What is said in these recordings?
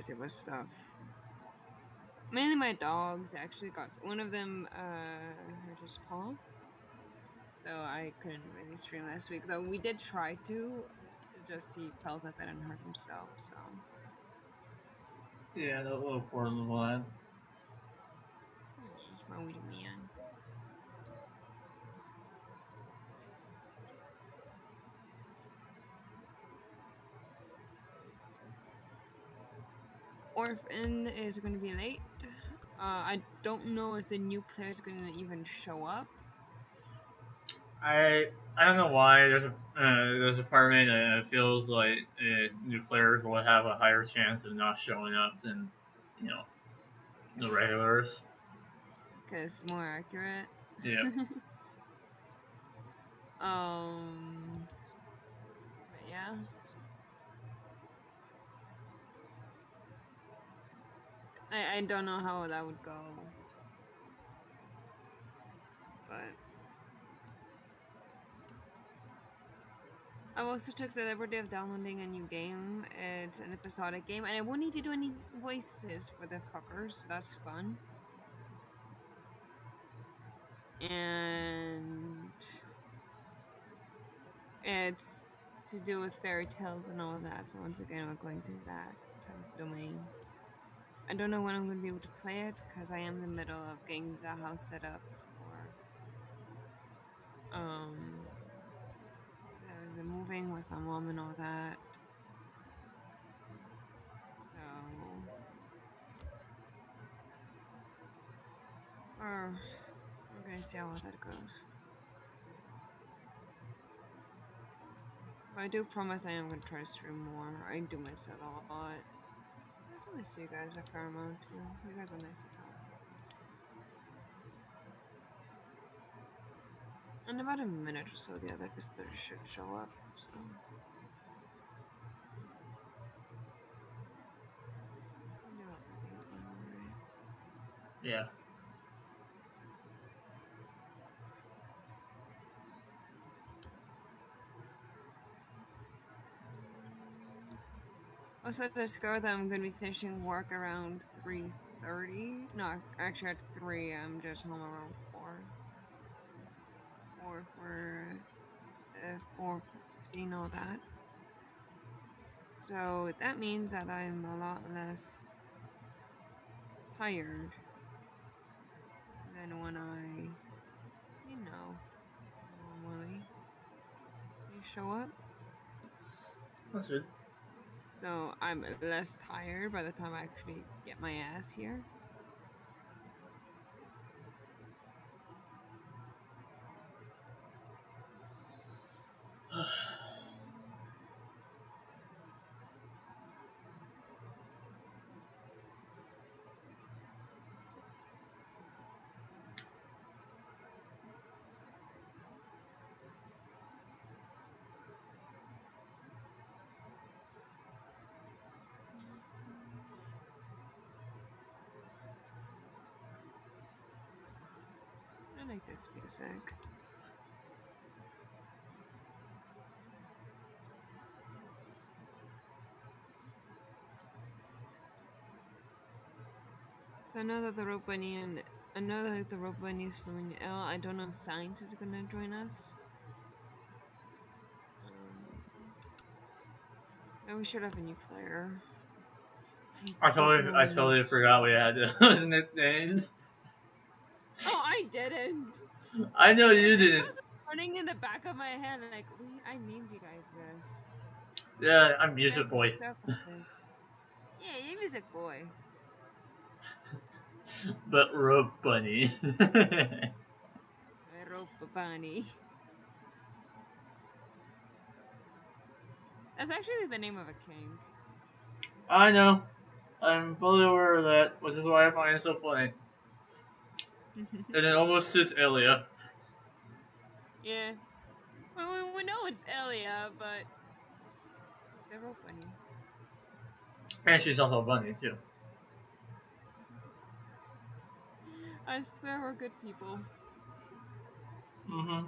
busy with stuff. Mainly my dogs. Actually, got one of them hurt his paw, so I couldn't really stream last week. Though we did try to, just he felt a bit and hurt himself. So Yeah, that little poor little lad. my wee man. Orphan is going to be late. I don't know if the new player is going to even show up. I don't know why there's a part of me that feels like new players will have a higher chance of not showing up than you know the regulars. Because more accurate. Yeah. But yeah. I don't know how that would go. But I also took the liberty of downloading a new game. It's an episodic game, and I won't need to do any voices for the fuckers, so that's fun. And it's to do with fairy tales and all that. So once again, we're going to that type of domain. I don't know when I'm going to be able to play it because I am in the middle of getting the house set up for um the moving with my mom and all that. So we're gonna see how that goes. But I do promise I am gonna try to stream more. I do miss it a lot. I also miss you guys a fair amount too. You guys are nice to talk with. In about a minute or so, the other visitors should show up. So I do hope everything's going alright. Yeah. Also, discovered that I'm gonna be finishing work around 3:30. No, actually at 3. I'm just home around 4. 4:15, all that. So that means that I'm a lot less tired than when I, normally show up. That's good. So I'm less tired by the time I actually get my ass here. I like this music. So I know that the rope bunny is feeling ill. I don't know if Science is gonna join us. And we should have a new player. I don't know I his name. totally forgot we had those nicknames. Oh, I didn't. I know you This didn't. goes running in the back of my head. Like, I named you guys this. Yeah, I'm You guys Music were Boy. stuck with this. Yeah, you music boy. But Rope Bunny. Rope bunny. That's actually the name of a king. I know. I'm fully aware of that, which is why I find it so funny. And it almost suits Elia. Yeah. We know it's Elia, but he's a rope bunny. And she's also a bunny, too. I swear we're good people. Mm-hmm.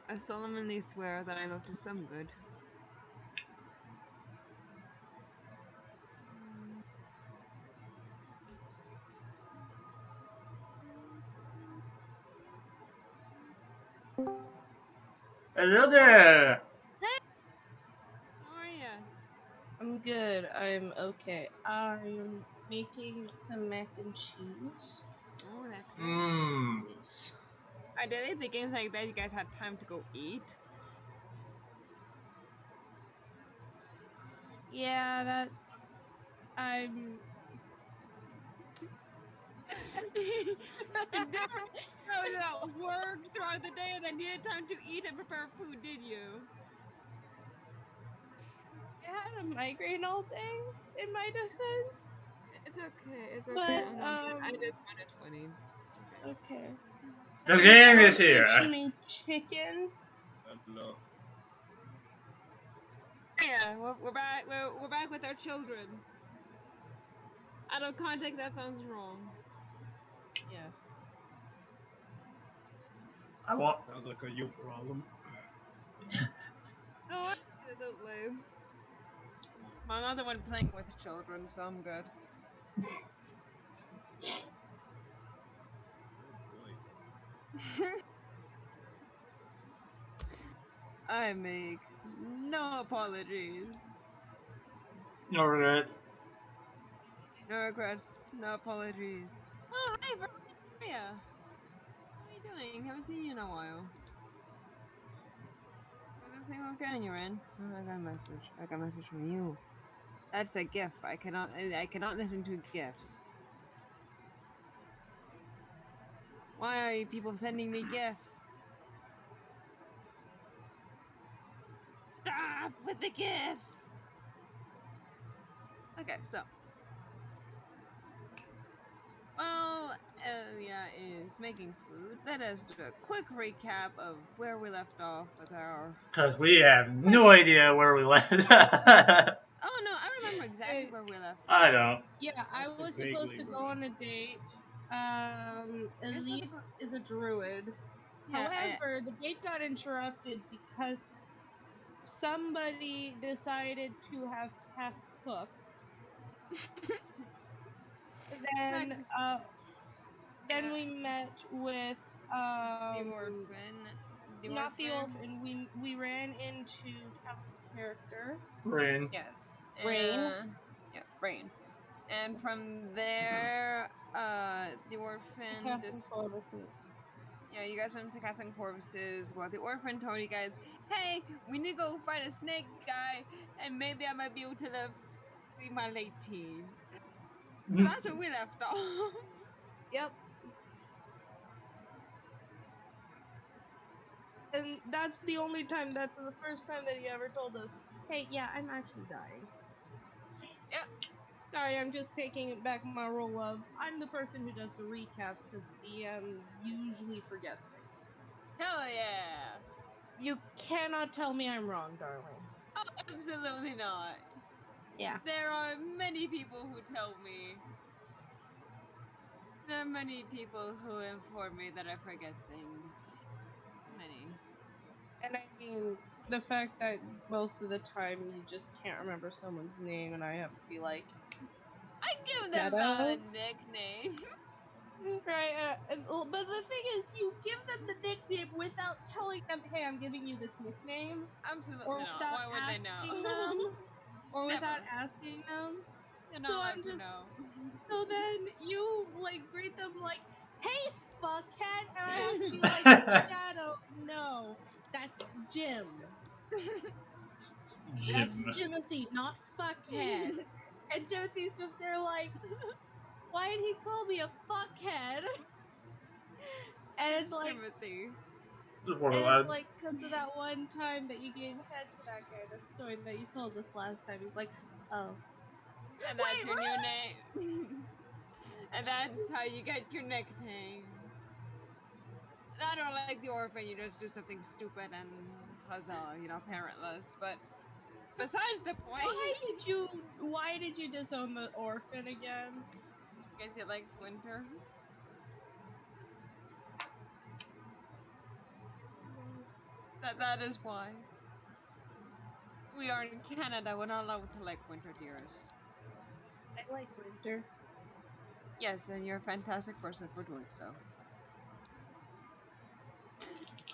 I solemnly swear that I love to some good. Hello there. Hey, how are you? I'm good. I'm okay. I'm making some mac and cheese. Oh, that's good. Mmm. Yes. I did the games like that. You guys had time to go eat. Yeah, that I'm And never that worked throughout the day and then needed time to eat and prepare food, did you? I had a migraine all day in my defense. It's okay. It's okay. But I know. I just found it funny. It's okay. okay. The And game is Alex here. made chicken. Hello. Yeah, we're back. We're back with our children. Out of context, that sounds wrong. Yes. I want. Sounds like a you problem. Oh, absolutely. I'm not the one playing with children, so I'm good. Oh boy. I make no apologies, No regrets. no regrets, no apologies. Oh, hi, Maria. How are you doing? Haven't seen you in a while. Is everything okay on your end? Oh, I got a message. I got a message from you. That's a gift. I cannot listen to gifts. Why are you people sending me gifts? Stop with the gifts. Okay, so well, Elia is making food. Let us do a quick recap of where we left off with our Because we have no question. idea where we went. Oh no, I remember exactly Okay. where we left I off. don't. Yeah, I I was supposed vaguely to go on a remember. date. You're supposed to Elise go. is a druid. Yeah, However, the date got interrupted because somebody decided to have Cass cook. Meg, Then yeah, we met with the orphan, the not the orphan. orphan. We ran into Callum's character, Rain. Yes, Rain, and yeah, Rain. And from there, the to orphan Cass and just Corvus's. yeah, you guys went to Castle Corvuses. Well, the orphan told you guys, "Hey, we need to go fight a snake guy, and maybe I might be able to live see my late teens." So that's where we left off. Yep. And that's the only time. That's the first time that he ever told us, "Hey, yeah, I'm actually dying." Yep. Sorry, I'm just taking back my role of I'm the person who does the recaps because the DM usually forgets things. Hell yeah. You cannot tell me I'm wrong, darling. Oh, absolutely not. Yeah. There are many people who tell me. There are many people who inform me that I forget things. Many. And I mean, the fact that most of the time you just can't remember someone's name, and I have to be like, I give them that a Meadow? nickname. Right? But the thing is, you give them the nickname without telling them, hey, I'm giving you this nickname, Absolutely or not. without Why would they know? asking them, or without Never. asking them. They're So not I'm allowed to just, know. so then you, like, greet them like, hey, fuckhead, and I have to be like, Shadow, no, that's Jim. That's Jim. Jimothy, not fuckhead. And Timothy's just there like, why did he call me a fuckhead? And it's It's like, Timothy. and it's Borderlands. like, because of that one time that you gave head to that guy, that story that you told us last time. He's like, oh, And that's wait, your new really? name. And that's how you get your nickname. And I don't like the orphan, you just do something stupid and huzzah, parentless. But besides the point, Why did you disown the orphan again? because he likes winter. That is why. We are in Canada, we're not allowed to like winter, dearest. I like winter. Yes, and you're a fantastic person for doing so.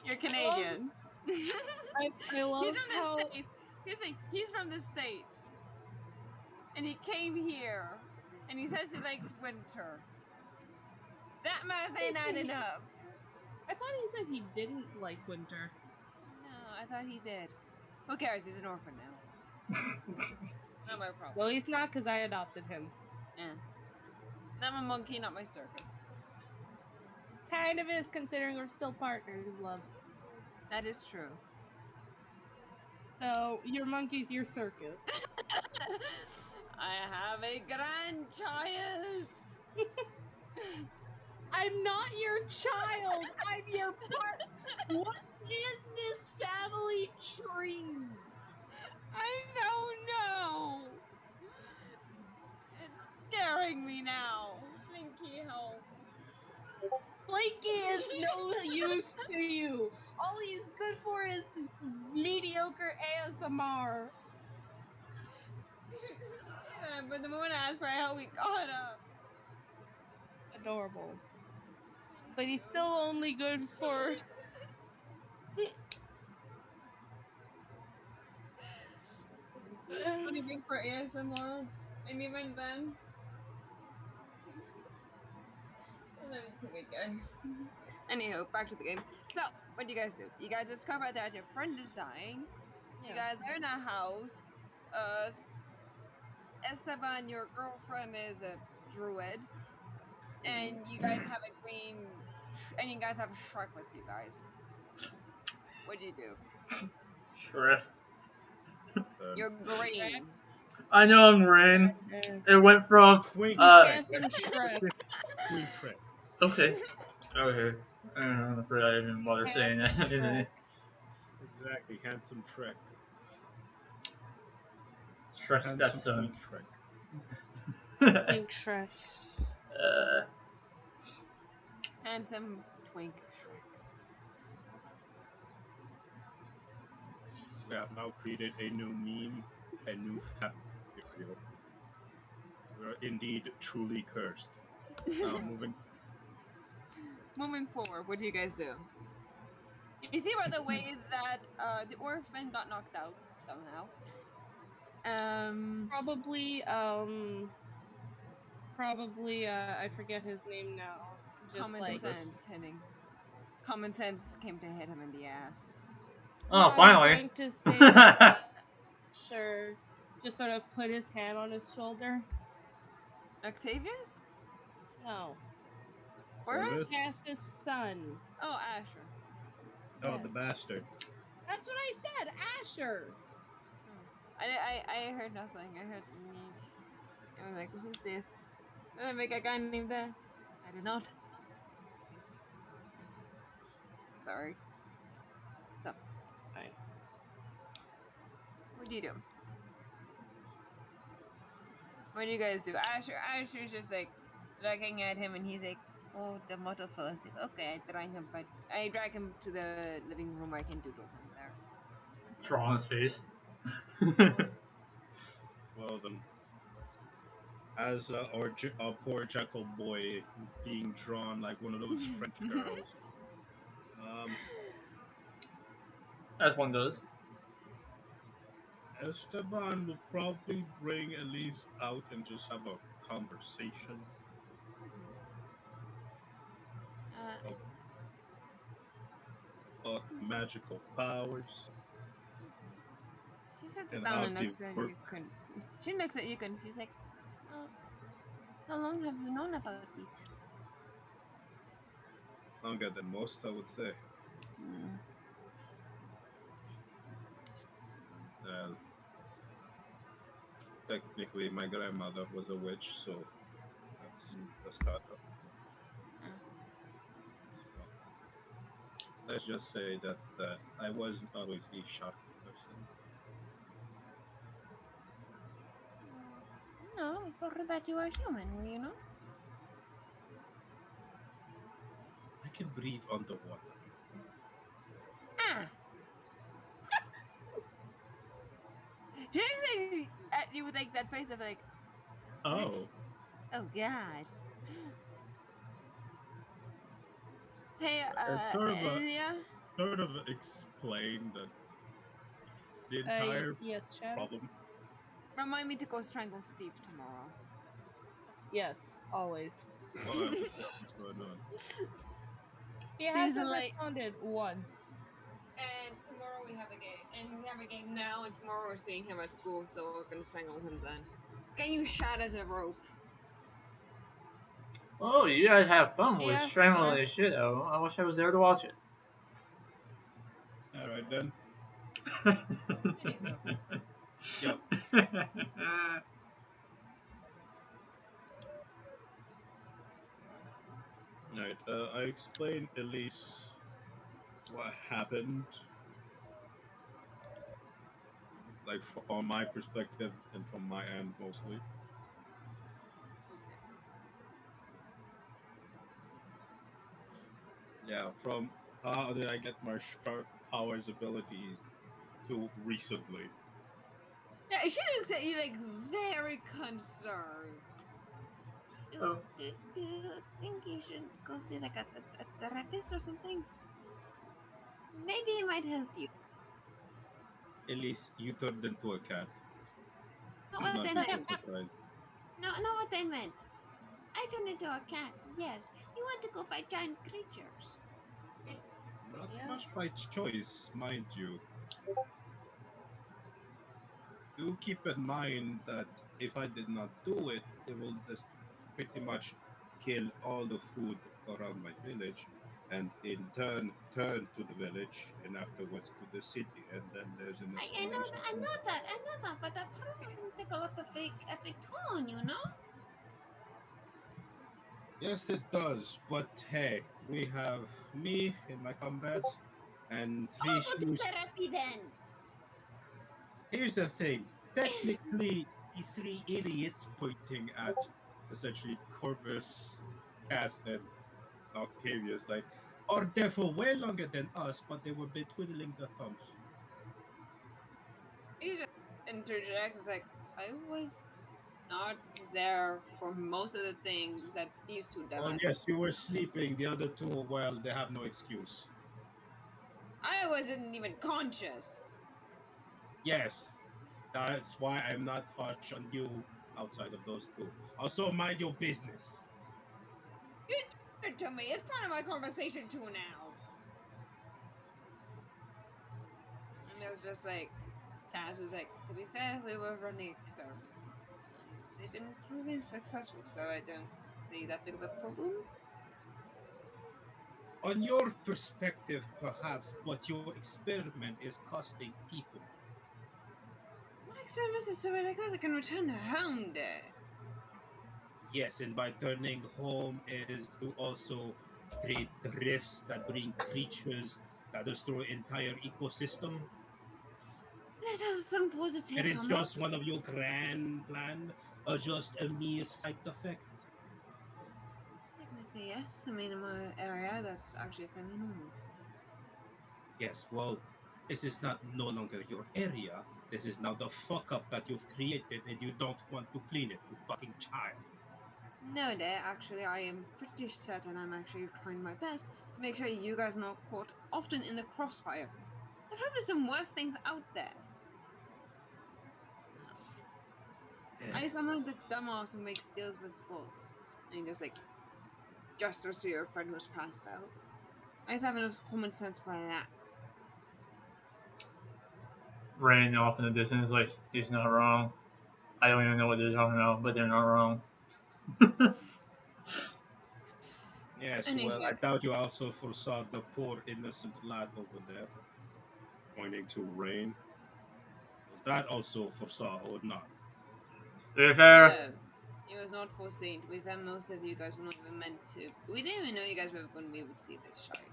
You're Canadian. I love He's from how the States. He's from the States. And he came here. And he says he likes winter. That math ain't adding up. I thought he said he didn't like winter. No, I thought he did. Who cares? He's an orphan now. Not my problem. Well, he's not because I adopted him. Yeah. Not my monkey, not my circus. Kind of is, considering we're still partners, love. That is true. So your monkey's your circus. I have a grandchild. I'm not your child. I'm your part. What is this family tree? I don't know. It's scaring me now. Flinky, help. Blinky is no use to you. All he's good for is mediocre ASMR. Yeah, but the moment I asked for help, he got up. Adorable. But he's still only good for. What do you think for ASMR? And even then, Anywho, back to the game. So, what do you guys do? You guys discover that your friend is dying. You guys are in a house. Esteban, your girlfriend, is a druid, and you guys have a green, and you guys have a Shrek with you guys. What do you do? Shrek. You're green. I know I'm Rain. It went from Twink Handsome Shrek. Twink Shrek. Okay. Okay. I'm afraid I didn't bother He's saying handsome that. Shrek. Exactly, handsome Shrek. Shrek's Handsome stepson. Twink Shrek. Pink Shrek. Handsome twink Shrek. We have now created a new meme, a new family. We're indeed truly cursed. Now Moving forward, what do you guys do? You see, by the way, that the orphan got knocked out somehow. Probably, I forget his name now. Just Common like sense hitting. Common sense came to hit him in the ass. Oh, I was finally. going to say that sure, just sort of put his hand on his shoulder. Octavius? No, Forrest? Cass's son. Oh, Asher. Oh, the Yes. bastard. That's what I said, Asher. I heard nothing. I heard Niche. I was like, who's this? Did I make a guy named that? I did not. Yes. Sorry. So, Fine. what do you do? What do you guys do? Asher's just like looking at him, and he's like, "Oh, the mortal fell asleep." Okay, I drag him to the living room. I can doodle him there. Draw on his face. Well then, as our poor jackal boy is being drawn like one of those French girls. As one does. Esteban will probably bring Elise out and just have a conversation about magical powers. She sits And down how and they looks at work. you confused. She looks at you confused, like, how long have you known about this? Longer than most, I would say. Mm. Technically, my grandmother was a witch, so that's the start of. Let's just say that I wasn't always a sharp person. No, we forgot that you are human, were you not? I can breathe underwater. Ah! She looks at you with like that face of like, Oh, oh god. Hey, Sort of Elia, sort of explain that the entire Yes, Shadow. problem. Remind me to go strangle Steve tomorrow. Yes, always. What the hell is going on? He He's hasn't like, responded once. and tomorrow we have a game, and we have a game now, and tomorrow we're seeing him at school, so we're gonna strangle him then. Can you shot as a rope? Oh, you guys have fun with Yeah, strangling this shit out. I wish I was there to watch it. All right then. Anywho, Yep. Right. I explained Elise what happened, like on my perspective and from my end mostly. okay. Yeah. From how did I get my sharp powers abilities to recently? Yeah, it should looks at you like very concerned. Oh, Do you think you should go see like a therapist or something? Maybe it might help you. Elise, you turned into a cat. Not I'm what not I really meant. surprised. No, not what I meant. I turned into a cat. Yes, you want to go fight giant creatures. Not yeah. much by choice, mind you. Do keep in mind that if I did not do it, they will just pretty much kill all the food around my village and in turn to the village and afterwards to the city, and then there's an I know escalation that. I from know there. that. I know that. But that probably take a big toll on you, no? Yes, it does, but hey, we have me in my combats and three I'll go to huge. therapy then. Here's the thing. Technically, the three idiots pointing at essentially Corvus, Cass, and Octavius, like, are there for way longer than us, but they were been twiddling their thumbs. He just interjects like, I was not there for most of the things that these two Oh, dumbasses. yes, you were sleeping. The other two, well, they have no excuse. I wasn't even conscious. Yes, that's why I'm not harsh on you outside of those two. Also, mind your business. You did it to me. It's part of my conversation too now. And it was just like, Cass was like, to be fair, we were running experiments. And they've been proving successful, so I don't see that big of a problem. On your perspective, perhaps, but your experiment is costing people. My experiments is so like that we can return home there. Yes, and by turning home is to also create rifts that bring creatures that destroy entire ecosystem. This has some It positive is just comments. one of your grand plan, or just a mere side effect. Technically, yes. I mean, in my area, that's actually fairly normal. Yes, well, this is not no longer your area. This is now the fuck up that you've created, and you don't want to clean it, you fucking child. No, there. Actually, I am pretty certain I'm actually trying my best to make sure you guys are not caught often in the crossfire. There's probably some worse things out there. No. I sound like the dumbass who makes deals with gods. And just like gestures to your friend who's passed out. I just have enough common sense for that. Rain off in the distance, like he's not wrong. I don't even know what they're talking about, but they're not wrong. Yes, well, I Anywho, doubt you also foresaw the poor innocent lad over there, pointing to Rain. Was that also foresaw or not? To be fair, no. It was not foreseen. To be fair, most of you guys were not even meant to. We didn't even know you guys were going to be able to see this shite.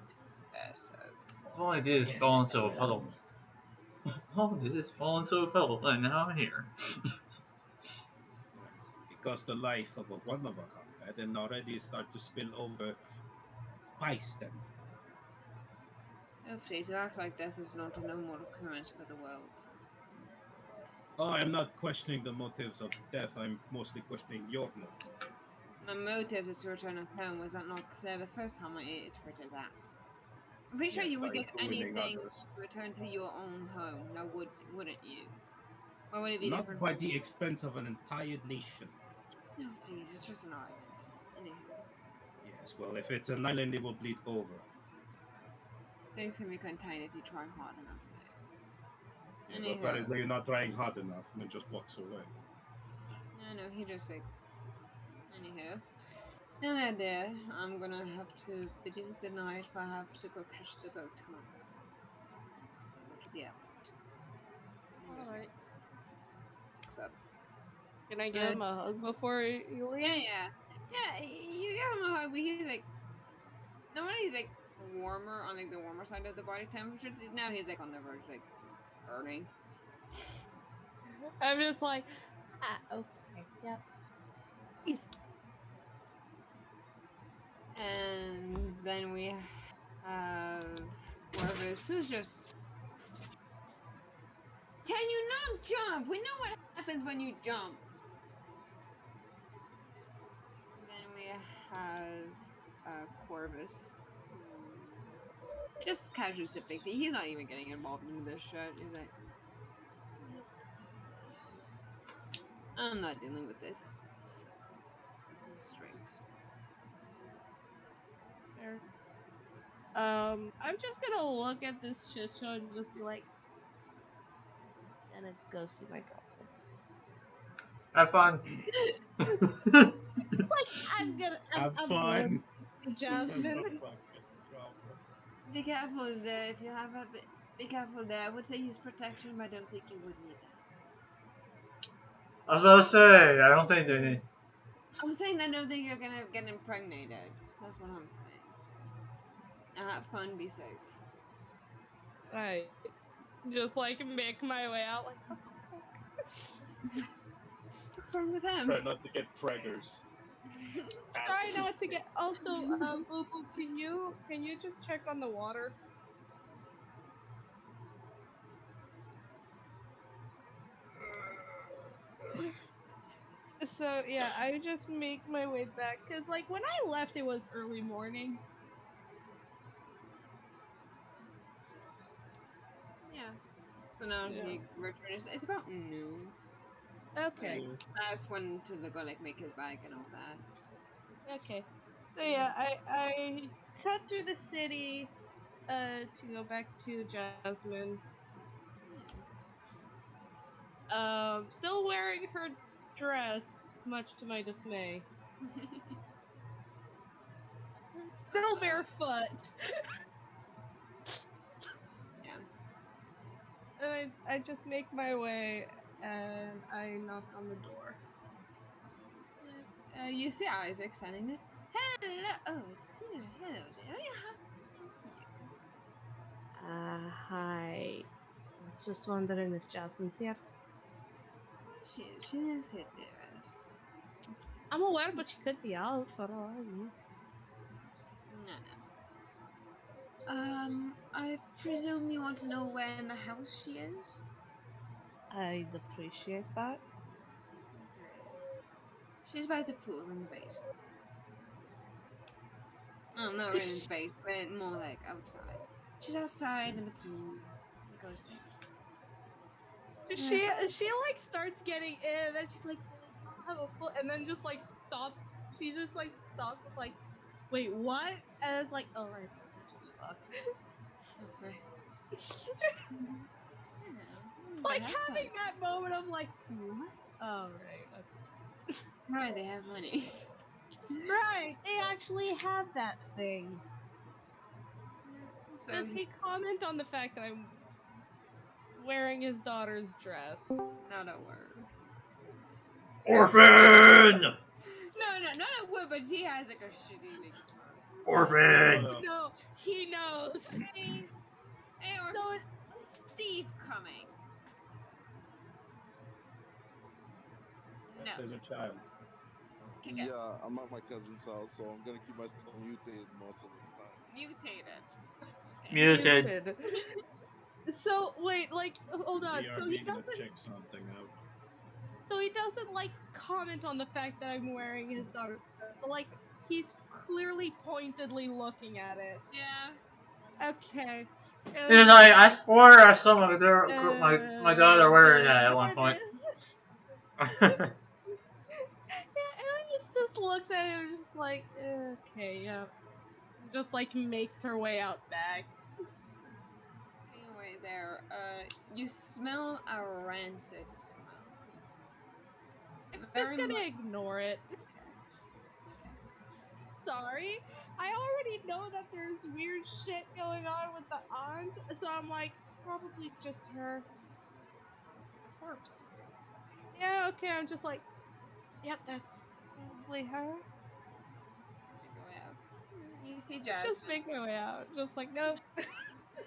So. all I did is fall Yes, into a well, puddle. All I did is fall into a puddle, and now I'm here. right. Because the life of one of our comrade and already start to spill over bystander. Oh, please, you act like death is not a normal occurrence for the world. Oh, I'm not questioning the motives of death. I'm mostly questioning your motive. My motive is to return home. Was that not clear the first time I iterated that? I'm pretty sure Yeah, you would by give ruining anything others. to return to your own home. Now, wouldn't you? Or would it be Not different by from the expense of an entire nation. No, please, it's just an island. Anywho, Yes, well, if it's an island, it will bleed over. things can be contained if you try hard enough, though. Yeah, but Anywho, apparently you're not trying hard enough, and then just walks away. no, he just like. Anywho, and that there, I'm gonna have to bid you good night, for I have to go catch the boat tomorrow. Go to the airport. And he All just like right. looks up. Can I give him a hug before he leaves? Yeah. You give him a hug, but he's like, normally he's like warmer on like the warmer side of the body temperature. Now he's like on the verge, like burning. I'm just like, ah, okay, yep. And then we have Corvus, who's just. Can you not jump? We know what happens when you jump. Then we have Corvus, who's just casually sipping tea. He's not even getting involved into this shit. He's like, nope, I'm not dealing with this. These drinks. Fair. I'm just gonna look at this shit show and just be like, gonna go see my girlfriend. Have fun. Like, Have I'm going fun. to see Jasmine. That's my fucking girlfriend. Be careful there. If you have a bit, be careful there. I would say use protection, but I don't think you would need that. I was about to say, I don't think they need. I'm saying I don't think you're gonna get impregnated. That's what I'm saying. Now have fun, be safe. Right. Just like make my way out, like, what the fuck? What's wrong with him? Try not to get preggers. Try not to get. Also, Boo Boo, can you just check on the water? So yeah, I just make my way back because like when I left, it was early morning. Yeah. So now Yeah. he returns. It's about noon. Okay. Like last one to go like make his bag and all that. Okay. So yeah, I cut through the city to go back to Jasmine. Still wearing her dress, much to my dismay. Still barefoot. Yeah. And I just make my way and I knock on the door. You see Isaac standing there. Hello. Oh, it's you. Hello there. Yeah. Hi. I was just wondering if Jasmine's here. She is. She lives here, dearest. I'm aware, but she could be out for all I know. No. I presume you want to know where in the house she is? I'd appreciate that. She's by the pool in the basement. Oh, not really in the basement, more like outside. She's outside in the pool. It goes down. She like starts getting in and she's like, y'all have a pool, and then just like stops. She just like stops with like, wait, what? And it's like, oh right, then we just fuck. Okay. You know, they Like have having fun. that moment of like, what? Oh right, okay. Right, they have money. Right, they actually have that thing. So Does he comment on the fact that I'm wearing his daughter's dress? not a word. Orphan! Not a word, but he has like a shitty big smirk. Orphan! No, he knows. Hey, or So is Steve coming? No. There's a child. Kick it. Yeah, I'm at my cousin's house, so I'm gonna keep myself mutated most of the time. Mutated. Okay. Muted. So wait, like, hold on. So he BRB gonna doesn't. check something out. So he doesn't like comment on the fact that I'm wearing his daughter's dress, but like he's clearly pointedly looking at it. Yeah. Okay. It It's was just like I like, swore I saw my daughter wearing gonna that at one ignore point. this. Yeah, Aaron just looks at him and just like, okay, yeah. Just like makes her way out back. Making your way there, you smell a rancid smell. Just Very gonna much. ignore it. Okay. Sorry. I already know that there's weird shit going on with the aunt, so I'm like, probably just her. Like a corpse. Yeah, okay, I'm just like, yep, that's probably her. Make your way out. You see Just Jasmine. make my way out. Just like, nope.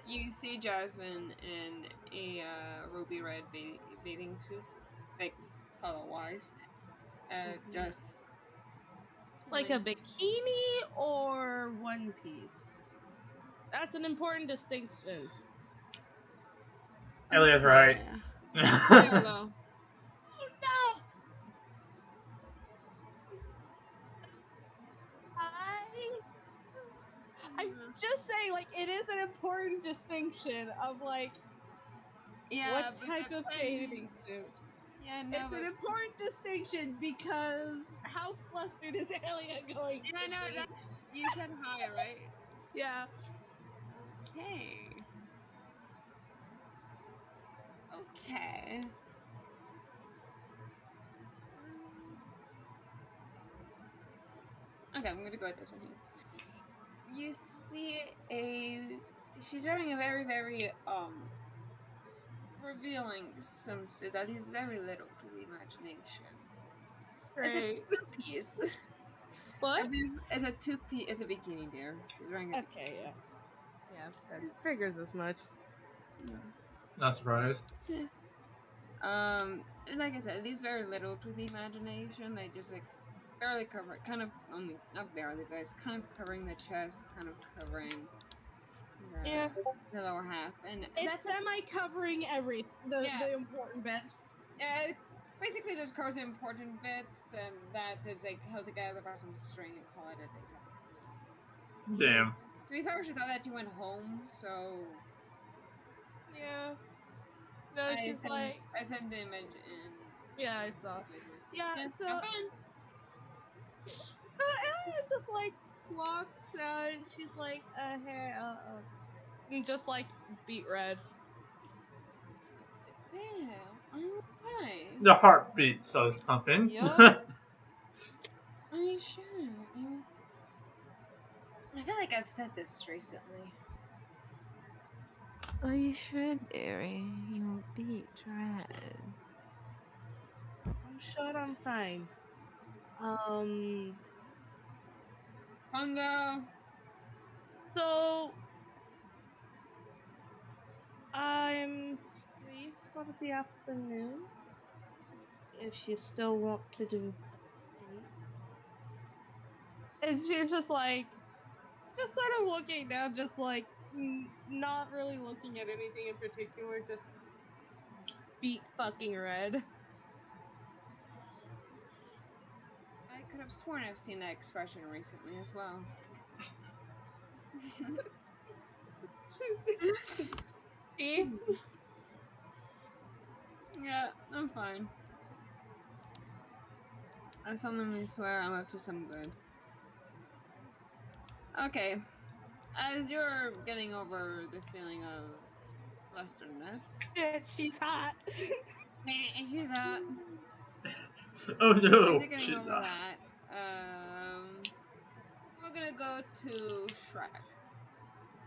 You see Jasmine in a ruby red bathing suit, like color wise. Just Like a chilling. bikini or one piece? That's an important distinction. Elliot's right. Okay. High or low? Oh no! I I'm just saying, like, it is an important distinction of like what Yeah, but type that's of fine. bathing suit. Yeah, no, It's an but important distinction because how flustered is Elliot going yeah, to no. be? That you said high, right? Yeah. Okay. Okay. Okay, I'm gonna go with this one here. You see a. She's wearing a very, very revealing swimsuit that is very little to the imagination. It's a Great. two-piece. I What? believe it's a two-piece. It's a bikini, dear. She's wearing a Okay, bikini. yeah. Yeah, that figures as much. Not surprised. Yeah. Like I said, it is very little to the imagination. I just like barely cover, kind of. I mean, not barely, but it's kind of covering the chest, kind of covering Yeah. the lower half, and It's that's it. semi covering Yeah, the important bit. yeah. It basically just covers the important bits, and that's it's like held together by some string and call it a day type of bikini. Damn. To be fair, she thought that you went home, so Yeah. No, she's like, I sent the image in yeah, I saw. images. Yeah, Yeah, so have fun. Elliot just like walks out and she's like, hey, and just like beat red. Damn. Okay. The heartbeat starts pumping. Yup. Are you sure? You. I feel like I've said this recently. Are you sure, dearie? You'll beat red. I'm sure I'm fine. Um, Pongo. so I'm free for the afternoon if you still want to do a date. And she's just like, just sort of looking down, just like not really looking at anything in particular, just beat fucking red. I could have sworn I've seen that expression recently as well. See? Yeah, I'm fine. I solemnly swear I'm up to some good. Okay, as you're getting over the feeling of flusteredness, She's hot. and she's out. Oh As no, you're getting she's over that, we're gonna go to Shrek.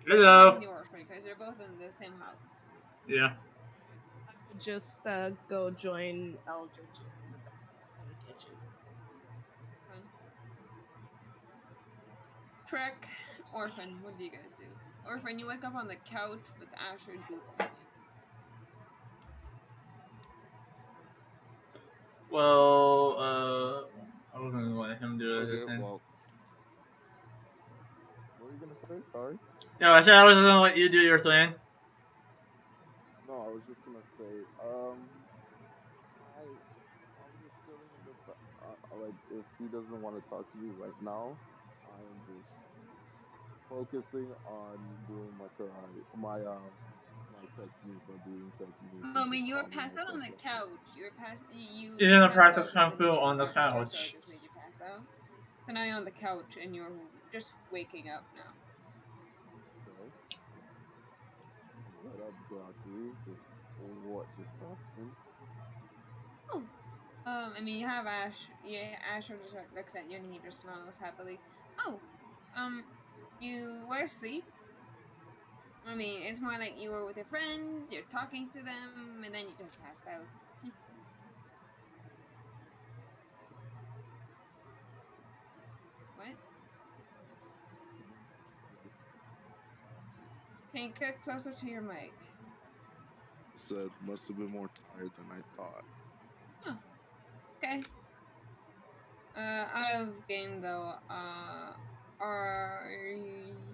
Shrek and Hello. the orphan, because you're both in the same house. Yeah. I would just go join Eldridge in the back in the kitchen. Fun. Shrek, orphan, what do you guys do? Orphan, you wake up on the couch with Asher doodling. Well, I was gonna let him do his Okay, thing. well, what were you gonna say? Sorry. No, I said I was gonna let you do your thing. No, I was just gonna say, I'm just chilling in the like if he doesn't want to talk to me right now, I'm just focusing on doing my karate, my techniques, my breathing techniques, Well, and I just mean, you were calming passed out on myself the down. couch. You You're gonna passed practice out kung when fu on the Dr. Strepsil couch. just made you pass out. So now you're on the couch and you're just waking up now. Okay. What up, broccoli? Just what just happened? Oh. I mean, you have Ash. Yeah, Ash just like, looks at you and he just smiles happily. Oh, um, you were asleep. I mean, it's more like you were with your friends, you're talking to them, and then you just passed out. What? Can you get closer to your mic? Said must have been more tired than I thought. Oh, okay. Out of game though.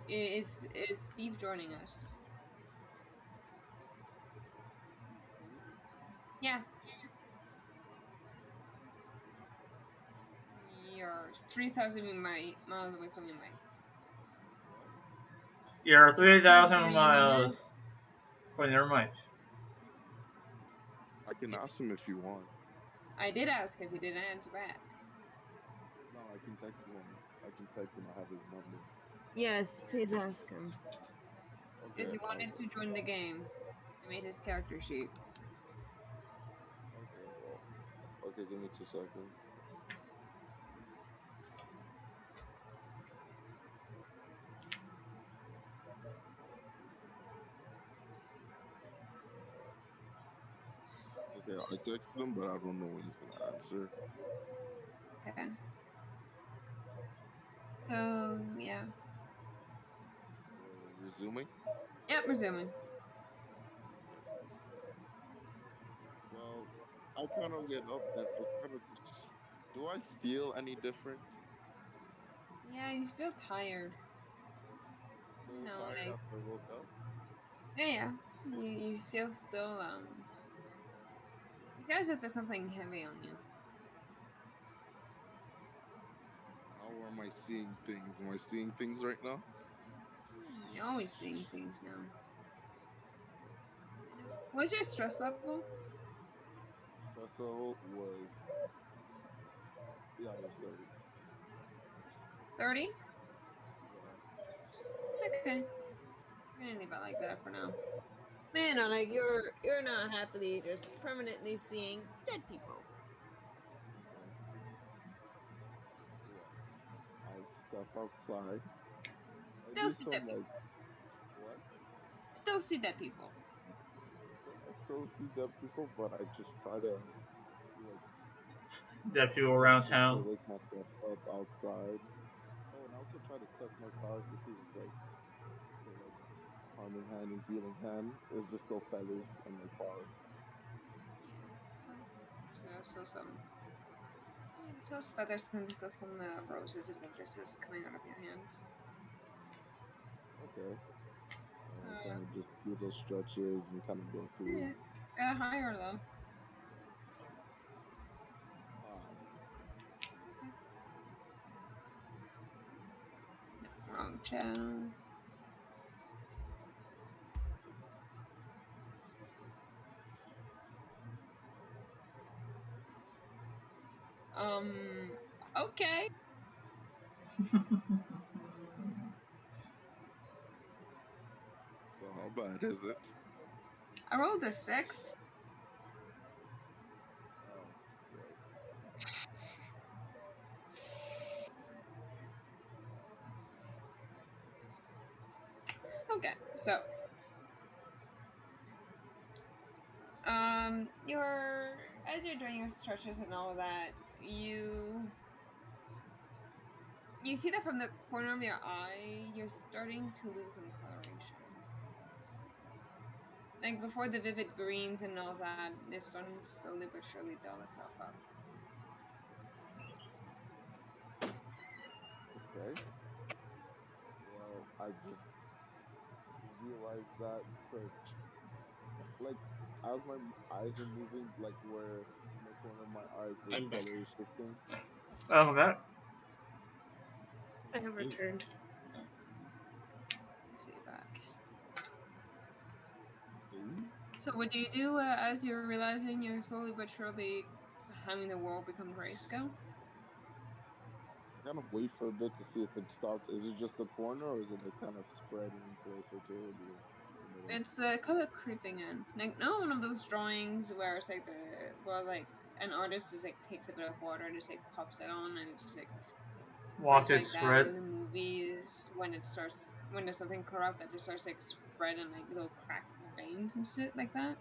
Is Steve joining us? Yeah, you're 3,000 miles away from your mic. What? You're Is Steve 3,000 joining miles us? from your mic. I can Yes. ask him if you want. I did ask if he didn't answer back. No, I can text him. I can text him. I have his number. Yes, please ask him. Because Okay, he I'll wanted to join the game. I made his character sheet. okay, well. Okay, give me 2 seconds. Okay, I texted him, but I don't know when he's gonna answer. Okay. So, yeah. We're resuming. Yep, resuming. Okay. Well, I kind of get up and I kind of just. Do I feel any different? Yeah, you feel tired. A You little know, tired like, after I woke up. yeah, yeah. You feel still, it feels like there's something heavy on you. How am I seeing things? Am I seeing things right now? You're always seeing things now. What's your stress level? Stress level was, yeah, it was 30. 30? Yeah. Okay. I'm gonna leave it like that for now. Man, no, like you're not happily just permanently seeing dead people. Okay. Well, I step outside. I Still do see dead some people. like what? Still see dead people. I still see dead people, but I just try to like Dead do people around stretches to town. wake myself up outside. Oh, and I also try to test my powers to see if it's like so like harming hand and healing hand. Is there still feathers in my power? Yeah. So there's also some. Yeah, there's also feathers and there's also some roses and lotuses coming out of your hands. Okay. And I Uh, kind of just do those stretches and kind of go through yeah. High or low? high. Wrong channel. Um. Okay. So how bad is it? I rolled a 6. Oh, great. Okay. So, you're as you're doing your stretches and all of that, you see that from the corner of your eye, you're starting to lose some coloration. Like before the vivid greens and all that, it's starting to slowly but surely dull itself up. Okay. Well, I just realized that because like as my eyes are moving, like where in the corner of my eyes the I'm back. color is shifting. Oh, that. I have Mm. returned. So what do you do as you're realizing you're slowly but surely having the world become grayscale? I kind of wait for a bit to see if it stops. Is it just a corner, or is it like kind of spreading closer to the middle? It's kind of creeping in. Like no one of those drawings where it's like like an artist just like takes a bit of water and just like pops it on and it just like Watch spreads it like that. Or spread. in the movies when there's something corrupt that just starts like spreading like little cracked veins and shit like that.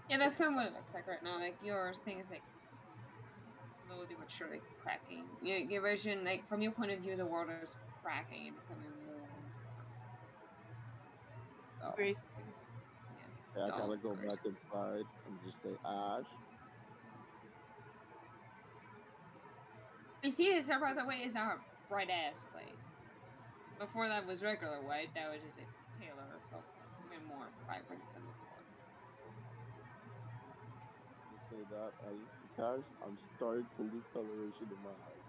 Yeah, that's kind of what it looks like right now. Like your thing is like slowly but surely cracking. Your vision, like from your point of view, the world is cracking and becoming more dull. Grayscale. Yeah, Yeah, I kind dull, of go back gross. inside and just say, Ash. You see, this by the way is our bright ass white. Before that was regular white. That was just like paler, but even more vibrant than before. Just say that. I just, Cash, I'm starting to lose coloration in my eyes.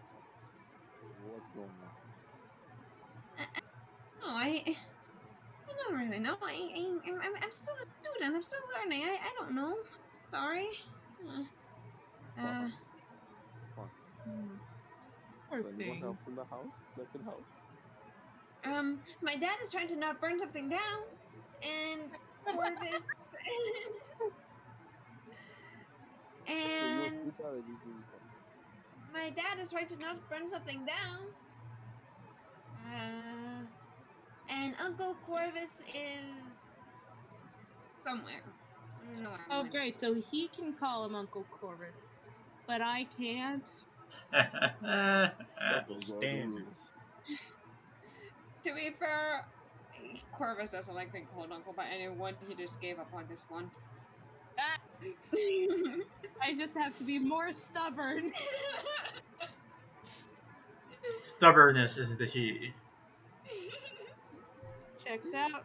What's going on? No, I don't really know. I'm still a student. I'm still learning. I don't know. Sorry. Uh, Fine. It's fine. hmm. Poor Is anyone thing. else in the house that can help? My dad is trying to not burn something down, and Corvus, Okay, you and repeat that. I didn't hear you fine. my dad is trying to not burn something down. And Uncle Corvus is somewhere. I don't know where he Oh, went. great. So he can call him Uncle Corvus, but I can't. Double Those are the standard. rules. To be fair, Corvus doesn't like being called Uncle by anyone. He just gave up on this one. Ah, I just have to be more stubborn. Stubbornness is the key. Checks out.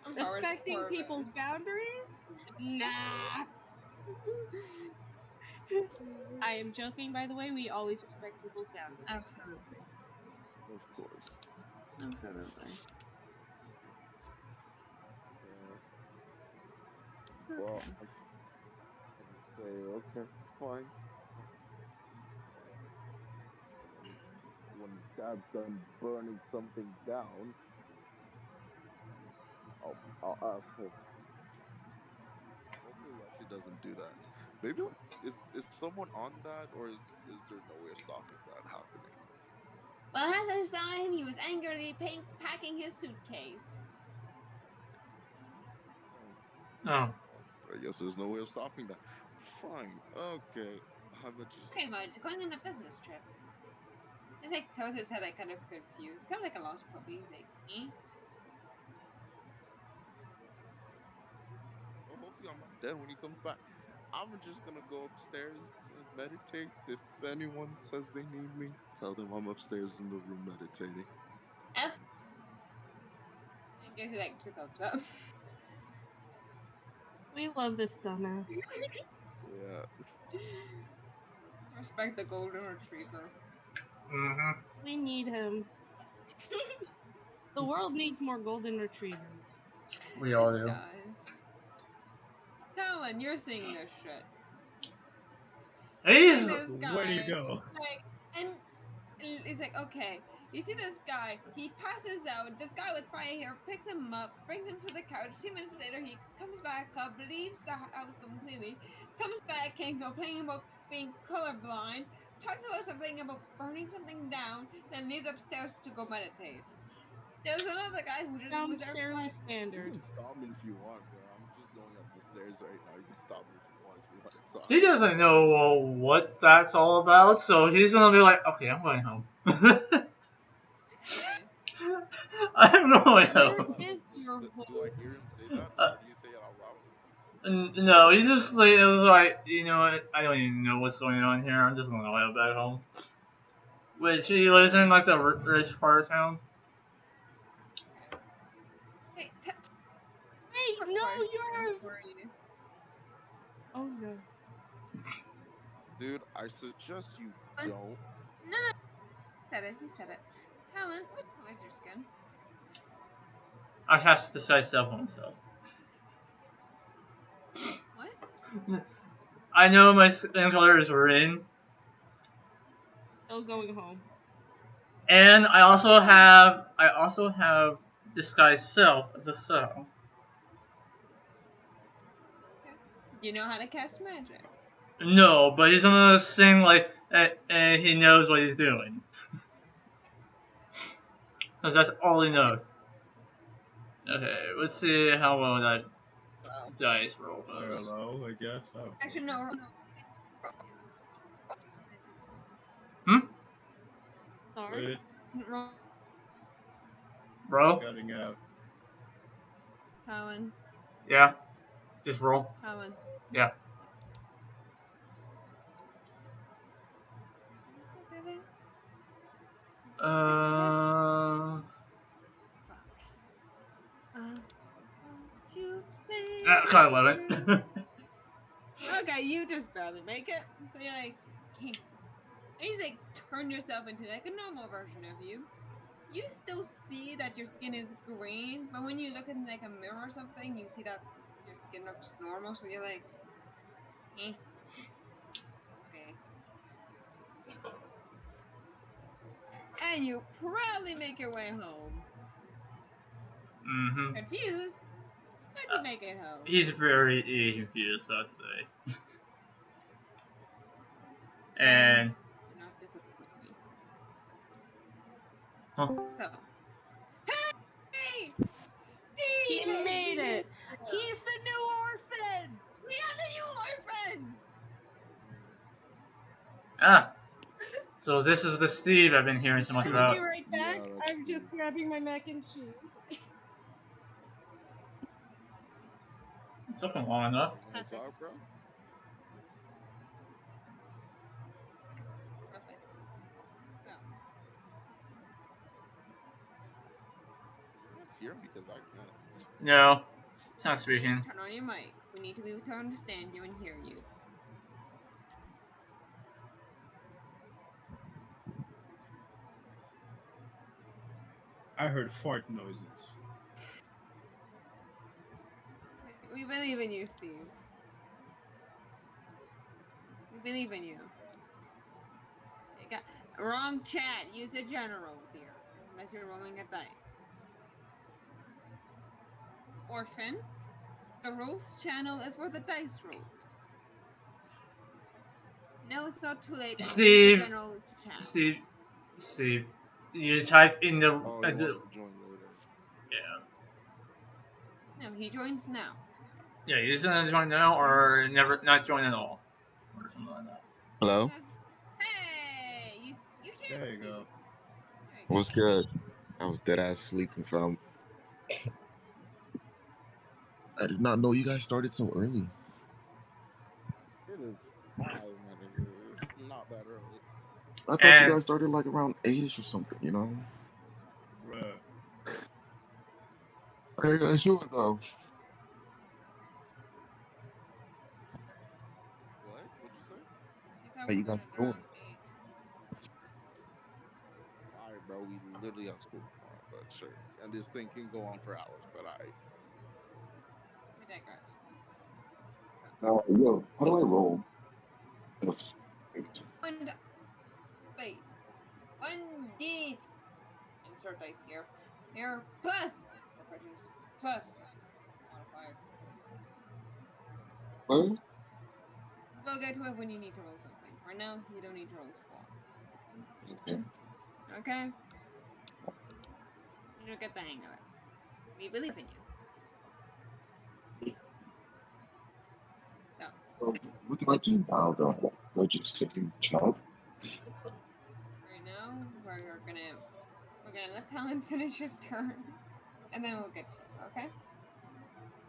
I'm sorry, it's Respecting Corvus. people's boundaries? Nah. I am joking, by the way. We always respect people's boundaries. Absolutely. Of course. Absolutely. Yeah. Well, Okay. I just say, okay, it's fine. When Dad's done burning something down, I'll ask him. Hopefully, he actually doesn't do that. Maybe is someone on that, or is there no way of stopping that happening? Well, as I saw him, he was angrily packing his suitcase. Fine. Oh. I guess there's no way of stopping that. Fine. Okay. I'm Okay, just. bud, going on a business trip. He's like toes his head like kind of confused, kind of like a lost puppy. He's like, eh? Well, hopefully, I'm not dead when he comes back. I'm just gonna go upstairs and meditate. If anyone says they need me, tell them I'm upstairs in the room meditating. F. And gives you like two thumbs up. We love this dumbass. Yeah. Respect the golden retriever. Mm-hmm. We need him. The world needs more golden retrievers. We It all do. does. Talon, you're seeing this shit. You're seeing He's this Where do you guy, go? like, and he's like, okay, you see this guy, he passes out, this guy with fire hair picks him up, brings him to the couch, 2 minutes later he comes back up, leaves the house completely, comes back and complaining about being colorblind, talks about something about burning something down, then leaves upstairs to go meditate. There's another guy who just was Sounds there fairly five. You standard. can stop me if you want, bro. I'm just going up the stairs right now. You can stop me if you want to talk. he doesn't know what that's all about, so he's gonna be like, okay, I'm going home. Okay. I have no Where idea. is your Do I home? hear him say that, Uh, or do you say it out loud? no, he just like it was like, you know what? I don't even know what's going on here. I'm just gonna head back home. Wait, she lives in like the rich part of town. Okay. Hey, Wait, quick no, question you're. for you. Oh no. Dude, I suggest you No, don't. no, he said it. He said it. Talon, what color is your skin? I have to decide self on myself. What? I know my skin colors were in, Still going home. and I also have disguise self as a spell. Okay. Do you know how to cast magic? No, but he's gonna sing like he knows what he's doing. Cause that's all he knows. Okay, let's see how well that dice roll goes. Hello, I guess. Oh, Actually, no. Hmm? Sorry. wait, Roll, Roll? cutting out. Talon. Yeah. Just roll. Talon. Yeah. Uh. Fuck. Won't you Kind of make love it it. through? Okay, you just barely make it. So you're like, and you just like turn yourself into like a normal version of you. You still see that your skin is green, but when you look in like a mirror or something, you see that your skin looks normal. So you're like, eh, okay. And you proudly make your way home. Mm-hmm. Confused, but you make it home. He's very confused about today. And Do not disappoint me. huh? So, hey, He Steve, made it. He's the new orphan. we have the new orphan. Ah, so this is the Steve I've been hearing so much I'll be about. right back. Yeah, that's I'm just Steve. grabbing my mac and cheese. It's open long enough. You wanna talk, bro? Perfect. So, Can you guys hear me? Because I can't. No, it's not Steve, speaking. turn on your mic. We need to be able to understand you and hear you. I heard fart noises. We believe in you, Steve. We believe in you. You got wrong chat. Use a general, dear, unless you're rolling a dice. Orphan, the rules channel is for the dice rolls. No, it's not too late, and use the Steve, general to chat. Steve, you typed in the. Oh, he wants to join later. Yeah. No, he joins now. Yeah, he's gonna join now or never not join at all, or something like that. Hello? Hey, you can't There you speak. go. There you go. What's good? I was dead ass sleeping from. I did not know you guys started so early. It is 5, and it's not that early. I thought you And guys started like around 8ish or something, you know? Bruh. How you guys doing though? What? What'd you say? You thought How we you guys started doing? around 8. Alright, bro. We literally have school tomorrow, but sure. And this thing can go on for hours, but I. We digress. So, Yo, how do I roll? and base. 1D. Insert dice here. Here, plus operations. Plus modifier. What? We'll get to it when you need to roll something. Right now, you don't need to roll squat. Okay. Okay? You'll get the hang of it. We believe in you. So, What do I do now though? Do I just sit in the chat? right now, we're gonna let Talon finish his turn, and then we'll get to you, okay?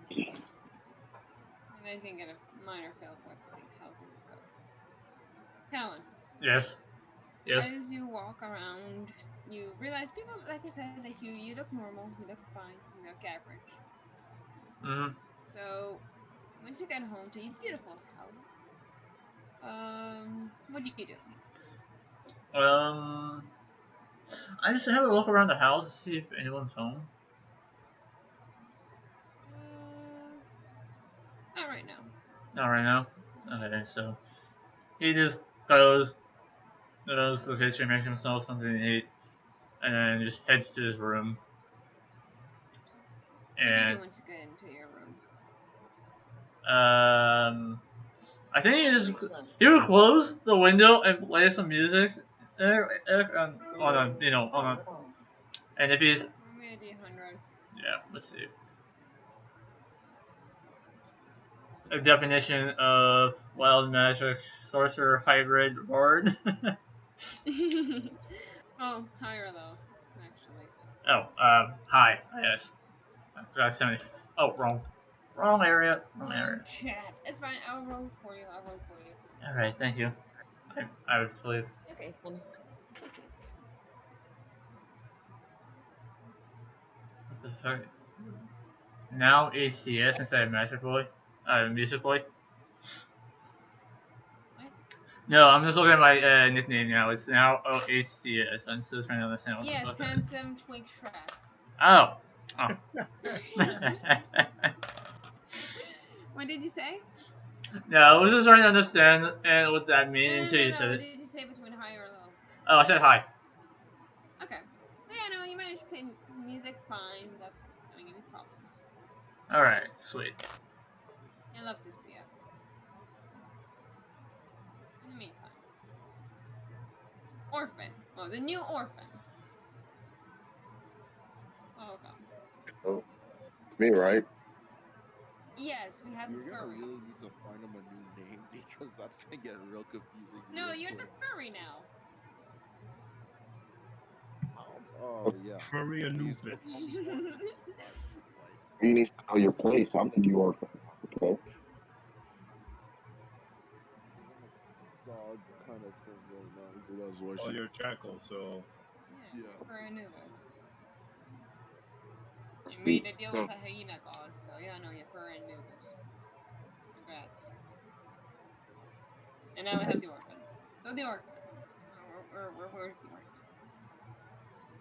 And then you can get a minor feel for how things go. Talon, yes, yes. as you walk around, you realize people, like I said, like you look normal, you look fine, you look average. Mm-hmm. So, once you get home to your beautiful house, what do you do? I just have a look around the house to see if anyone's home. right now. Not right now. Okay, so he just goes to the kitchen, makes himself something to eat, and then just heads to his room. What do you And do once you get into your room? I think he would close the window and play some music on a and if he's Give me a D100. yeah, let's see. A definition of wild magic sorcerer hybrid bard. Oh, high or low, actually. Oh, hi. Yes, I forgot 70. Oh, wrong area. Wrong area. Chat. It's fine. I'll roll for you. I'll roll for you. All right, thank you. I would believe. Okay, son. It's okay. What the fuck? Now HDS instead of Magic Boy. Music Boy. What? No, I'm just looking at my nickname now. It's now HDS. I'm still trying to understand what the Yes, fuck that is. handsome twink Shrek. Oh. Oh. What did you say? No, I was just trying to understand what that No, means no, until no, you no. said What it. did you say between high or low? Oh, I said hi. Okay. So yeah, no, you managed to play music fine without having any problems. Alright, sweet. I love to see it. In the meantime, Orphan. Oh, the new Orphan. Oh god. Oh, it's me, right? Yes, we have the You're gonna furry. really need to find him a new name because that's gonna get real confusing. No, real you're quick. the furry now. Oh yeah. Furry You Anubis. still call me Orphan, but it's like You need to know your place. I'm the New York. Okay. because I'm a dog kind of thing right now, so that's why Oh, she. you're Jackal, so Yeah, Yeah. for Anubis. You Sweet. made a deal with a hyena god, so yeah, no, you're for Anubis. Congrats. And now we have the orphan. So the orphan. Where's the orphan?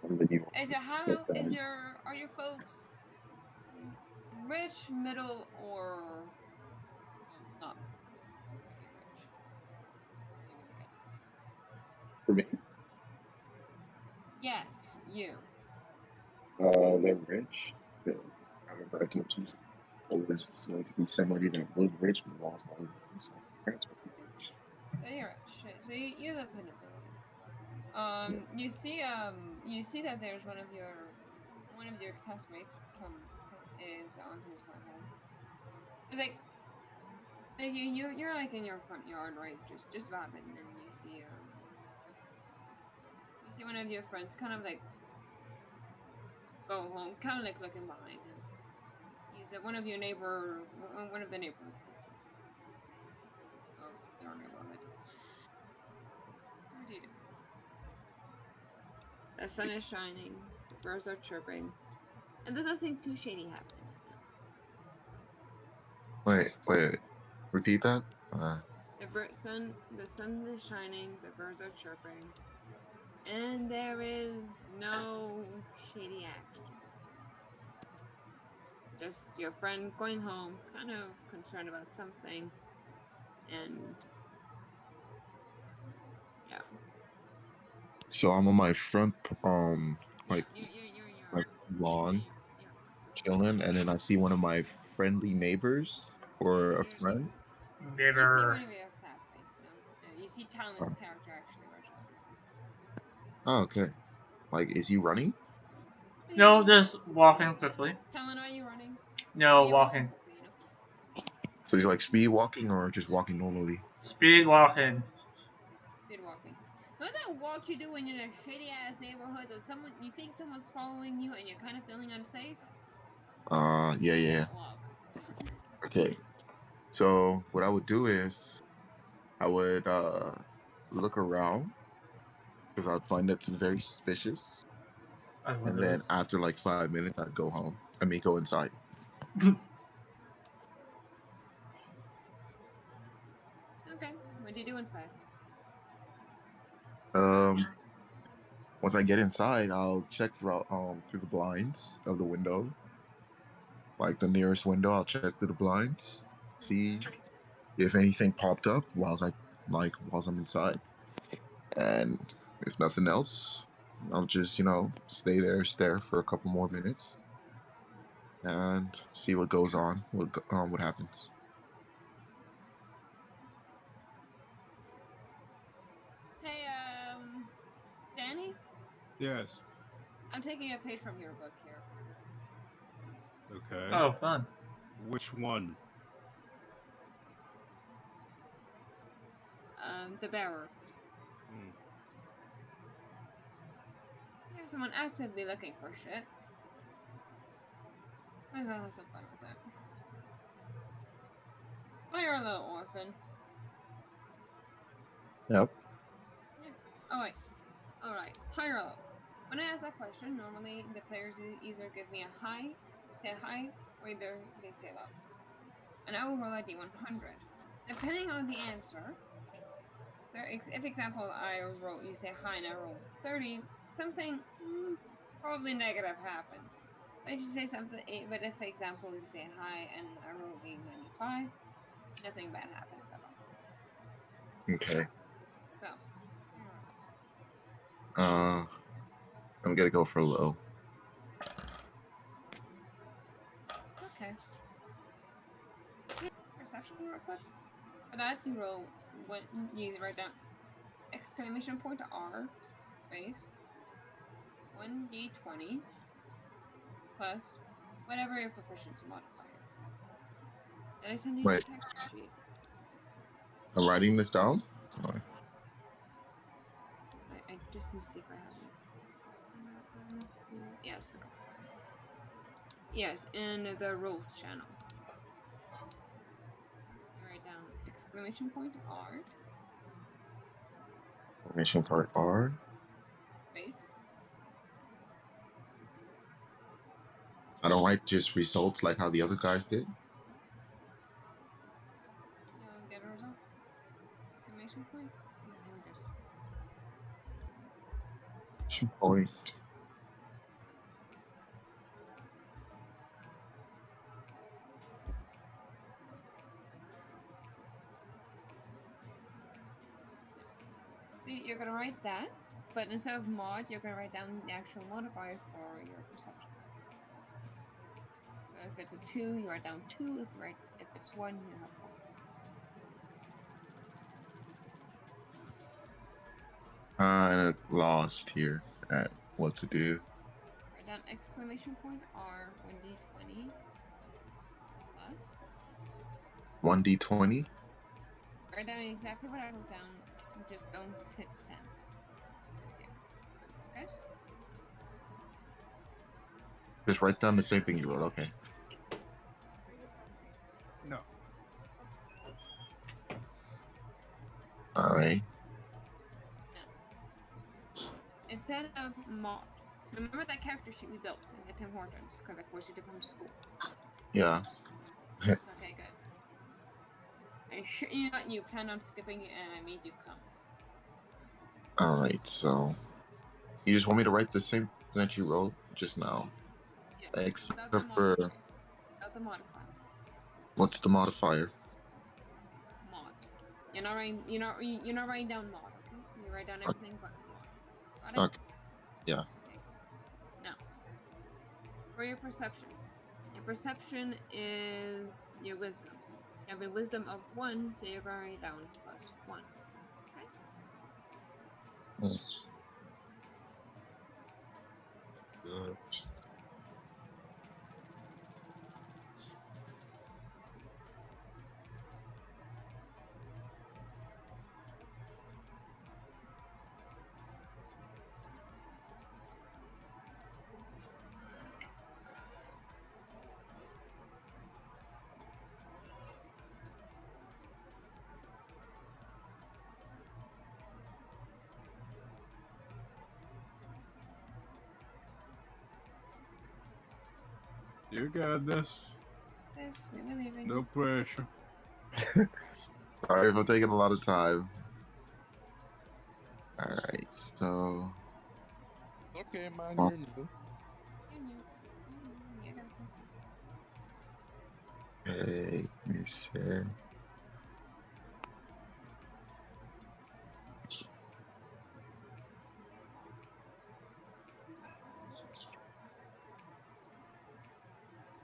I'm the New York. Is your how is your are your folks rich, middle, or well, not really rich? Really in the beginning. For me, Yes, you. they're rich. They're kind of relatives. Always going to be somebody that was rich but lost all their money. So parents would be rich. So you're rich. So you live in ability. You see that there's one of your classmates is on his way home. It's like you're like in your front yard, right? Just vibing, and you see one of your friends kind of like go home, kind of like looking behind him. He's at one of the neighborhood of your neighborhood. What do you do? The sun is shining, the birds are chirping, and there's nothing too shady happening right now. Wait. Repeat that. The sun is shining, the birds are chirping, and there is no shady action. Just your friend going home, kind of concerned about something, and yeah. So I'm on my front, Yeah, like you're like yeah, lawn, yeah. chilling, and then I see one of my friendly neighbors or a You friend. you see Giver. one of your classmates, you see Talon's Oh, character actually rush up. oh, okay. Like, is he running? No, just walking quickly. Talon, are you running? Yeah, No, you're walking walking. quickly, So he's like speed walking or just walking normally? Speed walking. Speed walking. What that walk you do when you're in a shady ass neighborhood that you think someone's following you and you're kind of feeling unsafe? Yeah. That walk. Okay. So what I would do is I would look around because I'd find it very suspicious, That's what and it then after like 5 minutes, I'd go home. I mean, go inside. is. Okay. What do you do inside? Um, Once I get inside, I'll check through the blinds of the window, like the nearest window. I'll check through the blinds, see if anything popped up whilst I'm inside. And if nothing else, I'll just, stay there, stare for a couple more minutes and see what goes on, what happens. Hey, Danny, Yes. I'm taking a page from your book here. Okay. Oh, fun. Which one? The bearer. Hmm. You have someone actively looking for shit. Might as well have some fun with it. Oh, you're a little orphan. Yep. Yeah. Oh, wait. Alright. High or low? When I ask that question, normally the players either give me a high, say high, or either they say low. And I will roll a d100. Depending on the answer, so if example you say high and I roll 30, something probably negative happens. But if you say something, but if example you say high and I roll a 95, nothing bad happens at all. Okay. So, I'm gonna go for low. okay. Perception real quick. For that you roll you write down exclamation point R space 1d20 plus whatever your proficiency modifier is. Did I send you the Wait, text sheet? I'm writing this down. I just need to see if I have it. Yes, okay. Yes, in the rules channel. You write down exclamation point R Formation part R. space. I don't write just results like how the other guys did. You know, get a result. Exclamation point. And then just Point. see, you're gonna write that, but instead of mod, you're gonna write down the actual modifier for your perception. So if it's a 2, you write down 2. If it's 1, you have 1. Kind of lost here at what to do. Write down exclamation point R 1d20 plus. 1d20. Write down exactly what I wrote down. Just don't hit send. Just here. Okay? Just write down the same thing you wrote. Okay. No. All right. Now, instead of mod, remember that character sheet we built in the Tim Hortons because I forced you to come to school? Yeah. Okay, good. I sure you plan on skipping it and I made you come. All right. So you just want me to write the same thing that you wrote just now, Yes. except Without the for Without the modifier. what's the modifier? Mod. You're not writing down mod, okay? You write down everything but mod. Got it? Okay. Yeah. Okay. Now, for your perception. Your perception is your wisdom. You have a wisdom of 1, so you're going to write down plus 1. Okay? Good. You got this. Yes, we believe in No you. pressure. Sorry if I'm taking a lot of time. All right. So. Okay, man, you're new. You knew. You got this. Okay, let me see.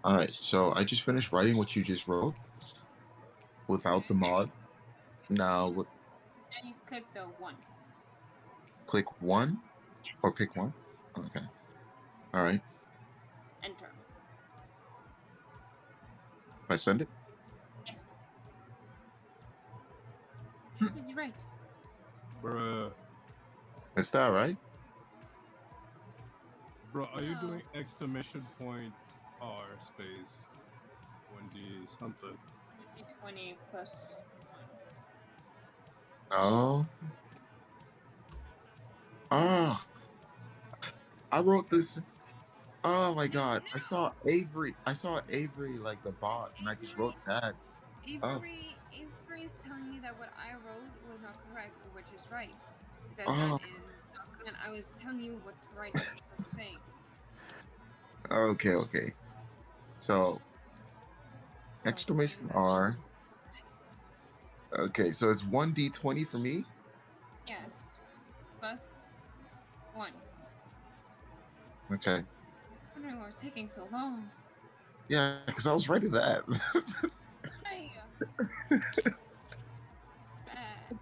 All right, so I just finished writing what you just wrote without the Okay. mod. Now, And you click the 1. click one or pick one. Okay. All right. Enter. I send it. Yes. What did you write? Bruh. Is that right? Bro, are you No. doing exclamation point R space 1D something? D20 plus 1. No. Ah, I wrote this. Oh my god! I saw Avery. I saw Avery like the bot, and I just wrote that. Oh, Avery's telling me that what I wrote was not correct, which is right. Because that oh. is and I was telling you what to write as the first thing. Okay, okay. So So you exclamation have to R. just Okay, so it's 1d20 for me. yes. Plus 1. Okay. Wondering what was taking so long. Yeah, because I was writing that. Hey,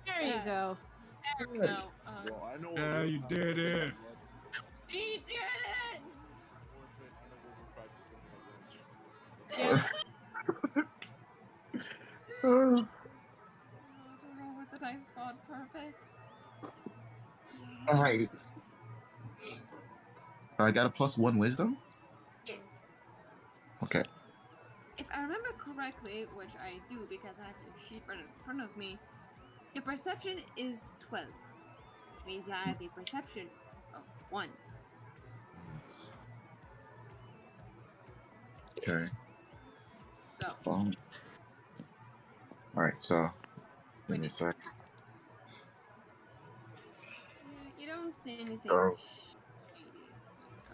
There you go. there we go. Well, I know what Yeah, we're you did practicing it. at lunch. He did it! I will admit, I know what we're practicing at lunch. Yeah. All Oh, to roll with the dice spot, perfect. right. I got a +1 wisdom. Yes. Okay. If I remember correctly, which I do because I have the sheet right in front of me, your perception is 12, which means you have a perception of 1. Okay. Go. All right. So give What me a did sec. you don't see anything Oh. shady.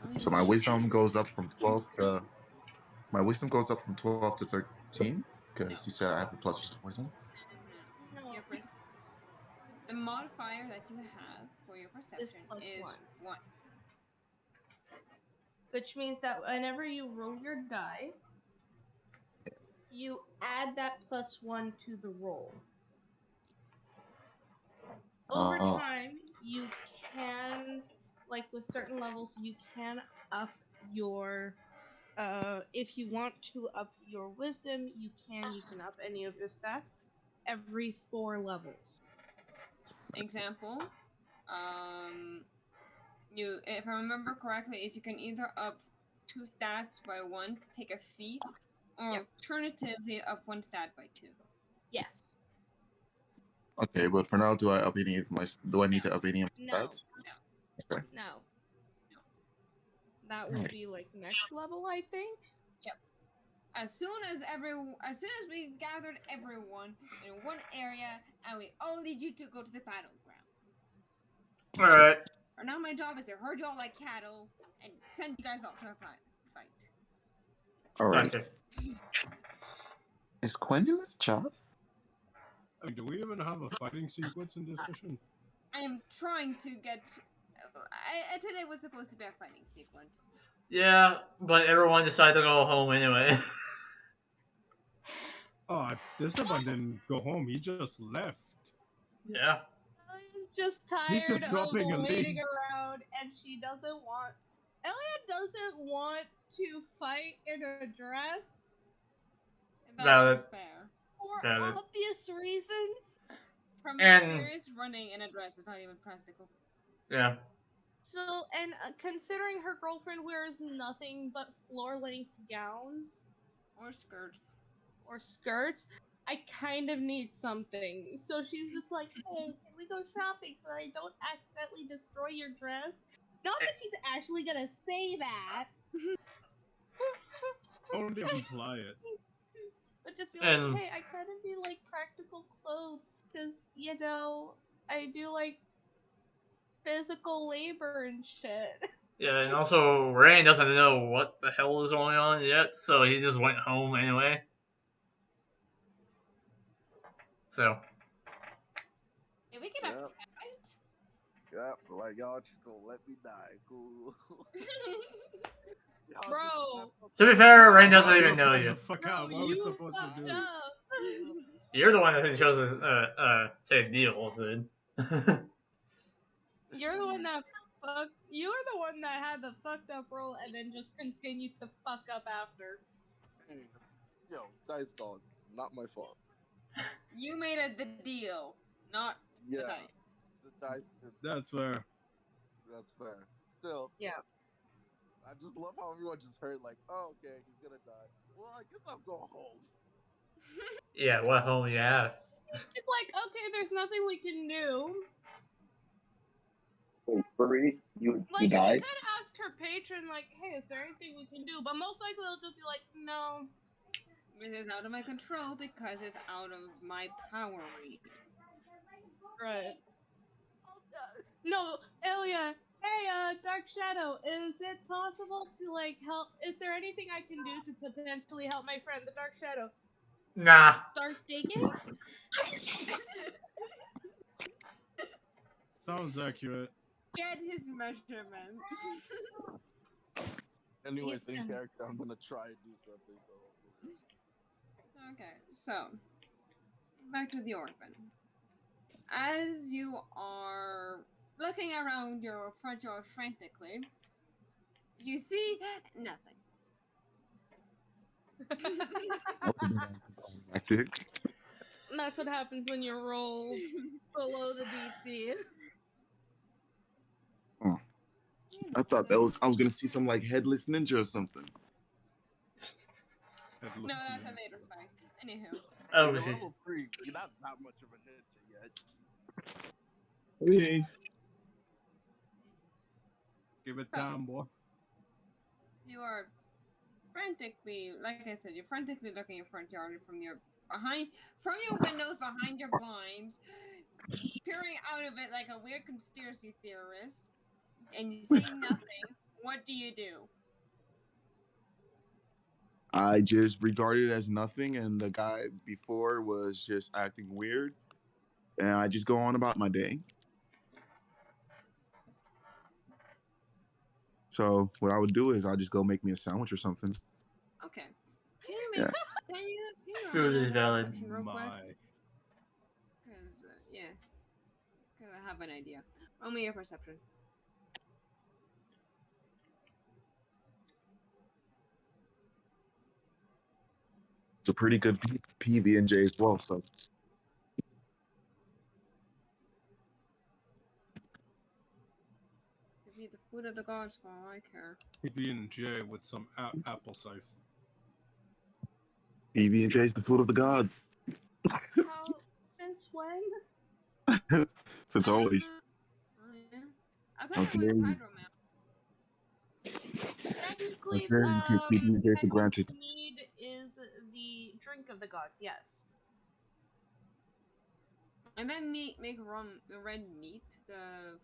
Oh, So you my did wisdom see. goes up from 12 to my wisdom goes up from 12 to 13 No, because you said I have a +1 wisdom. no. No, The modifier that you have for your is perception plus is 1. 1. Which means that whenever you roll your die, you add that plus 1 to the roll. Over Oh. time, you can, like with certain levels, you can up your if you want to up your wisdom, you can up any of your stats every 4 levels. Example, you if I remember correctly, is you can either up 2 stats by 1, take a feat, or Yep. alternatively up 1 stat by 2. Yes. Okay, but for now, do I up any of my? Do I need No. to up any of my No. stats? No. Okay. No. No. That will Alright. be like next level, I think. Yep. As soon as we gathered everyone in one area and we all need you to go to the battleground. All right. Or now my job is to herd you all like cattle and send you guys off to a fight. All right. Gotcha. Is Quinn in this chat? I mean, do we even have a fighting sequence in this session? I am trying to get. Today was supposed to be a fighting sequence. Yeah, but everyone decided to go home anyway. Oh, this one didn't go home. He just left. Yeah. Elliott's just He's tired just of dropping a waiting lace. around, and she doesn't want. Elliot doesn't want to fight in a dress That is Valid. fair. for Valid. obvious reasons. From And experience, running in a dress is not even practical. yeah. So, and considering her girlfriend wears nothing but floor-length gowns Or skirts. or skirts, I kind of need something. So she's just like, "Hey, can we go shopping so that I don't accidentally destroy your dress?" Not that she's actually gonna say that. Only imply it. But just be like, And hey, I kind of need like practical clothes because I do like physical labor and shit. yeah, and also Rain doesn't know what the hell is going on yet, so he just went home anyway. So Yeah, we can Yeah, up that, right? yeah. Like y'all just gonna let me die. Cool. Y'all just snap Bro, up to be and fair, bro, Rain die. doesn't No, even no, know pass you. the fuck bro, out. What are we you supposed to fucked do? up. You're the one that chose to take deals, dude. You're the one that You're the one that had the fucked up roll and then just continued to fuck up after. Hey, yo, dice gods, not my fault. You made the deal, not the Yeah, dice. the dice did. That's fair. That's fair. Still, Yeah. I just love how everyone just heard like, oh, okay, he's gonna die. Well, I guess I'll go home. Yeah, what home you have? It's like, okay, there's nothing we can do. Wait, Furry, you Like, she died? could ask her patron, like, hey, is there anything we can do? But most likely they'll just be like, no. This is out of my control because it's out of my power reach. Right. No, Elia, hey, Dark Shadow, is it possible to, like, help? Is there anything I can do to potentially help my friend, the Dark Shadow? Nah. Start digging? Sounds accurate. Get his measurements. Anyways, in character, I'm gonna try and do something. So hopefully, Okay, so back to the orphan. As you are looking around your front yard frantically, you see nothing. Tactic. That's what happens when you roll below the DC. Huh. I thought that was I was gonna see some like headless ninja or something. No, Headless that's a ninja. later fight. Anywho. Oh, You're she's level 3. You're not that much of a ninja yet. Okay. Give it So, time, boy. you are frantically, like I said, you're frantically looking in front yard from your windows behind your blinds, peering out of it like a weird conspiracy theorist, and you see nothing. What do you do? I just regard it as nothing, and the guy before was just acting weird, and I just go on about my day. So what I would do is I'll just go make me a sandwich or something. Okay. Can you Yeah. make? Can you roll food me is another valid. perception real quick? My. Cause yeah, cause I have an idea. Roll me your perception. It's a pretty good PB and J as well. So Could be the food of the gods for all I care. PB&J with some apple slices. PB and J is the food of the gods. How? Since when? Since always. Oh yeah. I How couldn't dare lose you? hydro mount. How Technically, dare you take PB and J for granted? mead is the drink of the gods. Yes. And then make red meat the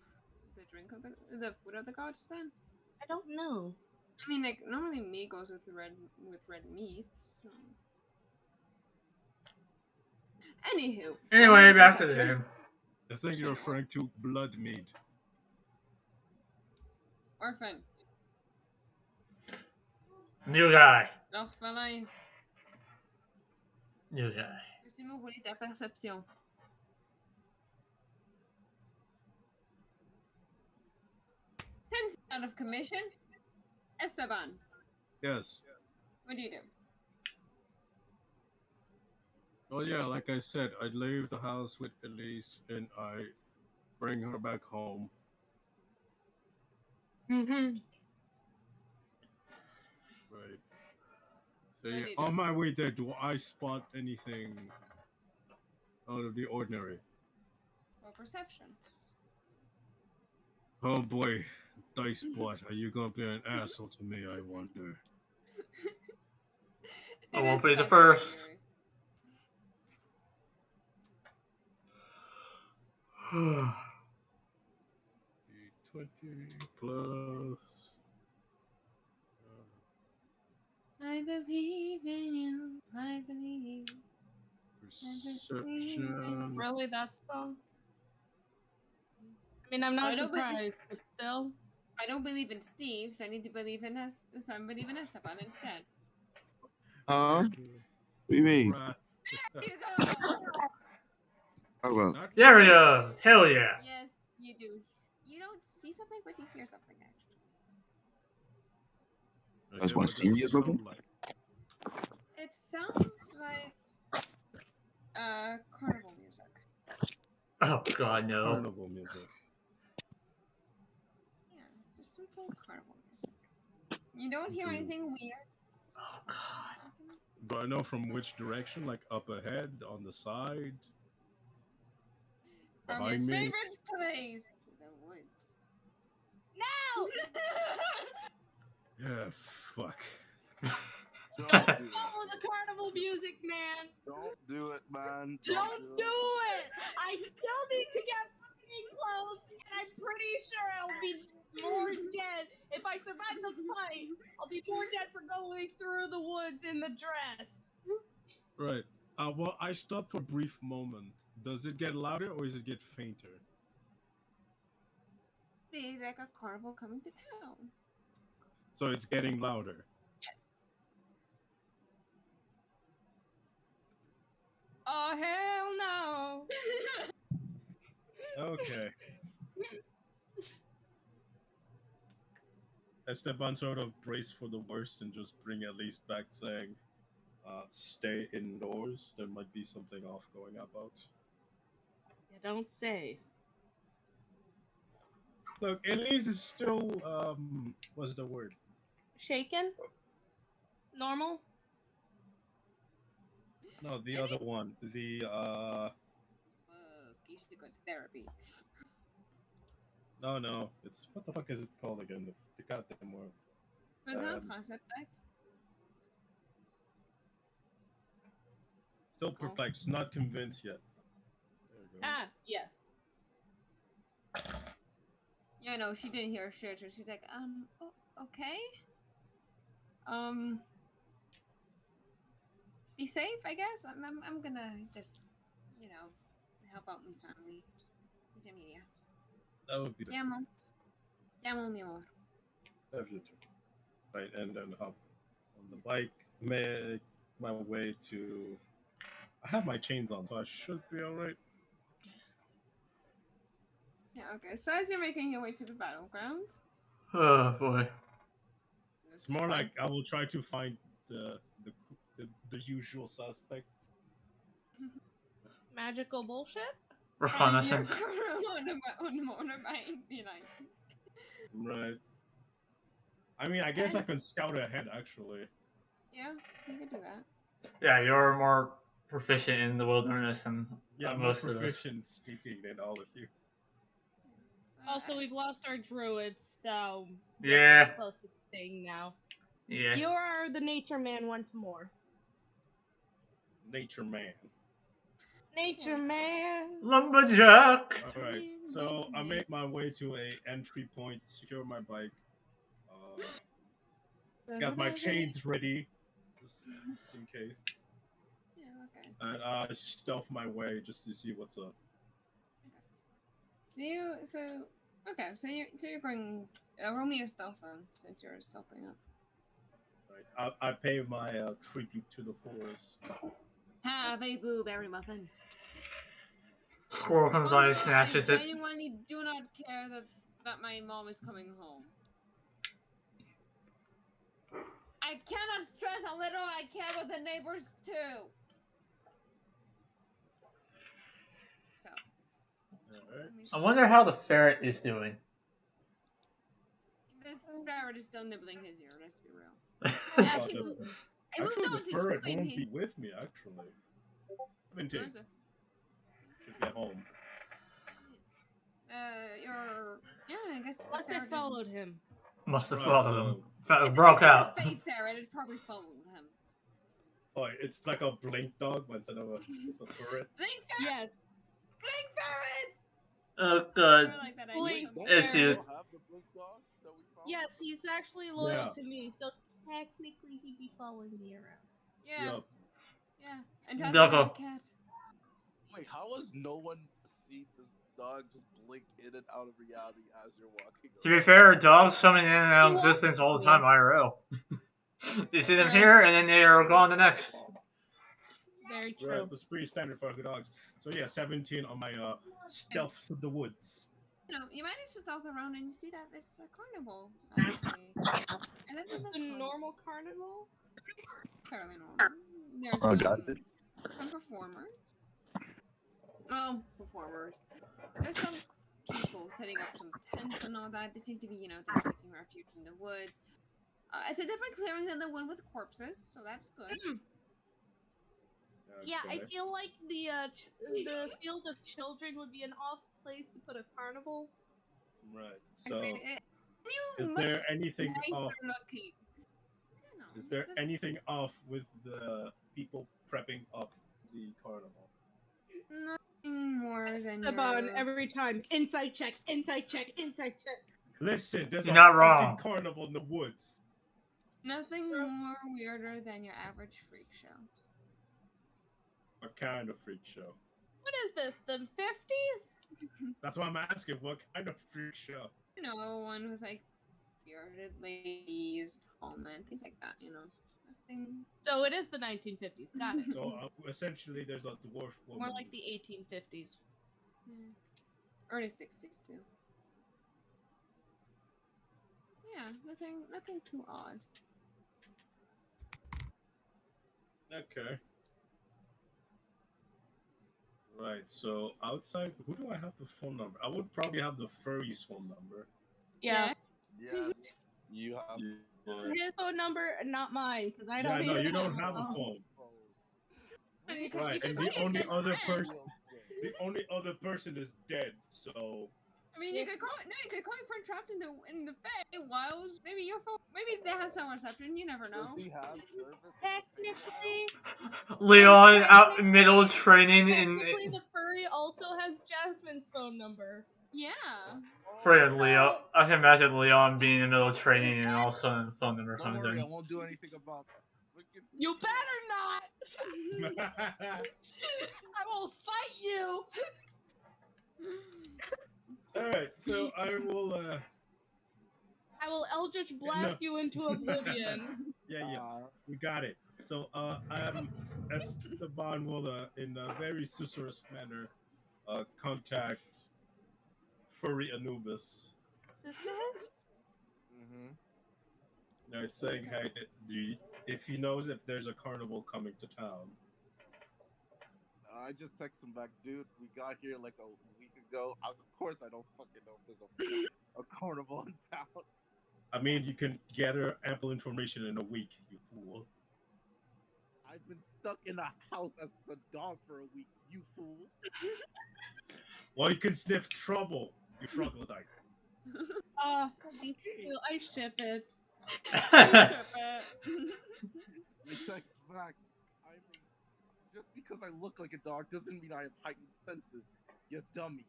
drink of the food of the gods. Then I don't know. I mean, like normally meat goes with red meat. So anywho, roll me Anyway, your back to the perception. game. I think you're referring to blood mead. Orphan. New guy. L'orphelin. New guy. Peux-tu me rouler ta perception? Since out of commission, Esteban, Yes. what do you do? Well, yeah, like I said, I leave the house with Elise and I bring her back home. Mm-hmm. Right. So, What yeah, do you do? on my way there, do I spot anything out of the ordinary? Roll perception. Oh boy, Dice Butt, are you gonna be an asshole to me, I wonder? I It is won't be the dice roll, first. Yuri. 20 plus. I believe in you. I believe. Perception. Really, that song? I mean, I'm I not don't believe surprised, but still. I don't believe in Steve, so I need to believe in us. So I'm believing Esteban instead. Huh? What do you mean? Right. There you go. Oh well. Not There we really. go. Hell yeah. Yes, you do. You don't see something, but you hear something, guys. Guys Okay, want to what see does me it or something? sound like? It sounds like carnival music. Oh god, no. Carnival music. Yeah, just simple carnival music. You don't hear Do, anything weird. Oh god. do I know from which direction? Like up ahead, on the side, From your behind me? favorite place, the woods. No! Yeah, fuck. Don't Don't do it. follow the carnival music, man! Don't do it, man. Don't do it! I still need to get fucking clothes, and I'm pretty sure I'll be more dead. If I survive the fight, I'll be more dead for going through the woods in the dress. Right. Well, I stopped for a brief moment. Does it get louder or does it get fainter? Be like a carnival coming to town. So it's getting louder. Yes. Oh, hell no! Okay. Esteban sort of brace for the worst and just bring at least back saying, stay indoors. There might be something off going about. You don't say. Look, Elise is still, what's the word? Shaken? Normal? No, the other one. Fuck, you should go to therapy. No. It's, what the fuck is it called again? The goddamn word. For example, concept that. Still perplexed, not convinced yet. There you go. Ah, yes. Yeah, no, she didn't hear shit, so she's like, okay. Be safe, I guess. I'm gonna just, help out my family. Mi familia. That would be the Te amo. Te amo, mi amor. Have your turn. Right, and then hop on the bike, make my way to. I have my chains on, so I should be alright. Yeah, okay. So as you're making your way to the battlegrounds, Oh boy. It's more like I will try to find the usual suspects. Magical bullshit? and you're Reconnaissance. on the motorbike, be like, Right. I mean, I guess I can scout ahead, actually. yeah, you could do that. Yeah, you're more proficient in the wilderness than Yeah, I'm more most of us. proficient speaking than all of you. Also, we've lost our druids, so Yeah. the closest thing now. Yeah. You are the nature man once more. Nature man. Nature man. Lumberjack. Alright, so I make my way to a entry point, secure my bike. Got my chains ready, just in case. Yeah, okay. And I stealth my way just to see what's up. So you're going. Roll me your stealth then, since you're stealthing up. Right, I pay my tribute to the forest. Have a blueberry muffin. Squirrel comes by and snatches I it. genuinely do not care that my mom is coming home. I cannot stress how little I care about the neighbors too. So. Alright. I wonder how the ferret is doing. This ferret is still nibbling his ear. Let's be real. Actually, the ferret won't be with me. Actually, 17 should be at home. I guess. Unless it followed him. Must have followed him. It's Broke out. It's a fey ferret. It probably followed him. Oh, it's like a blink dog, but instead of it's a ferret. Blink ferret. Yes. Blink ferrets. Oh god. Like that Blink it's you. Have the blink dog that we found? Yes, he's actually loyal to me, so technically he'd be following me around. Yeah. Yep. Yeah, and Jasmine has a Ducko. cat. Wait, how has no one seen this dog just blink in and out of reality as you're walking To be around? fair, dogs coming in and out He of walks existence all the with me. time IRL. You see them True. here, and then they are gone the next. Very Right, true. that's pretty standard for dogs. So yeah, 17 on my stealth through the woods. You know, you manage to stealth around and you see that it's a carnival, actually. And this is Just a a normal carnival. fairly normal. There's Oh, got it. some performers. Well, performers. There's some people setting up some tents and all that. They seem to be, just taking refuge in the woods. It's a different clearing than the one with corpses, so that's good. Yeah, I Okay. feel like the field of children would be an off place to put a carnival. Right. So, You is much there anything nicer off? looking. I don't know. Is there There's anything off with the people prepping up the carnival? nothing more than Esteban your every time. Inside check, inside check, inside check. Listen, there's You're a not fucking wrong. carnival in the woods. nothing more weirder than your average freak show. What kind of freak show? What is this? The 50s? That's why I'm asking. What kind of freak show? One with like bearded ladies, tall men, things like that. Nothing. So it is the 1950s. Got it. So essentially, there's a dwarf woman. More like the 1850s. Yeah. Early 60s too. Yeah, nothing too odd. Okay. Right. So outside, who do I have the phone number? I would probably have the furry's phone number. Yeah. Yes, you have. His phone number, not mine, because I don't Yeah, no, even you don't have have a one. phone. And you Right, can and call the your only dead other friend. person, the only other person is dead. So I mean, you could call your friend trapped in the Feywild. Maybe your phone. Maybe they have some reception. You never know. Does he have service? Technically, Leon out technically- middle training in technically the furry also has Jasmine's phone number. Yeah. friggin' Leo. I can imagine Leon being in the middle of training and all of a sudden phone number Don't comes worry, I in. won't do anything about that. Look at this You shit. better not! I will fight you! all right, so I will. I will Eldritch blast you into oblivion. Yeah, we got it. So Esteban will, in a very susurrus manner, contact furry Anubis. Sisters? Mm-hmm. Now it's saying, hey, if he knows if there's a carnival coming to town. I just text him back, dude. We got here like a week ago. Of course, I don't fucking know if there's a carnival in town. I mean, you can gather ample information in a week, you fool. I've been stuck in a house as a dog for a week, you fool. Well, you can sniff trouble, you troglodyte. These two, I ship it. I text back. I mean, just because I look like a dog doesn't mean I have heightened senses, you dummy.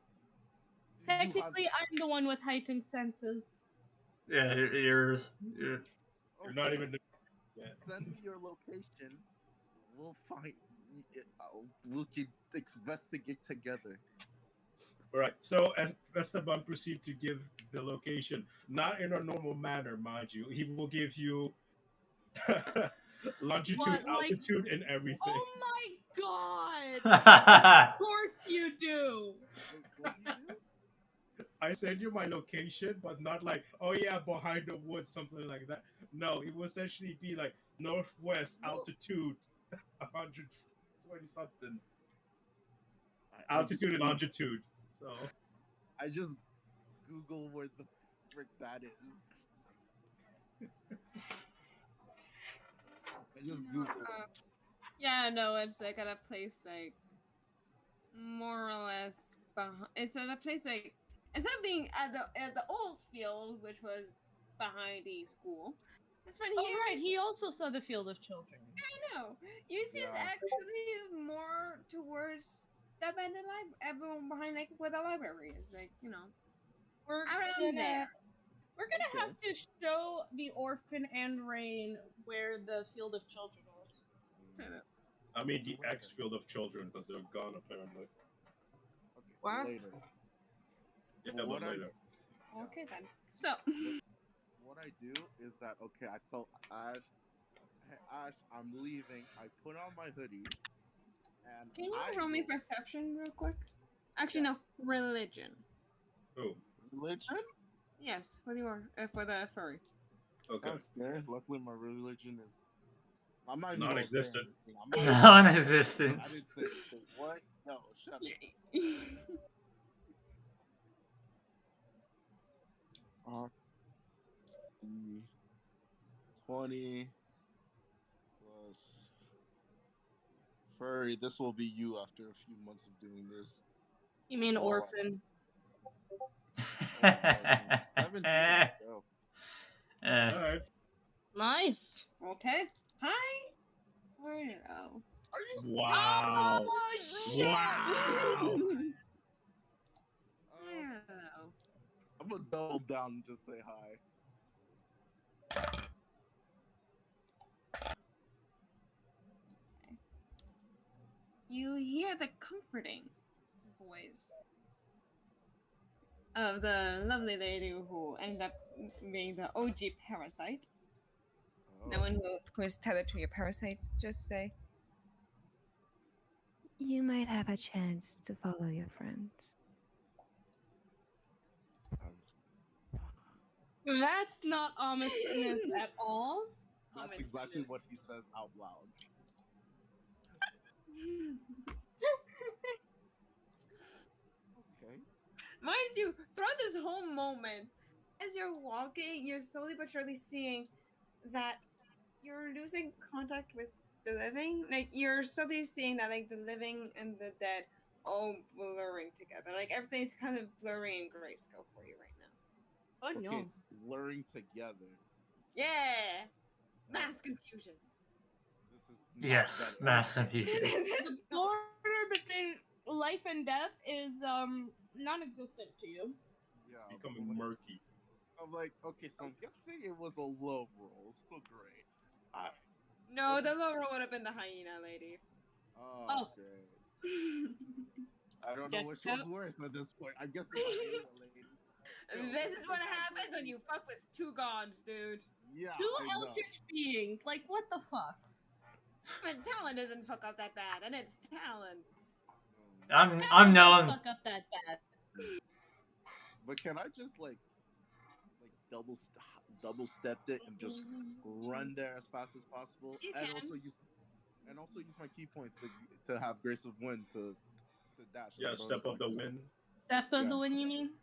Do you have- Technically, I'm the one with heightened senses. Yeah, You're not Okay, even. Yeah. send me your location. We'll find. We can investigate together. Right. So as Esteban proceeds to give the location, not in a normal manner, mind you, he will give you longitude, What, like- altitude, and everything. Oh my god! yeah. Of course you do! Wait, what do you do? I send you my location, but not like, oh yeah, behind the woods, something like that. No, it will essentially be like northwest altitude, 120 something altitude and longitude. So I just Google where the frick that is. I just Google. Yeah, no, it's like at a place like more or less it's at a place like instead of being at the old field, which was behind the school. That's right Oh, here. right, he also saw the Field of Children. I know. You see, it's Yeah. actually more towards the abandoned library, behind like where the library is, like We're around gonna, there. We're gonna Okay. have to show the orphan and Rain where the Field of Children was. I mean, the Later. X field of children because they're gone apparently. Okay, What? later. Yeah, But but what I later. yeah, Okay then. So, what what I do is that okay, I tell Ash, hey Ash, I'm leaving. I put on my hoodie and can you I roll me go. perception real quick? Actually, no, Yes, religion. Oh, religion. Yes, for the furry. okay. Okay. Luckily, my religion is. I'm not even gonna say Non-existent. anything. I'm not even gonna say anything. Non-existent. I didn't say anything. What? No, shut up. The 20 plus furry. This will be you after a few months of doing this. You mean Well, orphan? oh, pardon me. 17. Let's go. Eh. All right. Nice. Okay. Hi. Hello. Are you? Wow. Oh shit! Wow. Hello. I'm gonna double down and just say hi. You hear the comforting voice of the lovely lady who ended up being the OG parasite. The Oh, one who is tethered to your parasite. Just say, you might have a chance to follow your friends. That's not ominousness at all. that's exactly what he says out loud. Okay. Mind you, throughout this whole moment, as you're walking, you're slowly but surely seeing that you're losing contact with the living. Like you're slowly seeing that like the living and the dead all blurring together. Like everything's kind of blurry and grayscale for you right now. Oh Okay, no. it's blurring together. Yeah, Oh, mass confusion. this is not Yes, better. mass confusion. The border between life and death is non-existent to you. It's Yeah, becoming murky. I'm like, okay, so I'm guessing it was a low roll. So great. I, No, let's, the lower would have been the hyena lady. oh, Oh, great. I don't know check which it one's out. worse at this point. I'm guessing hyena lady. Still, This this is is a what natural happens when you 8. fuck with two gods, dude. Yeah, Two I know. eldritch beings. Like what the fuck? But Talon doesn't fuck up that bad, and it's Talon. I'm Alan does knowing. fuck up that bad. But can I just like double stepped it and just run there as fast as possible, You and can. also use my key points to have grace of wind to dash as a Yeah, bonus step up the action. wind. Step of Yeah, the wind, you mean?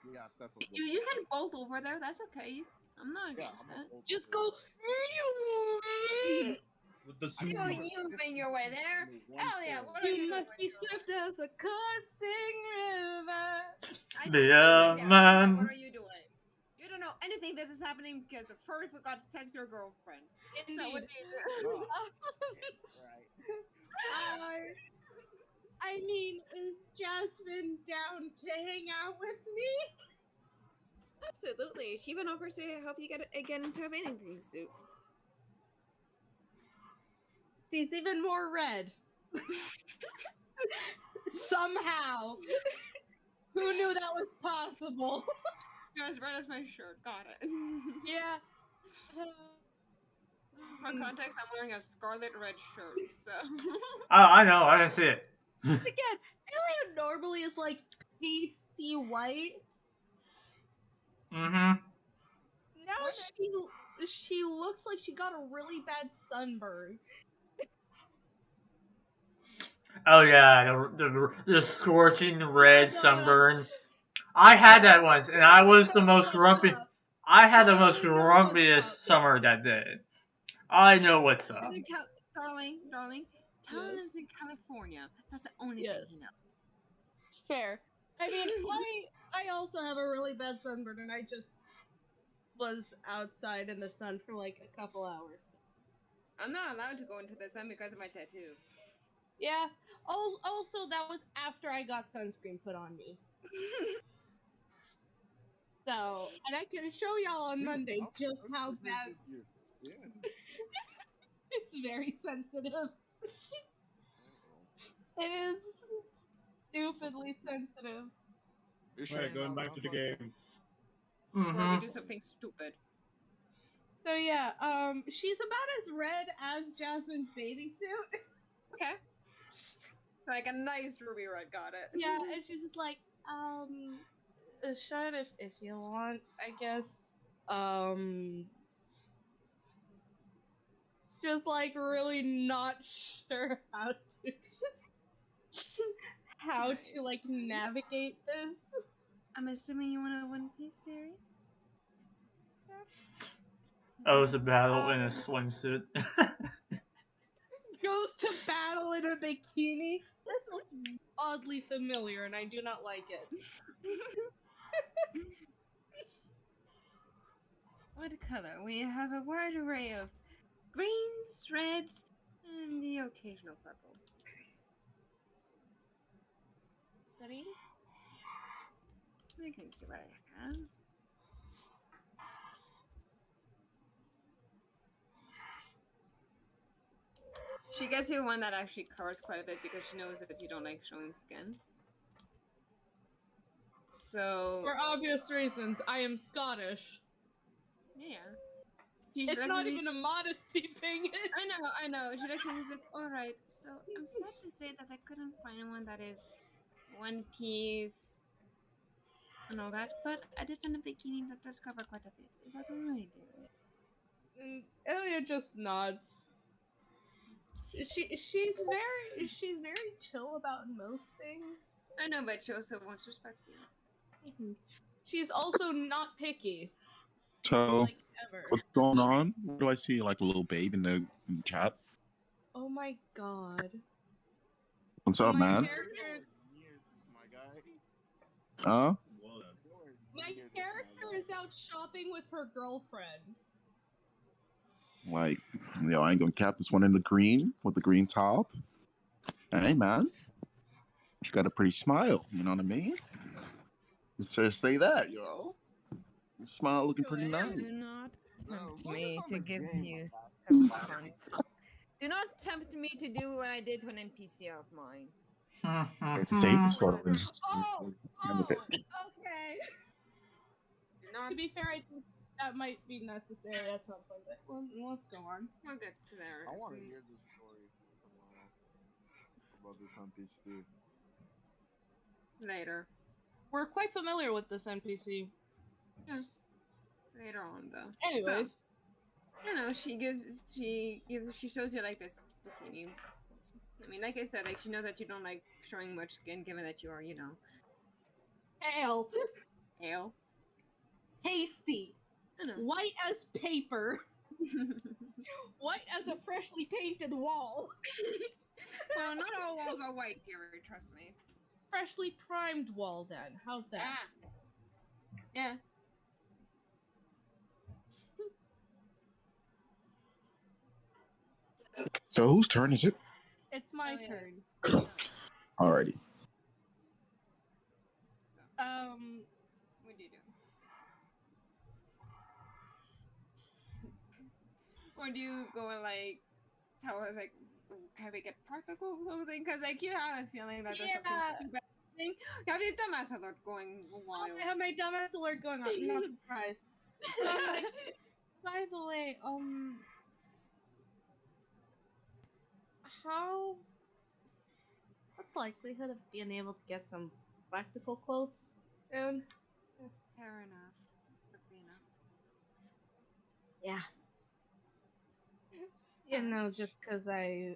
yeah, step of the You wind. can bolt over there. That's okay. I'm not Yeah, against I'm gonna that. bolt Just over go. there. With the I You can zoom. skip been the your way beat there? in one Hell yeah! turn. What are you You doing must when be you're swift as a coursing river. I know. The Yeah. Hell yeah! What man. are you doing? You don't know anything. This is happening because a furry forgot to text your girlfriend. So what Indeed. do you do? Oh, right. I I mean, is Jasmine down to hang out with me? Absolutely. She even offers to help you get into a bathing suit. She's even more red. Somehow. Who knew that was possible? You're as red as my shirt. Got it. Yeah. For context, I'm wearing a scarlet red shirt. So. Oh, I know. I didn't see it. Again, Alien normally is like pasty white. Mm-hmm. Now she looks like she got a really bad sunburn. Oh yeah, the scorching red You know what I'm sunburn. I had that Yes, once, and I Talon was the knows most what's grumpy. up. I had the most Talon knows what's up. grumpiest summer that day. I know what's Lives up. in darling. Talon Yes. lives in California. That's the only thing Yes. he knows. Fair. I mean, I also have a really bad sunburn, and I just was outside in the sun for like a couple hours. I'm not allowed to go into the sun because of my tattoo. Yeah. Also, that was after I got sunscreen put on me. So, and I can show y'all on Dude, Monday how just how sensitive bad is your skin? it's very sensitive. It is stupidly sensitive. You sure Alright, you're going not back to the Rafa? game. Before we Mm-hmm. do something stupid. So yeah, she's about as red as Jasmine's bathing suit. Okay. Like a nice ruby red, got it. Yeah, and she's just like, shut if you want, I guess. Just like really not sure how to Nice. like navigate this. I'm assuming you want a One Piece theory? That was a battle in a Um, swimsuit. Goes to battle in a bikini. This looks oddly familiar, and I do not like it. What color? We have a wide array of greens, reds, and the occasional purple. Green? I can see what I have. She gets you one that actually covers quite a bit because she knows that you don't like showing skin. So For obvious reasons, I am Scottish. yeah. She It's likes not to even a modesty thing. I know. She likes to she's like, alright, so I'm sad to say that I couldn't find one that is One Piece and all that, but I did find a bikini that does cover quite a bit. Is that alright, dear? And Elliot just nods. She's very chill about most things. I know, but she also wants to respect you. She's also not picky, So, like ever. what's going on? What do I see? Like a little babe in the chat? Oh my god. What's up, My man? character's My guy. Huh? my character is out shopping with her girlfriend. Like, I ain't gonna cap this one in the green with the green top. Hey, man. She got a pretty smile, you know what I mean? Just say that, Your smile looking pretty nice. Do not tempt focus me on to the give game, you I'm some fun talk. Do not tempt me to do what I did to an NPC of mine. It's a safe Oh, story. okay. Do not. To be fair, I think that might be necessary at some point, but let's go on. We'll get to there. I want to hear this story tomorrow about this NPC. Later. We're quite familiar with this NPC. Yeah. Later on, though. Anyways. So, she shows you like this bikini. I mean, like I said, like she knows that you don't like showing much skin, given that you are, Ale. pale. Hasty. I know. White as paper. White as a freshly painted wall. Well, not all walls are white, Gary. Trust me. Freshly primed wall, then. How's that? Ah. Yeah. So, whose turn is it? It's my Yes. turn. Alrighty. What do you do? Or do you go and like tell us like, can we get practical clothing? Because like you have a feeling that there's something stupid happening. You have your dumbass alert going wild. I have my dumbass alert going on. I'm not surprised. So I'm like, by the way, what's the likelihood of being able to get some practical clothes soon? Fair enough. Quickly enough. Yeah. You know, just because I've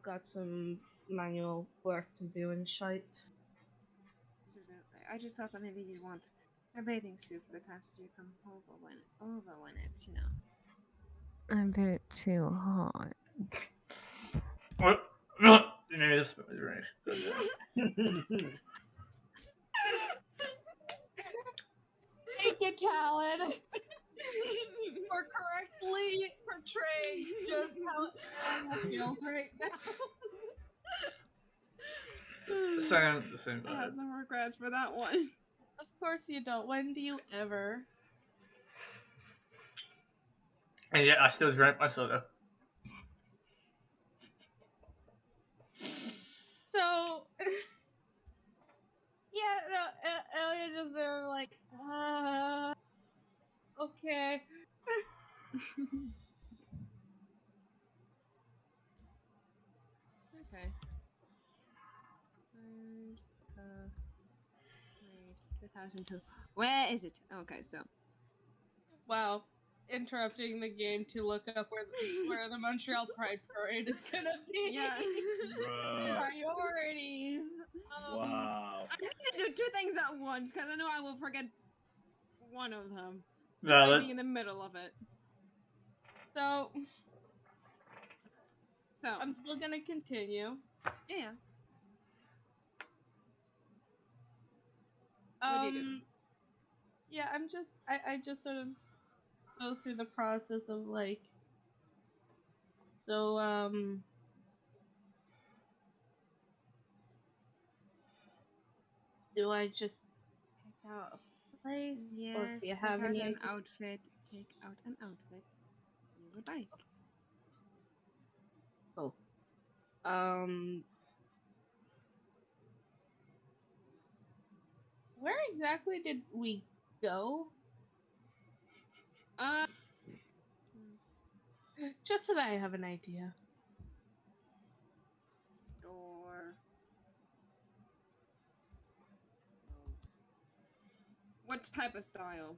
got some manual work to do and shite. Absolutely. I just thought that maybe you'd want a bathing suit for the times that you come over when it's, a bit too hot. What? Maybe this is right. Thank you, Talon, for correctly portraying just how it feels right now. The same I vibe. have no regrets for that one. Of course you don't. When do you ever? And yeah, I still drank my soda. So, yeah, no, Elliot is there like, okay. Okay. Third, parade, 2002. Where is it? Okay, so. Wow. Interrupting the game to look up where the Montreal Pride Parade is gonna be. Yeah. Bruh. Priorities. Wow. I need to do two things at once because I know I will forget one of them. Yeah, Despite that, being in the middle of it. So, So, I'm still gonna continue. yeah. What do you do? Yeah, I just sort of go through the process of like, so, do I just pick out a place, or do Yes, you pick have out any an ideas? outfit. Pick out an outfit you would like. Cool. Um, where exactly did we go? Uh, Just so that I have an idea. or what type of style?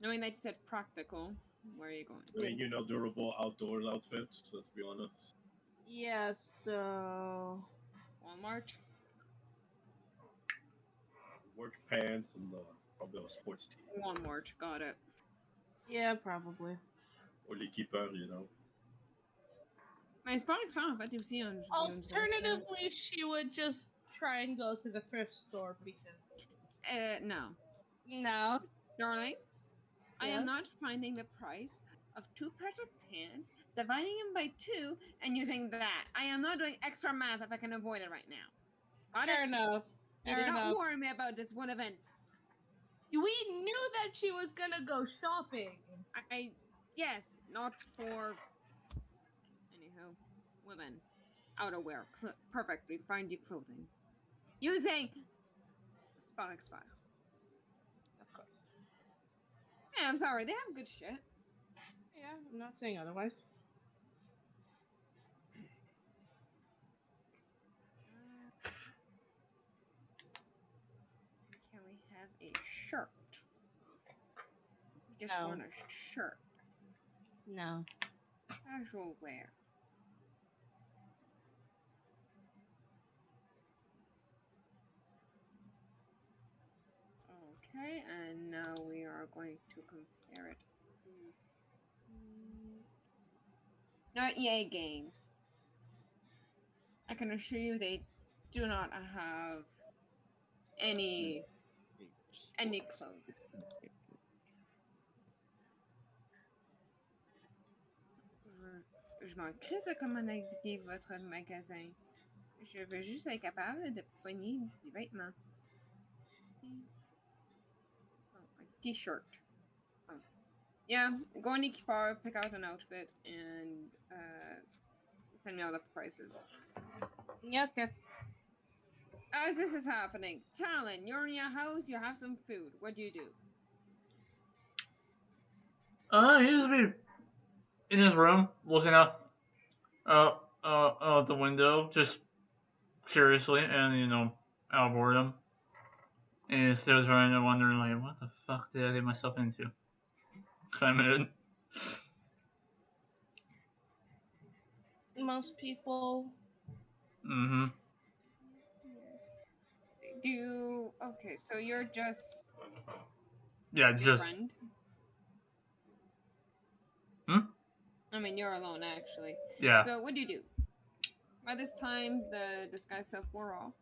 Knowing that you said practical, where are you going? I mean, durable outdoor outfit, let's be honest. Yeah, so Walmart. Work pants and probably a sports tee. Walmart. Got it. yeah, probably. Or l'équipeur, Mais c'est pas expensive to see on Alternatively, she would just try and go to the thrift store because no. no. Darling, I am Yes? not finding the price of 2 pairs of pants, dividing them by 2, and using that. I am not doing extra math if I can avoid it right now. Got Fair it? enough. You Fair did not enough. warn me about this one event. We knew that she was gonna go shopping. Yes, not for, anyhow, women. Outerwear. Perfectly find you clothing. Using Spark. Of course. Yeah, I'm sorry, they have good shit. Yeah, I'm not saying otherwise. Can we have a shirt? We just No. want a shirt. No. Casual wear. Okay, and now we are going to compare it to not EA games. I can assure you they do not have any clothes. Je m'en crisse comment naviguer votre magasin. Je veux juste être capable de pogner du vêtement. Oh, a t-shirt. Oh. Yeah, go on Equipar, pick out an outfit, and send me all the prices. Yeah, okay. As this is happening, Talon, you're in your house, you have some food. What do you do? he used to be in his room, looking out the window, just curiously, and out of boredom. And he stares around and wondering, like, what the fuck did I get myself into? I'm in. Most people. Mm-hmm. Okay, so you're just Yeah, your just. friend? Hmm? I mean, you're alone, actually. Yeah. So what do you do? By this time, the disguise self wore off.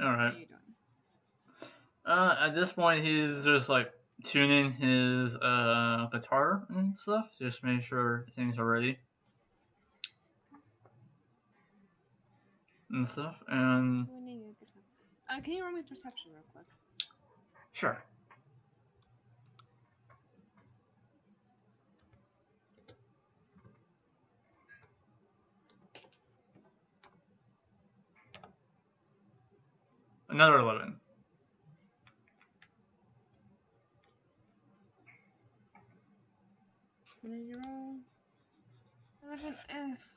Alright. What are you doing? At this point, he's just, like, tuning his, guitar and stuff. Just make sure things are ready. And stuff, and... Can you roll me perception real quick? Sure. Another 11. What did you roll? 11 F.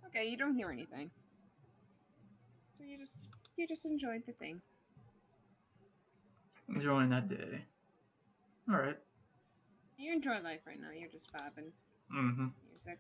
Okay, you don't hear anything. So you just enjoyed the thing. Enjoying that day. All right. You enjoy life right now. You're just vibing. Mm-hmm. Music.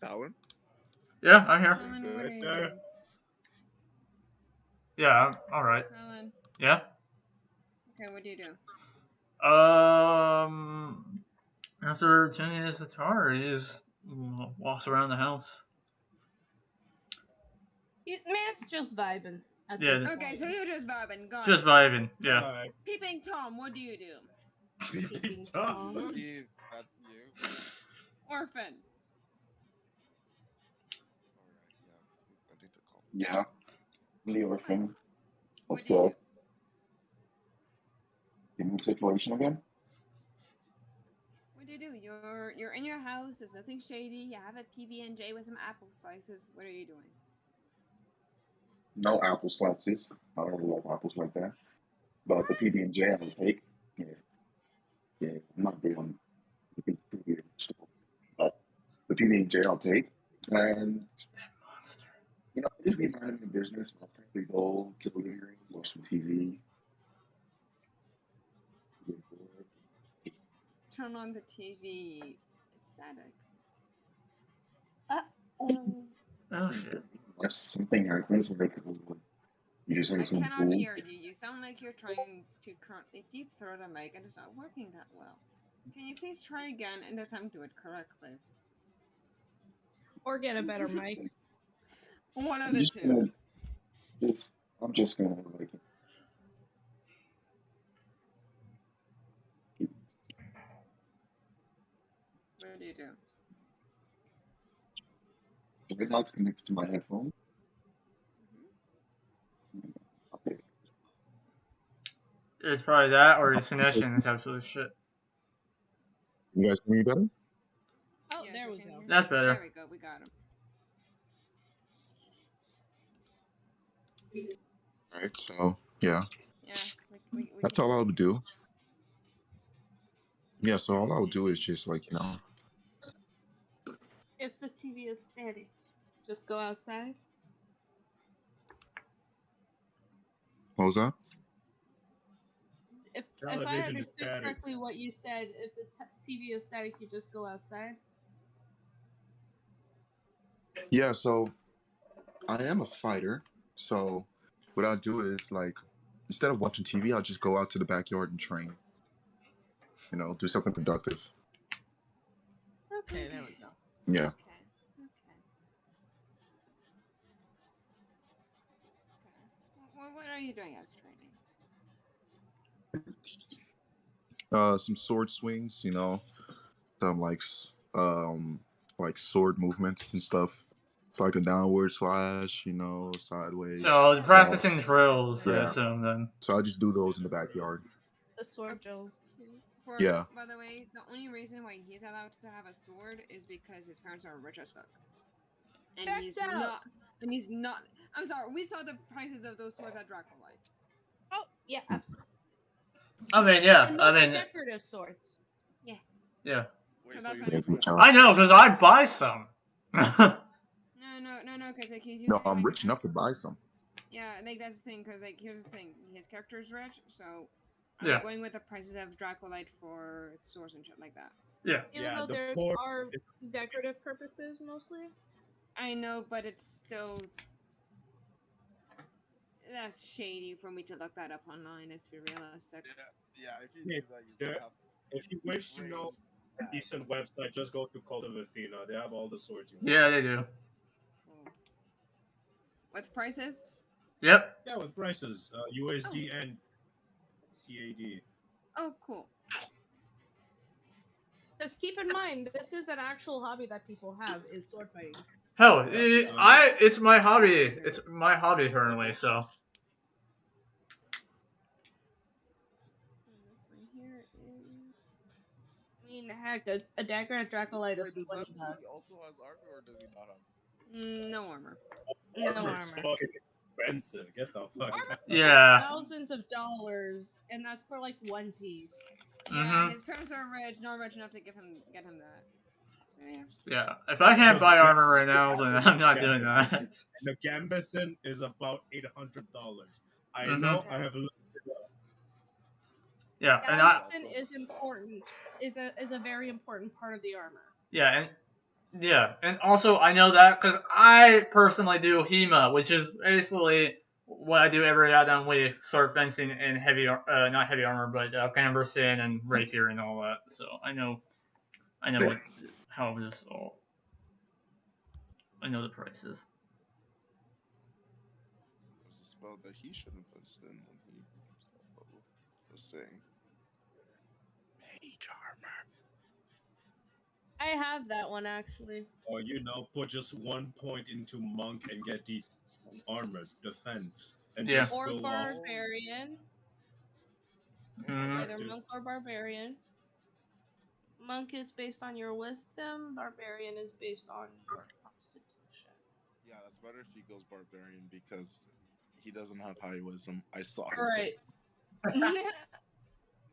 Tower? Yeah, I hear. Colin, Good what are you there. doing? Yeah, all right. Colin. Yeah. Okay, what do you do? After tuning his guitar, he just walks around the house. Man's just vibing at Yeah, this Okay, point. so you're just vibing. Got just it. vibing. Yeah. Alright. Peeping Tom, what do you do? Peeping Tom. Tom. Steve, that's you. Orphan. Alright, yeah. I need to call. Yeah, the orphan. What Let's do you do? go. Give me the situation again. What do? You're in your house. There's nothing shady. You have a PB&J with some apple slices. What are you doing? No apple slices. I don't really like apples like that. But the What? PB&J I'll take. Yeah, yeah. I'm not doing the PB&J stuff. But the PB&J I'll take. And, just be minding the business. I'll probably go to the living room, watch some TV. Get bored. Turn on the TV. It's static. Oh. Oh shit. Unless something happens, like, you just I heard some cannot fool. hear you. You sound like you're trying to currently deep throat a mic and it's not working that well. Can you please try again and this time do it correctly? Or get a better mic. One of I'm the just two. gonna, just, I'm just gonna, like, What do you do? if it not connects to my headphone, okay. It's probably that or his connection is absolute shit. You guys hear me better? Oh, Yes, there I we can go. hear- That's better. There we go. We got him. Alright, so, yeah. Yeah, we That's can all hear I you. would do. Yeah, so all I would do is just, like, If the TV is static, just go outside. what was that? If I Television is understood static. correctly what you said, if the TV is static, you just go outside. Yeah, so I am a fighter. So what I'll do is, like, instead of watching TV, I'll just go out to the backyard and train. Do something productive. Okay, there we go. Yeah. Okay. Okay. What are you doing as training? Some sword swings, some like sword movements and stuff. It's like a downward slash, sideways. So practicing Cross. drills, I Yeah. assume then. So I just do those in the backyard. The sword drills. Yeah. By the way, the only reason why he's allowed to have a sword is because his parents are rich as fuck. And Checks he's out. not. And he's not. I'm sorry. We saw the prices of those swords at Dracolite. Oh, yeah, absolutely. I mean, yeah. And I those are mean, decorative swords. Yeah. yeah. Wait, So so that's you're why Thank he's. you, Tom. I know, because I'd buy some. No, because like he's No, using I'm like rich enough to buy some. Yeah, I think that's the thing. Because like here's the thing, his character is rich, so I'm Yeah. going with the prices of Dracolite for swords and shit like that. Yeah. Even Yeah, though the there's poor. are decorative purposes mostly. I know, but it's still that's shady for me to look that up online. Let's be realistic. Yeah, if you If, do that, you there- have if you wish to know a decent website, just go to Cult of Athena. They have all the swords you want. Yeah, they do. Cool. With prices? Yep. Yeah, with prices, USD and CAD. Oh, cool. Because keep in mind, this is an actual hobby that people have, is sword fighting. Hell, Yeah. it's my hobby. It's my hobby currently. So And this one here is. I mean, heck, a dagger at Dracolitis Wait, is does that $20. mean he also has armor, or does he not have? No armor. No Armor's armor. fucking expensive. Get the fuck out. yeah. Thousands of dollars, and that's for like one piece. Yeah, his parents are rich, not rich enough to get him that. So yeah. Yeah. If I can't buy armor right now, then I'm not doing Gambeson. that. The Gambeson is about $800. I Mhm. know. I have looked it up. Yeah, and I Gambeson is important. Is a very important part of the armor. and also I know that because I personally do HEMA, which is basically what I do every goddamn week: sword fencing and not heavy armor, but Gambeson and rapier and all that. So I know what how this all. I know the prices. There's a spell that he should invest in when he reached that level. Just saying. Mage armor. I have that one actually. Or put just 1 point into monk and get the armor defense, and Yeah. just Or go off. barbarian. Mhm. Either monk or barbarian. Monk is based on your wisdom. Barbarian is based on your constitution. Yeah, that's better if he goes barbarian because he doesn't have high wisdom. I saw his Right.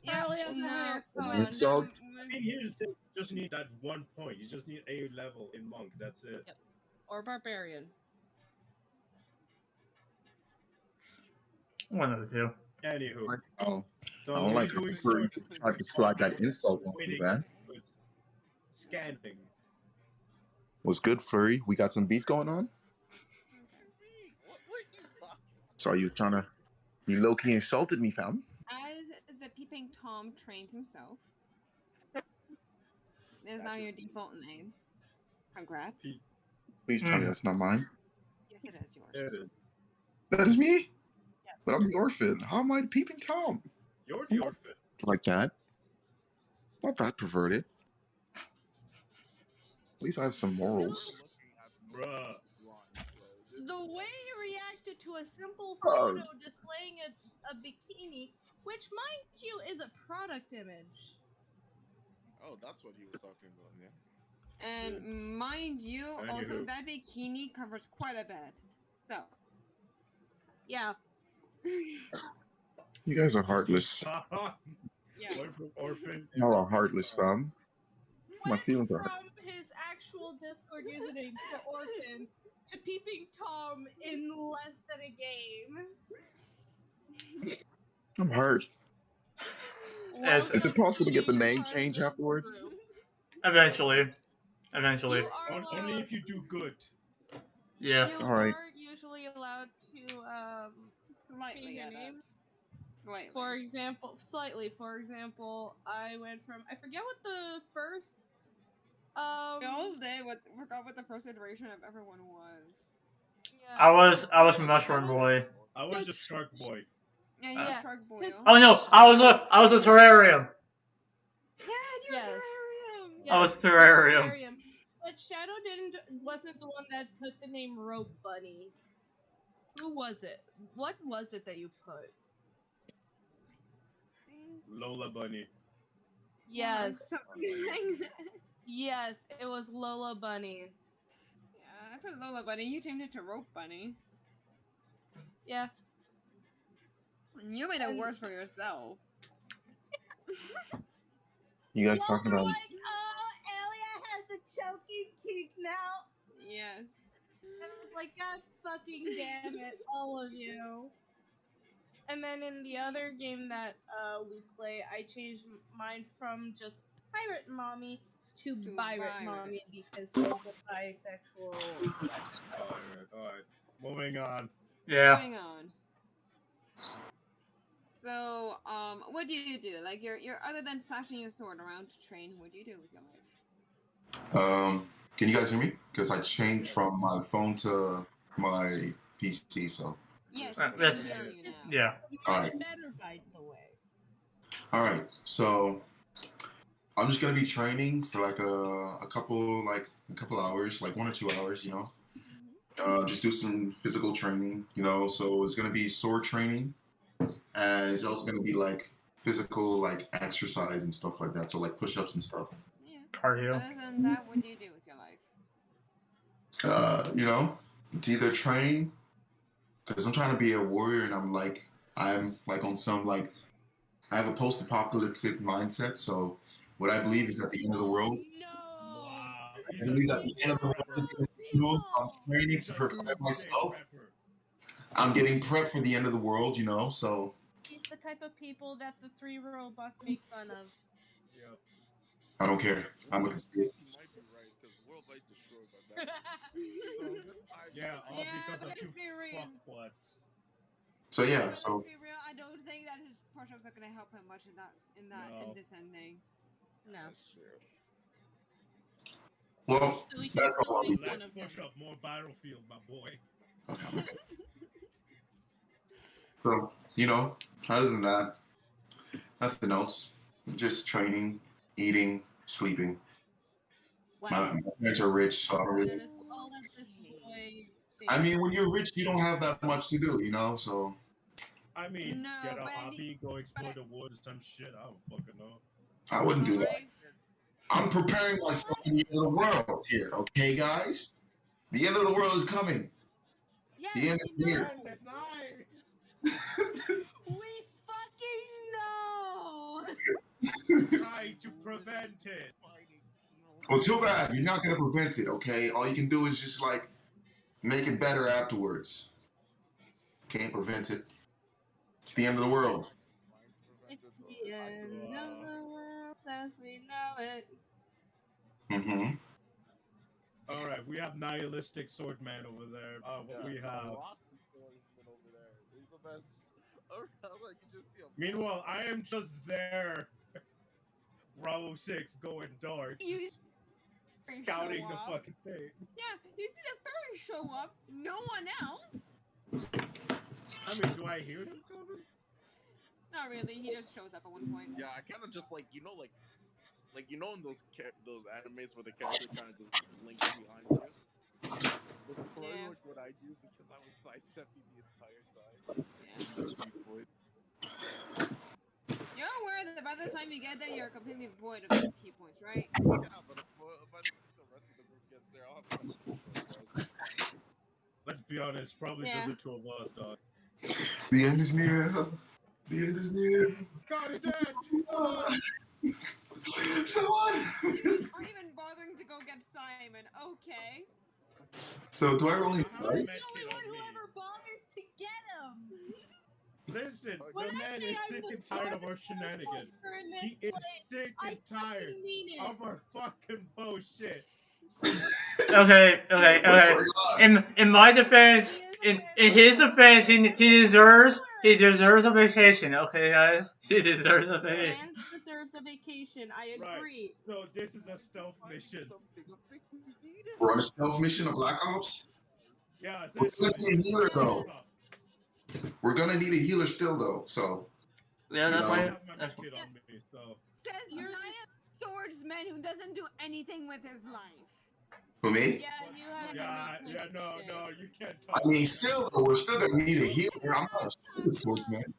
Yeah, Probably has a higher con. Insult. I mean, here's the thing: you just need that 1 point. You just need a level in monk. That's it. Yep. Or barbarian. One of the two. Anywho, Oh, so I don't what are like you doing, where sir? you tried to slide that insult on me, man. Scanning. Was good, Flurry? We got some beef going on? What are you talking? So are you trying to... You low-key insulted me, fam. As the peeping Tom trains himself, it is now your default name. Congrats. Please tell me that's not mine. Yes, it is yours. It is. That is me? Yes. But I'm the orphan. How am I peeping Tom? You're the orphan. Like that. Not that perverted. At least I have some morals. Looking at Bruh. The way you reacted to a simple Oh. photo displaying a bikini, which, mind you, is a product image. Oh, that's what he was talking about, yeah. And mind you, also Anywho. that bikini covers quite a bit. So. Yeah. You guys are heartless. Yeah. Orphan. Y'all are heartless, fam. My Went feelings are... from his actual Discord username for Orphan to peeping Tom in less than a game. I'm hurt. Is it possible to get the name change afterwards? Eventually. You are allowed, Only if you do good. Yeah. you All right. are usually allowed to Slightly change your edit. name. Slightly. For example, I went from, I forget what the first The whole day, forgot what the first iteration of everyone was. yeah, I was Mushroom Boy. I was just Shark Boy. Yeah, you Yeah, Shark Boy. 'cause- Oh no, I was a terrarium. Yeah, you're Yes. terrarium. I was yes, terrarium. But Shadow wasn't the one that put the name Rope Bunny. Who was it? What was it that you put? Lola Bunny. Yes. Something like that. Yes, it was Lola Bunny. Yeah, I put Lola Bunny. You changed it to Rope Bunny. Yeah. You made it worse for yourself. You guys talking about... like, oh, Elia has a choking kink now. Yes. And I was like, God fucking damn it, all of you. And then in the other game that we play, I changed mine from just Pirate Mommy to Pirate Mommy because she's a bisexual lifestyle. Alright. Moving on. Yeah. Moving on. So, what do you do? Like, you're other than slashing your sword around to train, what do you do with your life? Can you guys hear me? Because I changed from my phone to my PC, so... Yes, we can That's hear you now. yeah. Much Alright. better, by the way. Alright, so... I'm just gonna be training for like a couple hours, like 1 or 2 hours, just do some physical training, so it's gonna be sword training, and it's also gonna be like physical like exercise and stuff like that, so like push-ups and stuff. Yeah. Cardio. Other than that, what do you do with your life? To either train, because I'm trying to be a warrior, and I'm like on some like I have a post-apocalyptic mindset, so what I believe is at the end of the world. No. Wow. I believe at the end of the world is going to be, so I'm training He's to a prepare doomsday myself. prepper. I'm getting prepped for the end of the world, so He's the type of people that the 3 robots make fun of. Yep. I don't care. I'm a Well, I think conspiracy. you might be right because the world might destroy by that point. So this time, Yeah, all Yeah, because of let's you be real. fuckwats. So yeah, But so let's be real. I don't think that his push-ups are gonna help him much in No. this ending. No. that's true. well, So we can that's still all I'll make be fun Less of him. push up, more battlefield, my boy. doing. So other than that, nothing else. Just training, eating, sleeping. My Wow. parents are rich, so I don't That really. is all that this boy I thinks. mean, when you're rich, you don't have that much to do, So I mean, No, get a but hobby, go explore the woods or some shit. I don't fucking know. I wouldn't my do that. life. I'm preparing myself for the end of the world here, okay, guys? The end of the world is coming. Yes, The end we is know. here. It's nine. We fucking know. Try to prevent it. Fighting evil. Well, too bad. You're not going to prevent it, okay? All you can do is just, like, make it better afterwards. Can't prevent it. It's the end of the world. It's the end of the world as we know it. Mm-hmm. All right, we have nihilistic swordman over there. What we have. Rock the swordsman over there. He's the best. Around, like you just see a. Meanwhile, I am just there. Bravo 6 going dark. You Just scouting show the up. fucking thing. Yeah, you see the fairy show up. No one else. I mean, do I hear them coming? Not really. He just shows up at one point. Yeah, I kind of just like in those those animes where the character kind of just blinks behind you. That's pretty Yeah. much what I do because I was sidestepping the entire time. Yeah. Just be void. You're aware that by the time you get there, you're completely void of these key points, right? Yeah, but by the time the rest of the group gets there, I'll have kind of a short rest. Let's be honest, probably Yeah. just the two of us, dog. The end is near. The end is near. God is dead! Someone! Someone! You aren't even bothering to go get Simon. Okay. So, do I roll any I have a dice? The med only kit one on who me. ever bothers to get him. Listen, When the I man say is I sick was and tired of tired our shenanigans. in He this is place, sick I and tired fucking mean it. of our fucking bullshit. Okay. In my defense, in his defense, he deserves a vacation. Okay, guys, he deserves a vacation. Lance deserves a vacation. I Right. agree. So this is a stealth Finding mission. something, I think we need it. We're on a stealth mission of Black Ops? Yeah, We're essentially. gonna need a healer, though. Yes. We're gonna need a healer still, though, so. Yeah, You that's know. I why. have my med kit on me, so. Says you're not a swordsman who doesn't do anything with his life. For me? Yeah, you have Yeah, no, you can't I touch mean, me. still, though, we're still gonna need a healer. I'm not a stupid swordsman.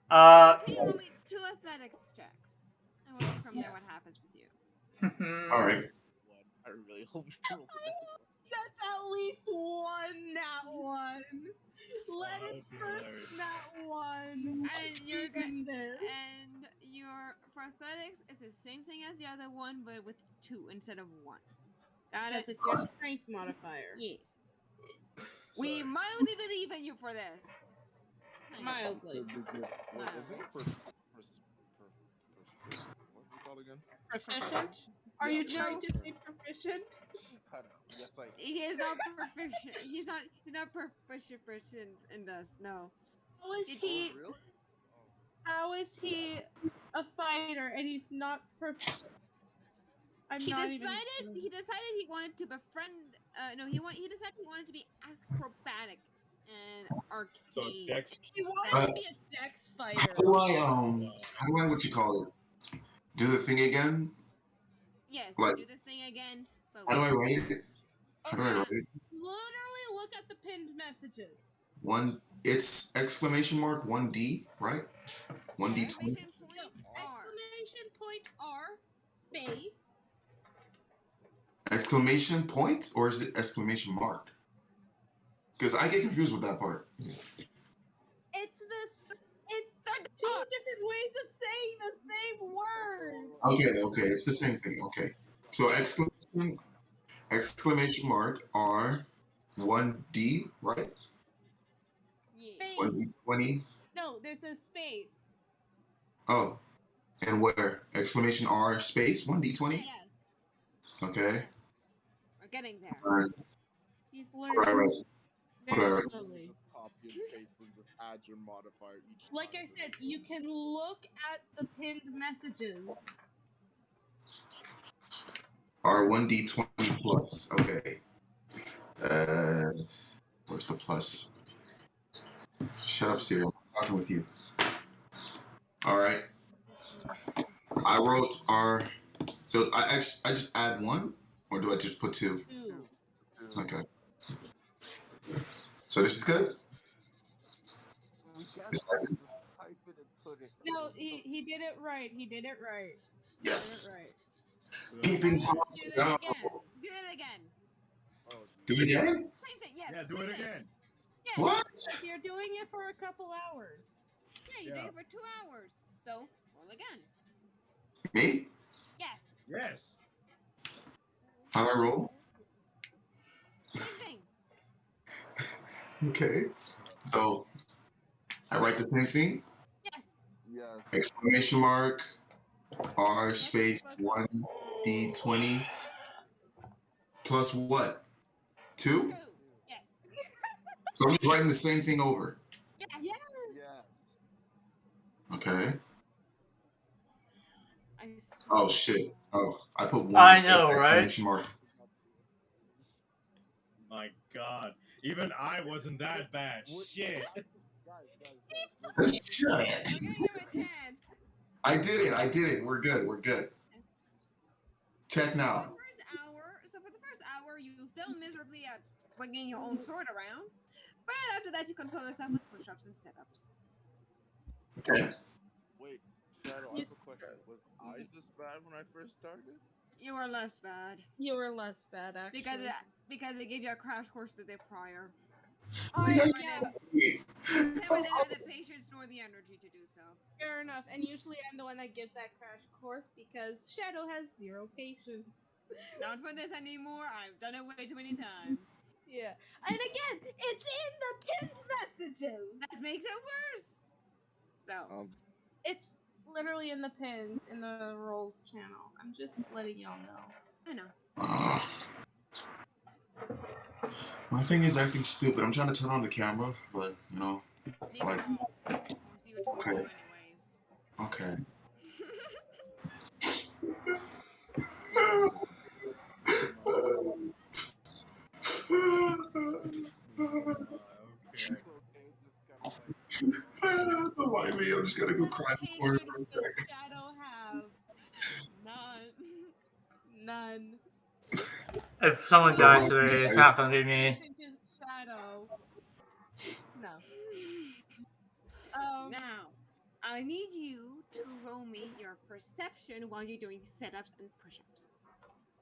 Can you roll me 2 athletics checks? And we'll see from there what happens with you. All right. I really hope he rolls a nat one. That's at least one nat one. Let that us would be first hilarious. nat one. And you're good. In this. And your for athletics is the same thing as the other one, but with 2 instead of 1. Got Because it? it's your strength modifier. Yes. We Sorry. mildly believe in you for this. Kind of. Mildly. Wait, is it what's it called again? Proficient? Are you trying to say proficient? I don't know. Yes, I. He is not proficient. He's not proficient in this. No. How is he? Oh, really? How is he a fighter and he's not He decided he wanted to befriend. He decided he wanted to be acrobatic and arcade. So Dex. He wanted to be a dex fighter. How do I what you call it? Do the thing again? Yes, Like, do the thing again. But how do I write it? How do I Okay. write it? Literally look at the pinned messages. It's exclamation mark 1D, right? 1D20. Exclamation No, point R. exclamation point R, space. Exclamation point or is it exclamation mark? Because I get confused with that part. It's two different ways of saying the same word. Okay, it's the same thing. Okay, so exclamation mark R 1D, right? Yeah. 1D Space. 20. No, there's a space. Oh, and where? Exclamation R space 1D20. Yes. Okay. Yes. We're getting there. All right. He's What do I learning write? What do I very write? slowly. Just copy and paste and just add your modifier each Like time. I said, you can look at the pinned messages. R 1D20 plus. Okay. Where's the plus? Shut up, Siri. I'm talking with you. All right. I wrote R. So I just add one, or do I just put two? Two. Okay. So this is good. We can't This all just type it and put it. No, he did it right. He did it right. Yes. He did it right. Peeping Do Tom. that again. Do it again. Oh, Do it again? Same thing. Yes. Yeah, do same it thing. again. Yes. What? Because you're doing it for a couple hours. Yeah, you Yeah. do it for 2 hours. So roll again. Me? Yes. Yes. How do I roll? Same thing. Okay. So I write the same thing. Yes. yes. Exclamation mark R space 1D20 plus what? 2? 2. Yes. So I'm just writing the same thing over. Yes. Yes. Yes. Okay. I swear. Oh shit. Oh, I put one I instead of know, right? exclamation mark. My God. Even I wasn't that bad. Shit. Guys. Shut I'm it. gonna give him a chance. I did it. We're good. Check now. For the first hour, you fail miserably at swinging your own sword around. But after that, you console yourself with push-ups and sit-ups. Okay. Wait, Shadow, I You have a question. Was I this bad when I first started? You were less bad You were less bad, actually. because they gave you a crash course the day prior. Oh, Yeah. yeah. Tim didn't have the patience nor the energy to do so. Fair enough. And usually I'm the one that gives that crash course because Shadow has 0 patience. Not for this anymore. I've done it way too many times. Yeah. And again, it's in the pinned messages. That makes it worse. So, It's literally in the pins in the rolls channel. I'm just letting y'all know. I know. My thing is acting stupid. I'm trying to turn on the camera, but you know. Leave it off. We'll see you tomorrow anyways. Okay. Okay. Don't mind me. I'm just gonna go cry in the corner for a Patience does second. Shadow have? None. If someone dies today, it's not gonna be me. Patient is Shadow. No. Now, I need you to roll me your perception while you're doing sit-ups and push-ups.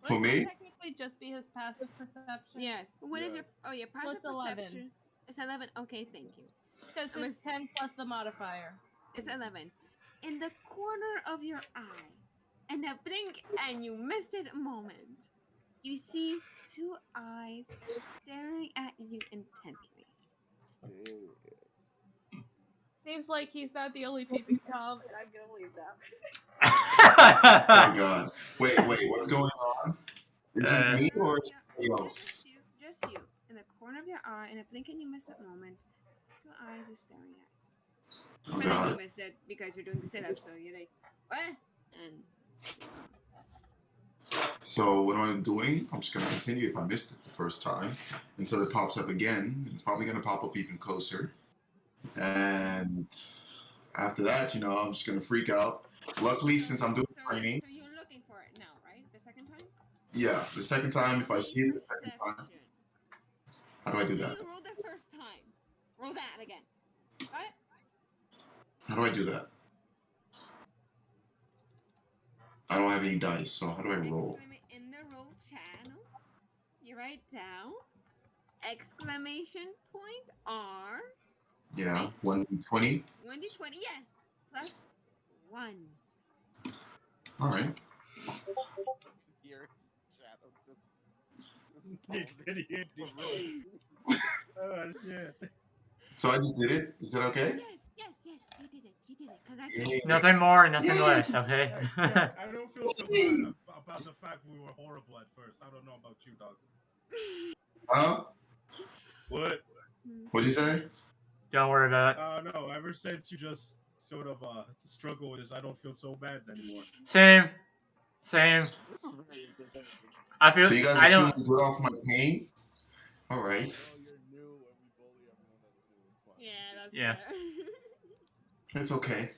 Who, Wouldn't me? that technically just be his passive perception? Yes. What is your? Oh, your passive What's 11? perception? It's 11. Okay, thank you. Because it's 10 plus the modifier. It's 11. In the corner of your eye, in a blink and you missed it moment, you see 2 eyes staring at you intently. Seems like he's not the only peeping Tom, and I'm gonna leave that. Thank God. Wait, what's going on? Is it me or is it somebody else? Just you. In the corner of your eye, in a blink and you miss it moment, 2 eyes are staring at you. Oh, But then you God. missed it because you're doing the sit-ups, so you're like, what? And So what am I doing? I'm just gonna continue if I missed it the first time until it pops up again. It's probably gonna pop up even closer. And after that, I'm just gonna freak out. Luckily, since I'm doing training. So you're looking for it now, right? The second time? Yeah, the second time, if I see it the second time, Perception. how do I do So that? you rolled the first time. Roll that again. Got it? How do I do that? I don't have any dice, so how do I roll? In the roll channel, you write down exclamation point R. Yeah, Right. 1d20. 1d20, yes. Plus 1. All right. Here's shadow You idiot. Oh shit. So I just did it. Is that okay? Yes, you did it. You did it. Congratulations. Yay. Nothing more, nothing Yay. less. Okay. Hey, Jack, I don't feel so bad about the fact we were horrible at first. I don't know about you, dog. Huh? What? What'd you say? Don't worry about it. No, ever since you just sort of struggle with this, I don't feel so bad anymore. Same. This is very entertaining. I feel. So you guys I are don't. feeling good off my pain? All right. Well, you're new and we bully everyone that's new. It's fine. Yeah, that's Yeah. fair. It's okay.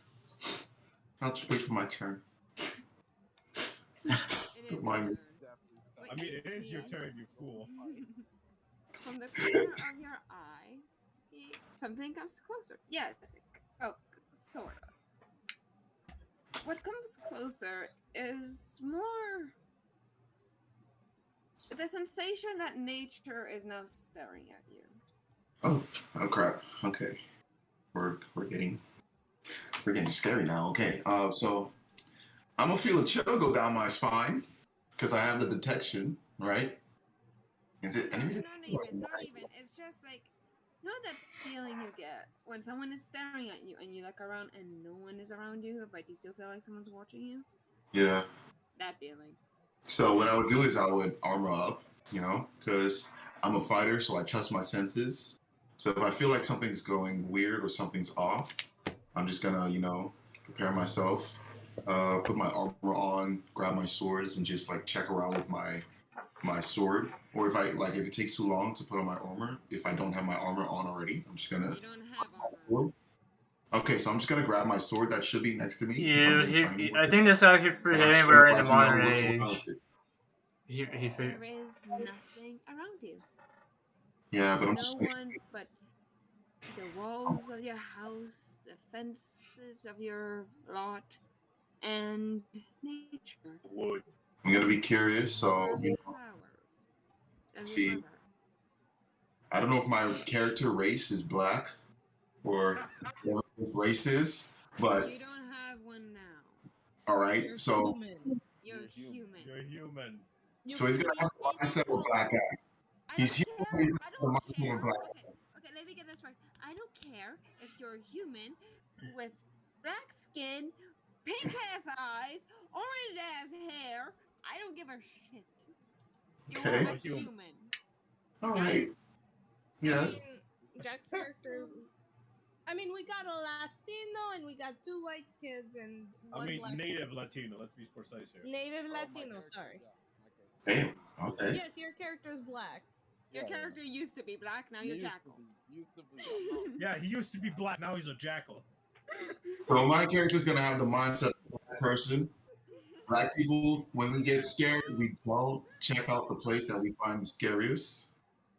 I'll just wait for my turn. It is Don't mind me. your turn. Definitely Wait, I mean, it is see. your turn, you fool. From the corner of your eye, something comes closer. Yes. Oh, sort of. What comes closer is more the sensation that nature is now staring at you. Oh crap. Okay. We're getting scary now. Okay. So I'm gonna feel a chill go down my spine because I have the detection, right? Is it enemy? Not even. It's just like, you know that feeling you get when someone is staring at you and you look around and no one is around you, but you still feel like someone's watching you? Yeah. That feeling. So what I would do is I would armor up, because I'm a fighter, so I trust my senses. So if I feel like something's going weird or something's off, I'm just gonna, prepare myself, put my armor on, grab my swords, and just like check around with my sword. Or if it takes too long to put on my armor, if I don't have my armor on already, I'm just gonna. You don't have armor. Okay, so I'm just gonna grab my sword that should be next to me since I'm getting shiny with I it. think this actually And I'm forgetting just we're gonna in the modern look age. around with it. There is nothing around you. Yeah, but I'm No just one but the walls of your house, the fences of your lot, and nature. Woods. I'm gonna be curious, so Flowers of your see. brother. I don't know if my character race is black or whatever his race is, but You don't have one now. all right. You're So human. You're human. You're human. so he's gonna have the mindset of a black guy. I He's don't human, care. but he's I got the don't mindset of a care. black guy. Okay, let me get this right. I don't care if you're human with black skin, pink ass eyes, orange ass hair. I don't give a shit. You're Okay. a human. All Got right. it? Yes. I mean, Jack's character. I mean, we got a Latino and we got two white kids and I one mean, black. native Latino. Let's be precise here. Native Oh, my Latino. character- Sorry. Yeah, my character. Damn. Okay. Yes, your character is black. Your Yeah, character used to be black, now you're Used to Jackal. be. Used to be. I'm not- Yeah, he used to be black. Now he's a jackal. So my character's gonna have the mindset of a black person. Black people, when we get scared, we don't check out the place that we find the scariest.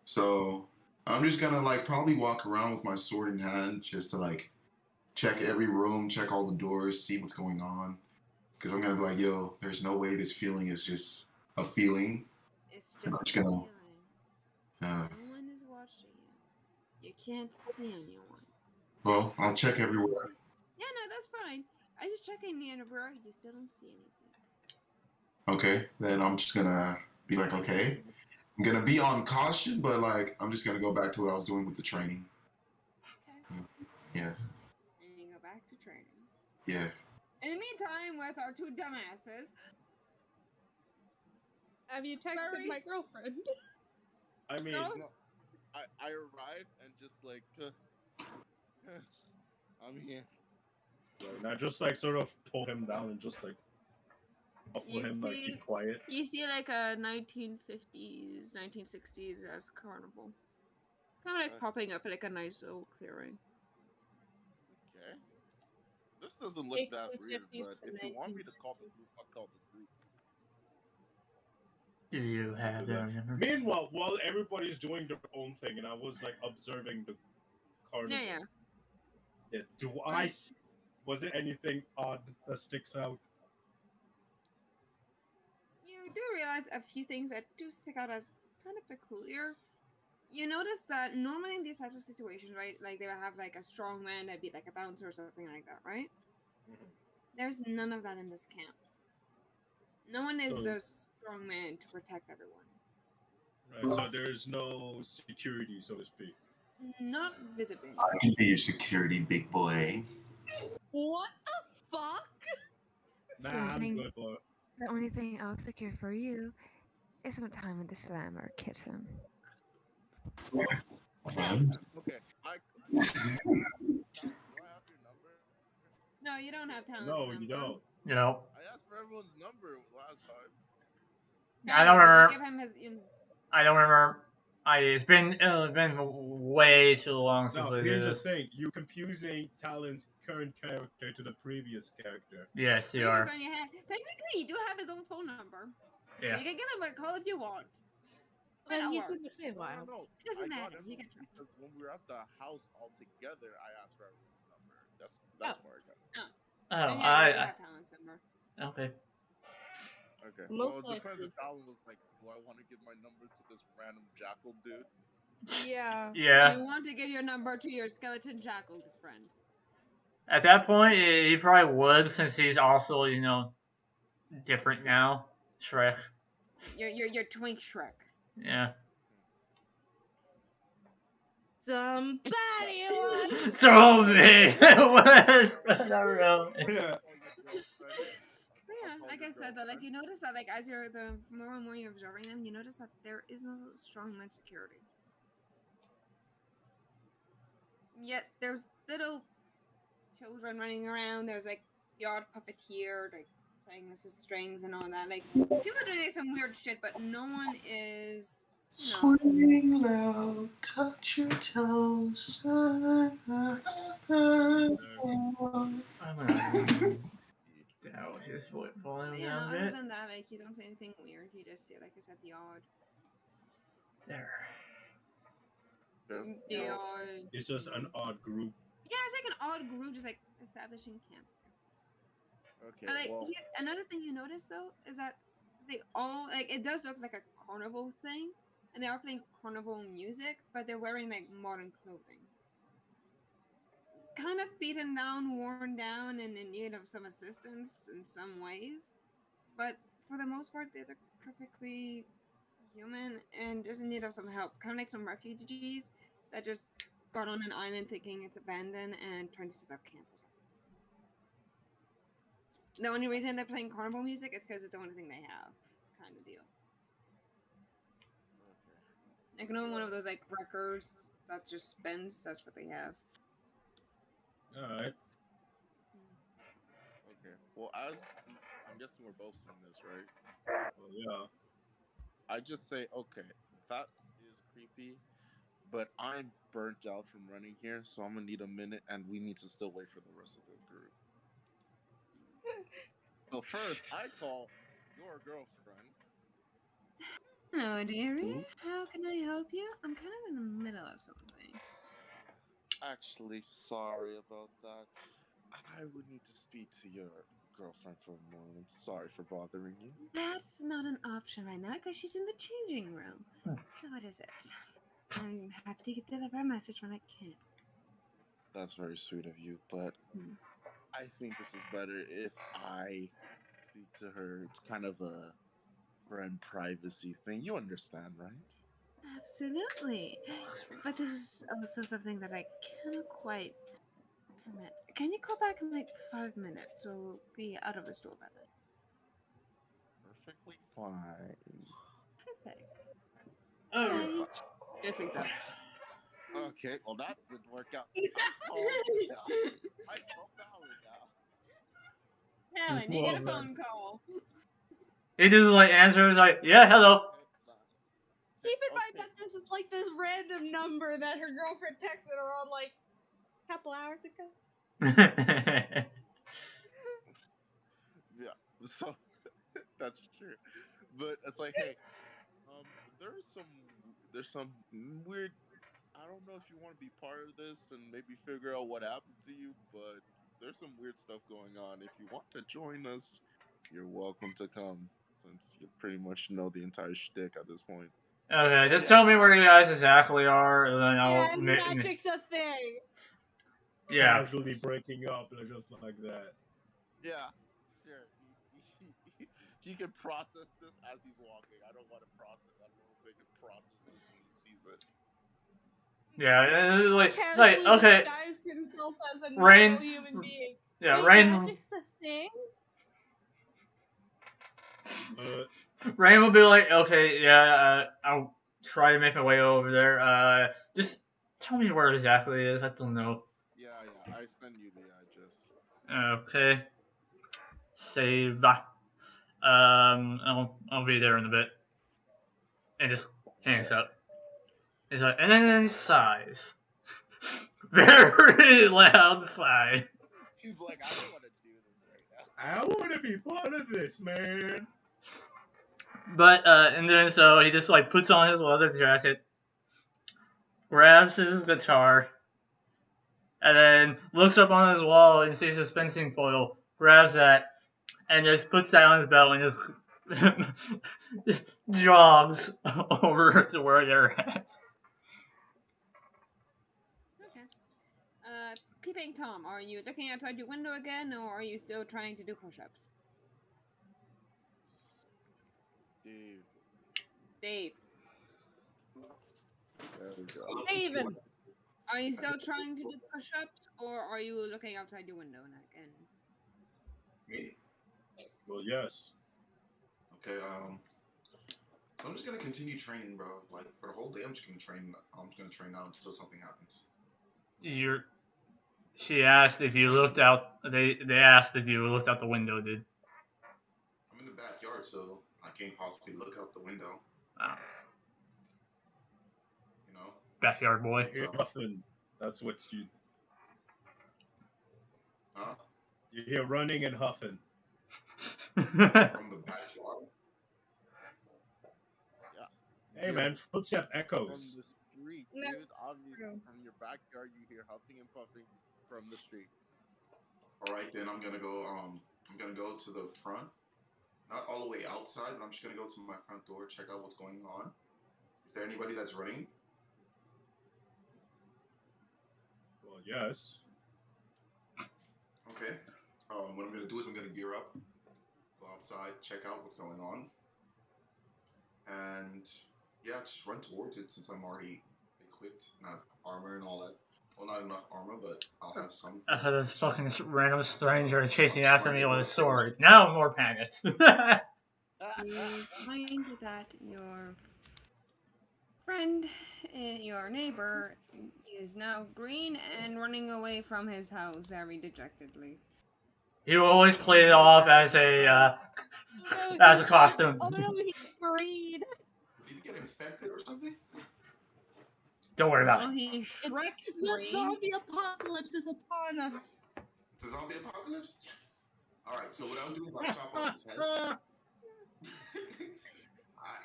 So I'm just gonna probably walk around with my sword in hand just to check every room, check all the doors, see what's going on. Because I'm gonna be like, yo, there's no way this feeling is just a feeling. It's I'm just a just gonna, feeling. uh, No one is watching you. You can't see anyone. well, I'll check everywhere. Yeah, no, that's fine. I just checking in, bro. You still don't see anything. Okay, then I'm just gonna be like, okay, I'm gonna be on caution, but I'm just gonna go back to what I was doing with the training. Okay. Yeah, And you go back to training. yeah. In the meantime, with our two dumbasses, Have you texted Very- my girlfriend? I mean, No. No, I arrived and just like, I'm here. now just sort of pull him down and just muffle You him, see- keep quiet. you see like a 1950s, 1960s as carnival. Kind of like popping up like a nice old clearing. Okay. This doesn't look that weird, 1850s but to if you want me to call the 1950s. group, I'll call the group. Do you have After their that. number? Meanwhile, while everybody's doing their own thing, and I was like observing the Yeah, carnival. yeah. Yeah, do I see? Was it anything odd that sticks out? You do realize a few things that do stick out as kind of peculiar. You notice that normally in these types of situations, right, like they would have like a strong man that'd be like a bouncer or something like that, right? Mhm. There's none of that in this camp. No one is So, the strong man to protect everyone. right, so there's no security, so to speak. Not visibly, I no. can be your security, big boy. What the fuck? Nah, The only I'm thing, good, boy. the only thing I'll secure for you is some time with the slammer kitten. Okay, I question that. Talon, do I have your number? No, you don't have Talon's No, you number. don't. You know, I asked for everyone's number last time. I Yeah, don't like if you remember. give him his, I don't remember. It's been way too long since Now, we did here's the this. thing: you're confusing Talon's current character to the previous character. Yes, you previous are. one you had. Technically, you do have his own phone number. So Yeah. you can give him a call if you want. But But not he's work. in the Feywild. No. It doesn't I got matter. You everyone can try. because when we were at the house all together, I asked for everyone's number. Oh, That's where I got it. Oh, Oh, then yeah, you do have Talon's number. okay. Okay. Well, most it depends likely. if Talon was like, do I want to give my number to this random jackal dude? Yeah. Yeah. You want to give your number to your skeleton jackal friend. At that point, he probably would, since he's also, different Shrek. now. Shrek. Your twink Shrek. Yeah. Somebody wants. Throw me! What? Not real. Yeah. Call your girlfriend. But I'll yeah, call like your I said, though, like you girlfriend. notice that, like as you're the more and more you're observing them, you notice that there is no strongman security. Yet there's little children running around. There's like the odd puppeteer, like playing with his strings and all that. Like people are doing like, some weird shit, but no one is, Swing low, touch your toes. I'm gonna down his But volume yeah, no. down a Other bit. than that, like you don't see anything weird. You just see, like I said, the odd, There. Okay. the Well, odd. It's just an odd group. Yeah, it's like an odd group, just like establishing camp. okay. And like Well, another thing you notice though is that they all like it does look like a carnival thing, and they are playing carnival music, but they're wearing like modern clothing. Kind of beaten down, worn down, and in need of some assistance in some ways. But for the most part, they look perfectly human and just in need of some help. Kind of like some refugees that just got on an island thinking it's abandoned and trying to set up camp or something. The only reason they're playing carnival music is because it's the only thing they have, kind of deal. okay. Like, one of those like records that just spins. That's what they have. All right. Okay. Well, as I'm guessing we're both seeing this, right? Well, yeah. I just say, okay, that is creepy, but I'm burnt out from running here, so I'm gonna need a minute, and we need to still wait for the rest of the group. So first, I call your girlfriend. Hello, dearie. Who? How can I help you? I'm kind of in the middle of something. Actually, sorry about that. I would need to speak to your girlfriend for a moment. Sorry for bothering you. That's not an option right now because she's in the changing room. So what is it? I'm happy to deliver a message when I can. That's very sweet of you, but I think this is better if I speak to her. It's kind of a friend privacy thing. You understand, right? Absolutely. But this is also something that I cannot quite permit. Can you call back in like 5 minutes? We'll be out of the store by then. Perfectly fine. Perfect. Oh. Bye. Just like that. Okay, well that didn't work out. I called. I called Fallon now. Helen, you get a phone call. He just answers yeah, hello. Keep in mind Okay. that this is like this random number that her girlfriend texted her on like a couple hours ago. Yeah, so that's true. But it's like, hey, there's some weird. I don't know if you want to be part of this and maybe figure out what happened to you, but there's some weird stuff going on. If you want to join us, you're welcome to come. Since you pretty much know the entire shtick at this point. Okay, just tell me where you guys exactly are, and then I'll. And magic's a thing. Yeah. Casually breaking up just like that. Yeah, sure. He can process this as he's walking. I don't want to process. I don't know if they can process this when he sees it. Yeah, He's casually okay, disguised himself as a Rain. normal human being. Yeah, Wait, Rain. magic's a thing? Rain will be like, okay, yeah, I'll try to make my way over there. Just tell me where exactly it is. I don't know. Yeah. I send you the address. Okay. Save. I'll be there in a bit. And just hangs up. He's like, and then he sighs. Very loud sigh. He's like, I don't want to do this right I want to be part of this, man. But, and then so he just, like, puts on his leather jacket, grabs his guitar, and then looks up on his wall and sees his fencing foil, grabs that, and just puts that on his belt and just jogs over to where they're at. Okay. Peeping Tom, are you looking outside your window again, or are you still trying to do push-ups? Dave. Dave, There we go. David! are you still trying to do push-ups, or are you looking outside your window again? Me? Yes. Well, yes. Okay, so I'm just gonna continue training, bro. Like for the whole day, I'm just gonna train. I'm just gonna train now until something happens. She asked if you looked out. They asked if you looked out the window, dude. I'm in the backyard, so I can't possibly look out the window. Wow. You know. Backyard boy. You hear nothing. That's what you. Huh? You hear running and huffing. From the backyard. Hey, man, footstep From echoes. the street, No, dude. it's Obviously, true. from your backyard, you hear huffing and puffing from the street. All right, then I'm gonna go. I'm gonna go to the front, not all the way outside, but I'm just gonna go to my front door, check out what's going on. Is there anybody that's running? Well, yes. Okay. What I'm gonna do is I'm gonna gear up, go outside, check out what's going on, and yeah, just run towards it since I'm already equipped, not armor and all that. Well, not enough armor, but I'll have some. This fucking random stranger chasing after me with a sword. Now I'm more panicked. You find that your friend, your neighbor, is now green and running away from his house very dejectedly. You always play it off as a costume. Oh no, he's green. Did he get infected or something? Don't worry about Well, it. he Shrek The green. zombie apocalypse is upon us. It's a zombie apocalypse? Yes. All right. So what I'll do is I'll chop off his head.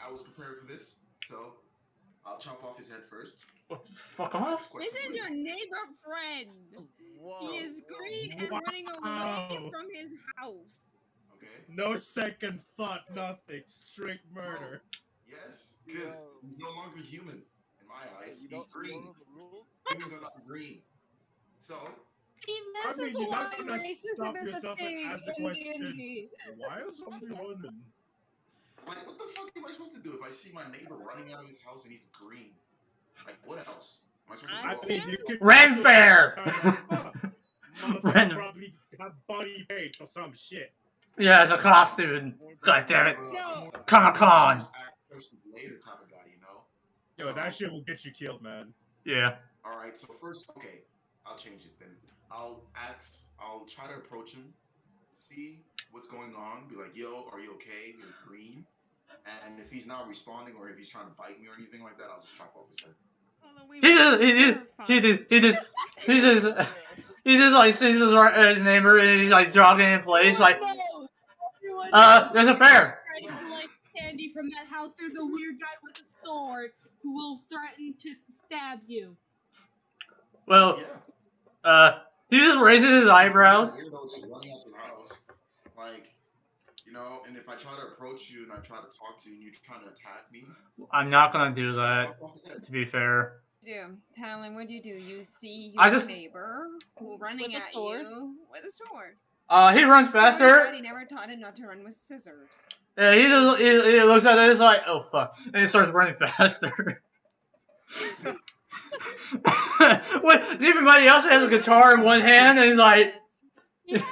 I was prepared for this, so I'll chop off his head first. Fuck off. This is your neighbor friend. Whoa. He is green and running away Wow. from his house. Okay. No second thought, nothing. Straight murder. Yes, because he's no longer human in my eyes. You He's don't green. know the rules? Humans are not green. So See, this I mean, is you're why not gonna stop racism is a yourself and thing ask the in question. D&D. Why is somebody running? like, what the fuck am I supposed to do if I see my neighbor running out of his house and he's green? Like, what else? Am I supposed to I do? mean, you could Ren also Fair! take the time, motherfucker Ren- probably have body paint or some shit. Yeah, it's a costume. God damn it. No. Comic-Con. Ask questions later type of guy, you know? Yo, that shit will get you killed, man. Yeah. All right, so first, okay, I'll change it then. I'll try to approach him, see what's going on, be like, yo, are you okay? You're green. And if he's not responding or if he's trying to bite me or anything like that, I'll just chop off his head. He just like sees his neighbor and he's like jogging in place like, Everyone knows there's a fair. trying to like candy from that house, there's a weird guy with a sword who will threaten to stab you. Well, Yeah. he just raises his eyebrows. Weirdo just running out your house, like, and if I try to approach you and I try to talk to you and you're trying to attack me, I'm not gonna do that. To be fair. Do Talon, what do? You see I your just- neighbor running With a at sword? you with a sword. He runs So his faster. daddy never taught him not to run with scissors. Yeah, he looks at it, he's like, oh fuck, and he starts running faster. What? Everybody else has a guitar in one hand, and he's like, Yes!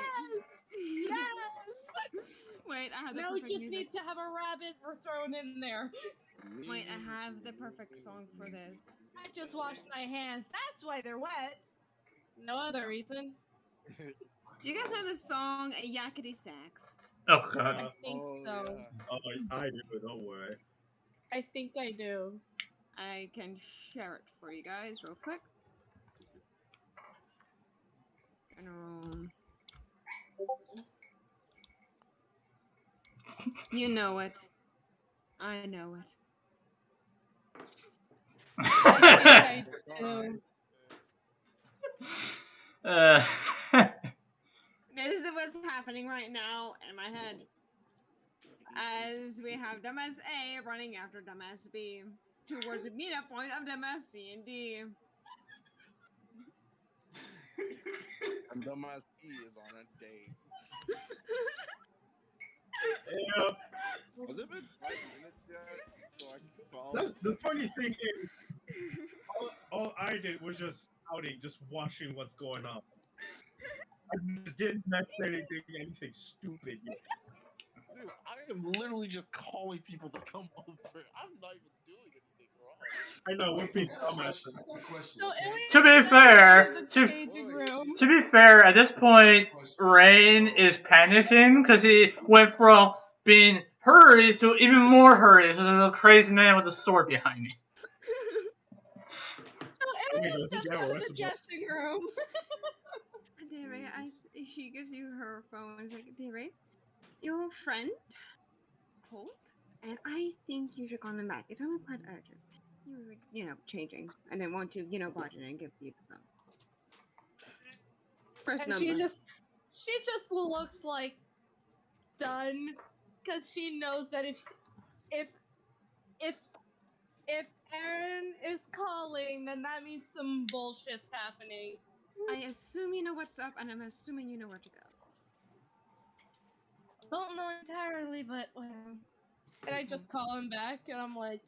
Yes! Wait, I have the Now we perfect just music. need to have a rabbit thrown in there. Wait, I have the perfect song for this. I just washed my hands. That's why they're wet. No other reason. Do you guys know the song Yakety Sax? oh god. I think so. Yeah. Oh, I do. Don't worry. I think I do. I can share it for you guys real quick. You know it. I know it. I do. This is what's happening right now in my head. As we have dumbass A running after dumbass B towards the meetup point of dumbass C and D. And dumbass E is on a date. Yeah. Has it been 5 minutes yet? So I can call. That's, the funny thing is, all I did was just outing, just watching what's going on. I didn't necessarily do anything stupid yet. Dude, I am literally just calling people to come over. I'm not even doing anything wrong. I know, we're being dumbass. I got a question. So okay? To be Elliot fair, goes into to- the changing room. To be fair, at this point, Rain is panicking because he went from being hurried to even more hurried. So there's a crazy man with a sword behind me. So Elliot steps out of the jesting room. Deray, she gives you her phone. It's like, Deray, your friend called, and I think you should call him back. It's only quite urgent. You were, changing. I didn't want to, budge in and give you the phone. First And number. she just looks like done, because she knows that if Aaron is calling, then that means some bullshit's happening. I assume you know what's up, and I'm assuming you know where to go. Don't know entirely, but whatever. And I just call him back, and I'm like,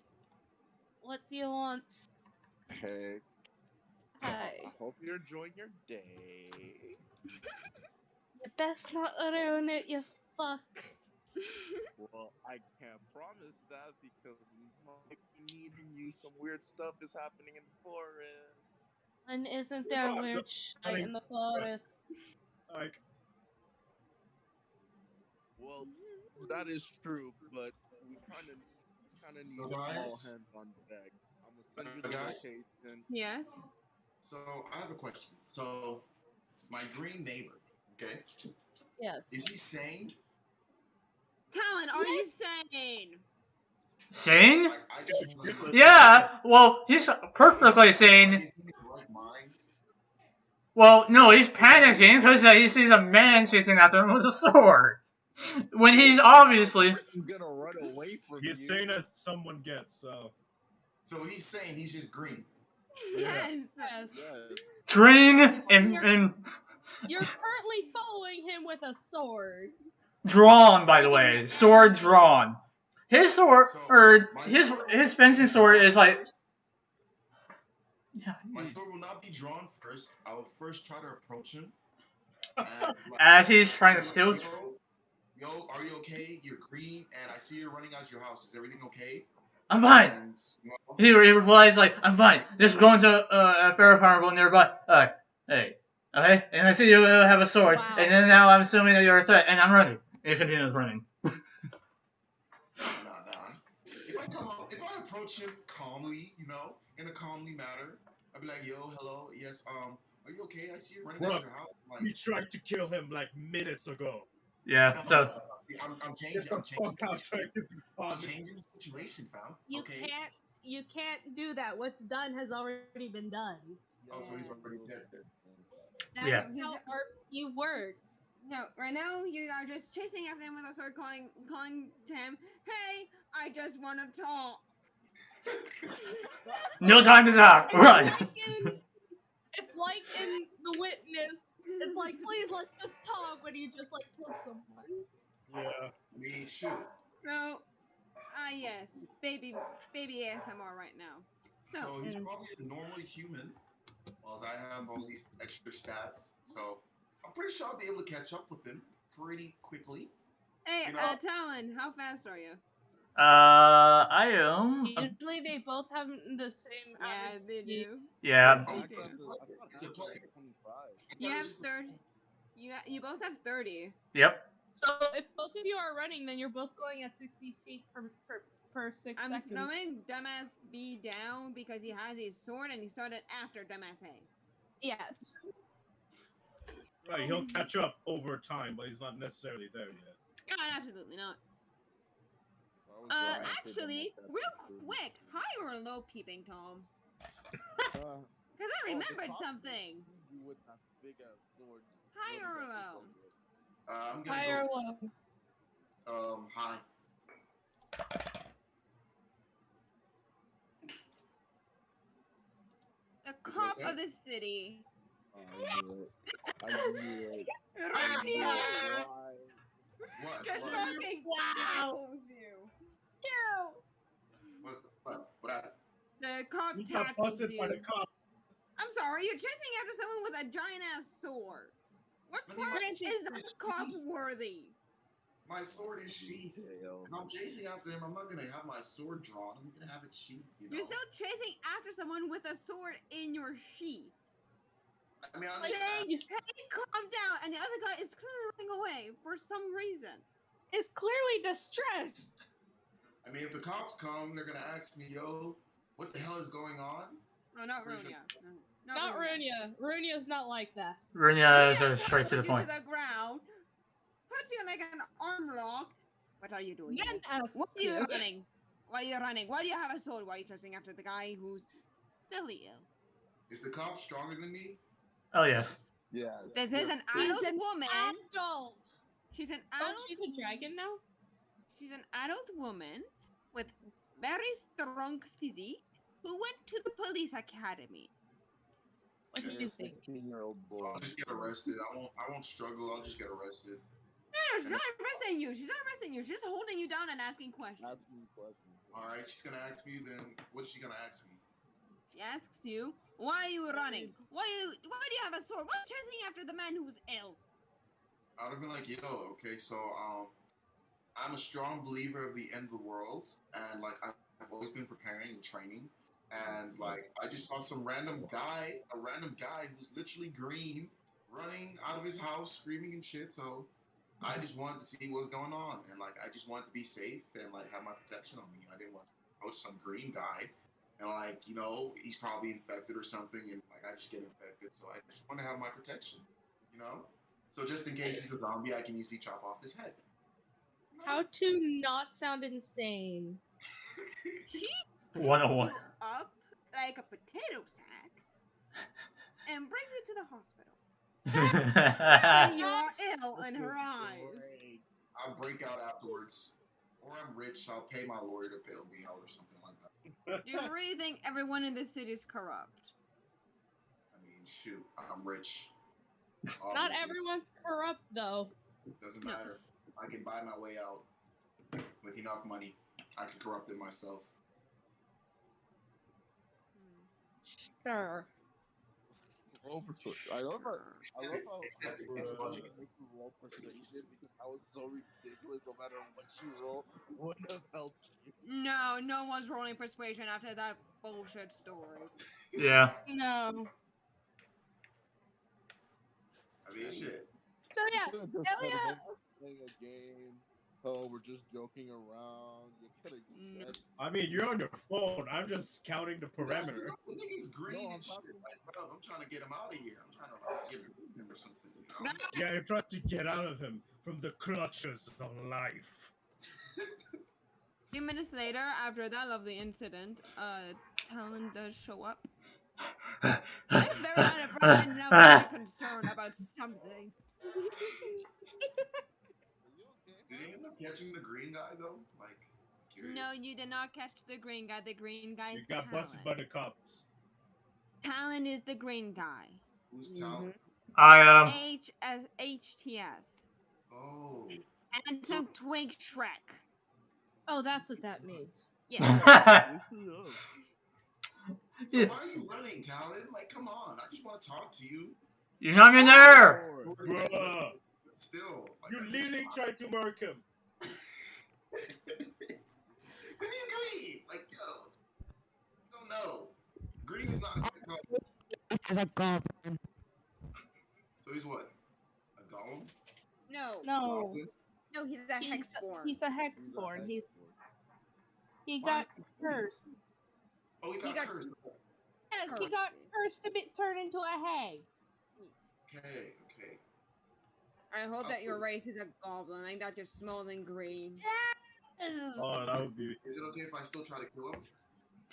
"What do you want?" Hey. Hi. I hope you're enjoying your day. You best not ruin it, you fuck. Well, I can't promise that because we might be needing you. Some weird stuff is happening in the forest. And isn't there Yeah, weird just shit in the forest? Like, Well, that is true, but we kind of need all Guys? hands on deck. I'm gonna send you the Guys? location. Yes. So I have a question. So my green neighbor, okay, Yes. is he sane? Talon, are you sane? Sane? Like, I just wanna know. Yeah, well, he's perfectly Is sane. he in his right mind? Well, no, he's panicking because he sees a man chasing after him with a sword. When he's obviously... Chris is gonna run away from you. he's saying as someone gets, so. So he's sane. He's just green. Yes. Yes. Yes. Green and You're currently following him with a sword. drawn, by the way. Sword drawn. His sword, or My his sword his fencing sword is like... first. Yeah, My sword will not be drawn first. I will first try to approach him. And, like, as he's trying to steal... Yo, are you okay? You're green, and I see you're running out your house. Is everything okay? I'm fine. And, He replies like, I'm fine. Just going to a fair carnival nearby. Hey. Okay? And I see you have a sword. Wow. And then now I'm assuming that you're a threat. And I'm running. And he continues running. Nah. If I approach him calmly, in a calmly manner, I'd be like, yo, hello, yes, are you okay? I see you running out your house. We tried to kill him like minutes ago. Yeah, so... I'm Get changing. the I'm changing. fuck out there, you I'm bum. changing the situation, fam. You Okay. can't do that. What's done has already been done. Oh, so he's Yeah. already dead then. That's Yeah. No, how RP works. no. Right now, you are just chasing after him with a sword, calling to him, "Hey, I just want to talk." No time to talk. Run. It's like in The Witness. It's like, please, let's just talk when you just like killed someone. Yeah. I mean, shoot. So, yes, baby ASMR right now. So, So he's probably a normal human, whilst I have all these extra stats. So I'm pretty sure I'll be able to catch up with him pretty quickly. hey, You know? Talon, how fast are you? I am. Usually they both have the same Yeah, average they speed. do. Yeah. Oh, Max do. has I thought it's a Max play. has 25. You it have was just 30. You both have 30. Yep. So if both of you are running, then you're both going at 60 feet per 6 I'm seconds. slowing Dumbass B down because he has his sword and he started after Dumbass A. Yes. Right, he'll catch up over time, but he's not necessarily there yet. God, absolutely not. I was going after the Actually, most real epic quick, food. high or low peeping Tom? Uh, Because I the remembered cop something. will see you with that big ass sword. High running or after low? someone. I'm gonna High or go low? for high. The Is it cop okay? of the city. I knew it. I knew it. I knew Rania! it. Why? What? Just What? fucking tackles you. What happened? The cop He got tackles busted by you. the cop. I'm sorry, you're chasing after someone with a giant ass sword. What But he part Granted, is not cop worthy? My sword is sheathed. Jail. If I'm chasing after him, I'm not gonna have my sword drawn. I'm gonna have it sheathed. You know? You're still chasing after someone with a sword in your sheath. I mean, Saying, you hey, calm down, and the other guy is clearly running away for some reason. is clearly distressed. I mean, if the cops come, they're gonna ask me, "Yo, what the hell is going on?" No, not Pretty Runia. sure- No, Not Runia. Runia's not like that. Runia Runia is straight to the tackles you point. to the ground, puts you in like an arm lock. What are you doing Then here? asks Why are you you. running? Why are you running? Why do you have a sword? Why are you chasing after the guy who's still ill? Is the cop stronger than me? Oh yes. Yes. This is an She's adult an woman. adult. She's an Oh, adult. she's a dragon now? She's an adult woman with very strong physique who went to the police academy. What do Yeah, you think? 16-year-old boy. I'll just get arrested. I won't struggle. I'll just get arrested. No, she's not arresting you. She's not arresting you. She's just holding you down and asking questions. Asking questions. All right, she's gonna ask me. Then what's she gonna ask me? She asks you, "Why are you running? Why do you have a sword? Why are you chasing after the man who's ill?" I would have been like, "Yo, okay, so I'm a strong believer of the end of the world, and like I've always been preparing and training, and like I just saw some random guy, a random guy who's literally green, running out of his house, screaming and shit. So I just wanted to see what was going on, and like I just wanted to be safe and like have my protection on me. I didn't want to approach some green guy, and like he's probably infected or something, and like I just get infected. So I just want to have my protection, you know. So just in case he's a zombie, I can easily chop off his head. How to not sound insane. She picks 101. you up like a potato sack and brings you to the hospital. And you are ill in her eyes. I'll break out afterwards. Or I'm rich, I'll pay my lawyer to bail me out or something like that. Do you really think everyone in this city is corrupt? I mean, shoot, I'm rich. Not Obviously. everyone's corrupt, though. Doesn't No. matter. I can buy my way out with enough money. I can corrupt it myself. Sure. Roll persuasion. I love how Except it's it's logic. make you roll persuasion because that was so ridiculous. No matter what you roll, wouldn't have helped you. No, no one's rolling persuasion after that bullshit story. Yeah. No. I mean, shit. So yeah, You could've just said, Elia. "Hey, playing a game." Oh, we're just joking around. You're gonna No. get. I mean, you're on your phone. I'm just counting the That's parameter. the nigga's green No, I'm and shit. talking. Like, bro, I'm trying to get him out of here. I'm trying to like get rid of him or something. You know? Yeah, you're trying to get out of him from the clutches of life. A few minutes later, after that lovely incident, Talon does show up. He looks very out of breath and now very concerned about something. Are you okay? Did he end up catching the green guy though? Like, curious. No, you did not catch the green guy. The green guy's You got busted by the cops. Talon is the green guy. Who's Talon? I HTS. Oh. And some twink Shrek. Oh, that's what that means. Yes. Listen up. So why are you running, Talon? Like, come on. I just want to talk to you. You're not in there. Bruh, Still. Like, you I just literally want- tried to murk him. Because he's green. Like, yo. You don't know. Green is not a good color. As a goblin. So he's what? A golem? No. No, Goblin? No, he's a hexborn. he's a hexborn. He got cursed. Oh, he got cursed. Yes, he got cursed to be turned into a hag. Okay, okay. I hope that your race is a goblin. I think that's just smoldering green. Oh, that would be. Is it okay if I still try to kill him?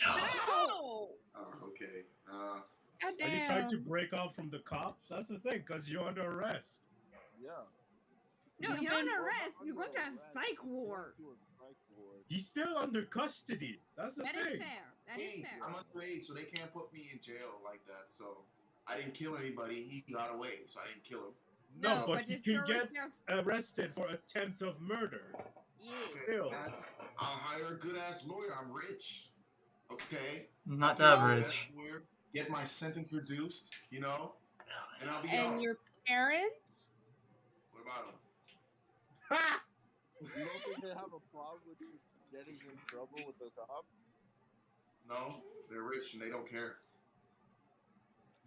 No! Oh, okay. God Are you trying to damn. break off from the cops? That's the thing, because you're under arrest. Yeah. No, You've you're on been- arrest. You're going to a psych ward. He's still under custody. That's the That thing. is fair. That is Hey, fair. I'm underage, so they can't put me in jail like that. So I didn't kill anybody. He got away, so I didn't kill him. No, but you just can service get your- arrested for attempt of murder. Yeah. Okay, Still. man, I'll hire a good ass lawyer. I'm rich. Okay. Not I'll that get a rich. best lawyer, get my sentence reduced, you know, and I'll be And out. your parents? What about him? Ha! You don't think they have a problem with you getting in trouble with the cops? No, they're rich and they don't care.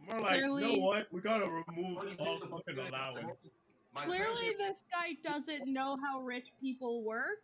More like, you know Clearly- what? We gotta remove Already all disappointed. fucking allowance. My Clearly, parents, this guy doesn't know how rich people work.